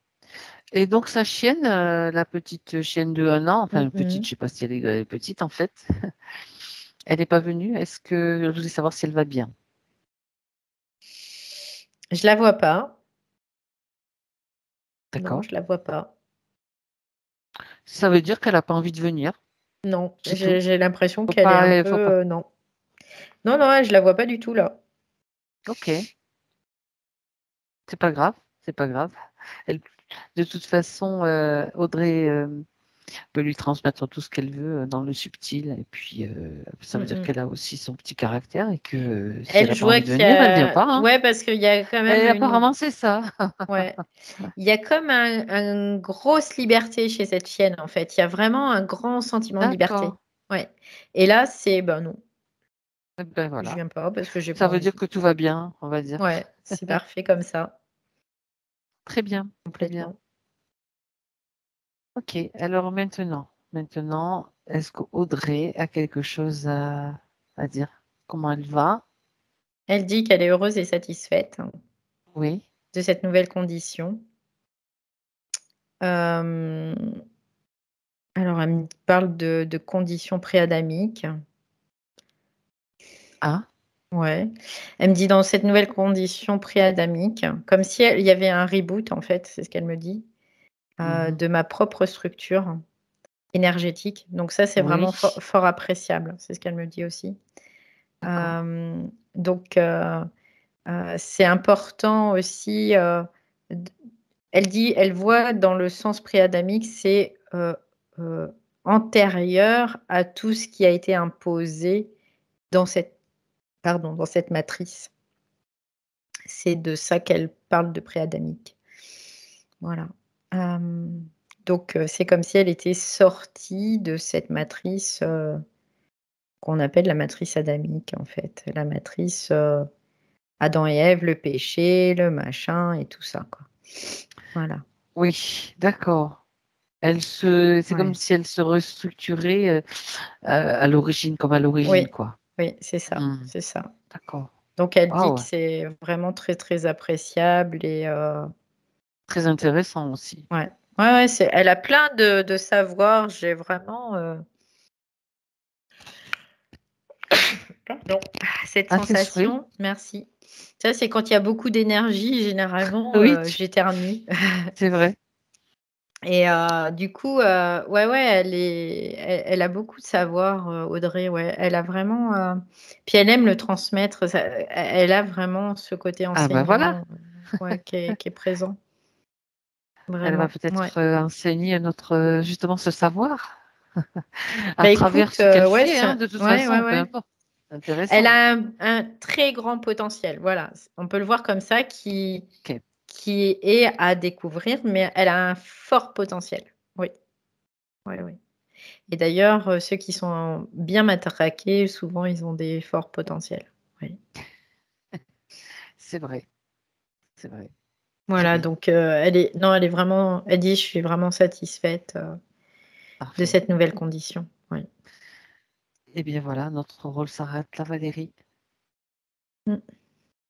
Et donc sa chienne, la petite chienne de 1 an, Mmh enfin petite, mh. je sais pas si elle est petite en fait, elle est pas venue. Est-ce que je voulais savoir si elle va bien? Je la vois pas. Non, D'accord. je la vois pas. Ça veut dire qu'elle a pas envie de venir, Non, c'est tout. j'ai l'impression Faut qu'elle est un pas peu, faut pas non. Non, non, je la vois pas du tout là. OK, c'est pas grave, c'est pas grave. Elle de toute façon, Audrey, peut lui transmettre tout ce qu'elle veut, dans le subtil et puis, ça Mmh veut dire mh. qu'elle a aussi son petit caractère et que, si elle Elle, a je pas vois envie de qu'il y venir, elle vient a pas, hein. ouais, parce qu'il y a quand même Et une apparemment c'est ça. ouais, il y a comme un grosse liberté chez cette chienne, en fait. Il y a vraiment un grand sentiment de D'accord. liberté. Ouais. Et là, c'est, ben, non, Et ben je voilà. viens pas parce que j'ai pas Ça veut dire envie. que tout va bien, on va dire. Ouais, c'est parfait comme ça, Très bien, très bien. complètement. OK, alors maintenant, est-ce qu'Audrey a quelque chose à dire? Comment elle va? Elle dit qu'elle est heureuse et satisfaite, hein, Oui. de cette nouvelle condition. Hem, alors elle me parle de conditions pré-adamiques. Ah? Ouais. Elle me dit dans cette nouvelle condition pré-adamique, comme si il y avait un reboot en fait, c'est ce qu'elle me dit, Mhm. de ma propre structure énergétique. Donc ça, c'est Oui, vraiment fort appréciable, c'est ce qu'elle me dit aussi. d'accord. Donc c'est important aussi, d elle voit dans le sens pré-adamique, c'est, antérieur à tout ce qui a été imposé dans cette matrice. C'est de ça qu'elle parle de pré-adamique. Voilà. Hem, donc c'est comme si elle était sortie de cette matrice, qu'on appelle la matrice adamique, en fait. La matrice, Adam et Ève, le péché, le machin et tout ça, quoi. Voilà. Oui, d'accord. C'est comme Ouais. si elle se restructurait à l'origine, comme à l'origine, Oui, quoi. oui, c'est ça, Hmm, c'est ça. d'accord. Donc elle dit que Waouh, c'est vraiment très, très appréciable et très intéressant aussi. ouais. Ouais, ouais, elle a plein de savoirs. J'ai vraiment, pardon, cette Ah, tes souhaits? sensation merci. Ça, c'est quand il y a beaucoup d'énergie, généralement, Oui, j'éternue. c'est vrai. Et du coup, ouais, ouais, elle a beaucoup de savoir, Audrey, ouais. Elle a vraiment, puis elle aime le transmettre, ça elle a vraiment ce côté Ah ben voilà, enseignant, ouais, qui est présent, elle va vraiment, ouais. peut-être enseigner notre justement ce savoir à Bah, travers écoute, ce qu'elle ouais, fait, hein, ça de toute ouais, ouais, façon, peu ouais. importe. Elle Intéressant. a un très grand potentiel, voilà, on peut le voir comme ça, Ok. qui est à découvrir, mais elle a un fort potentiel. Oui, oui, oui. Et d'ailleurs, ceux qui sont bien matraqués, souvent, ils ont des forts potentiels. Oui. C'est vrai, c'est vrai. Très Voilà, bien, donc elle est vraiment elle dit: «Je suis vraiment satisfaite, de parfait. cette nouvelle condition». Oui. Eh bien voilà, notre rôle s'arrête là, Valérie. Mmh.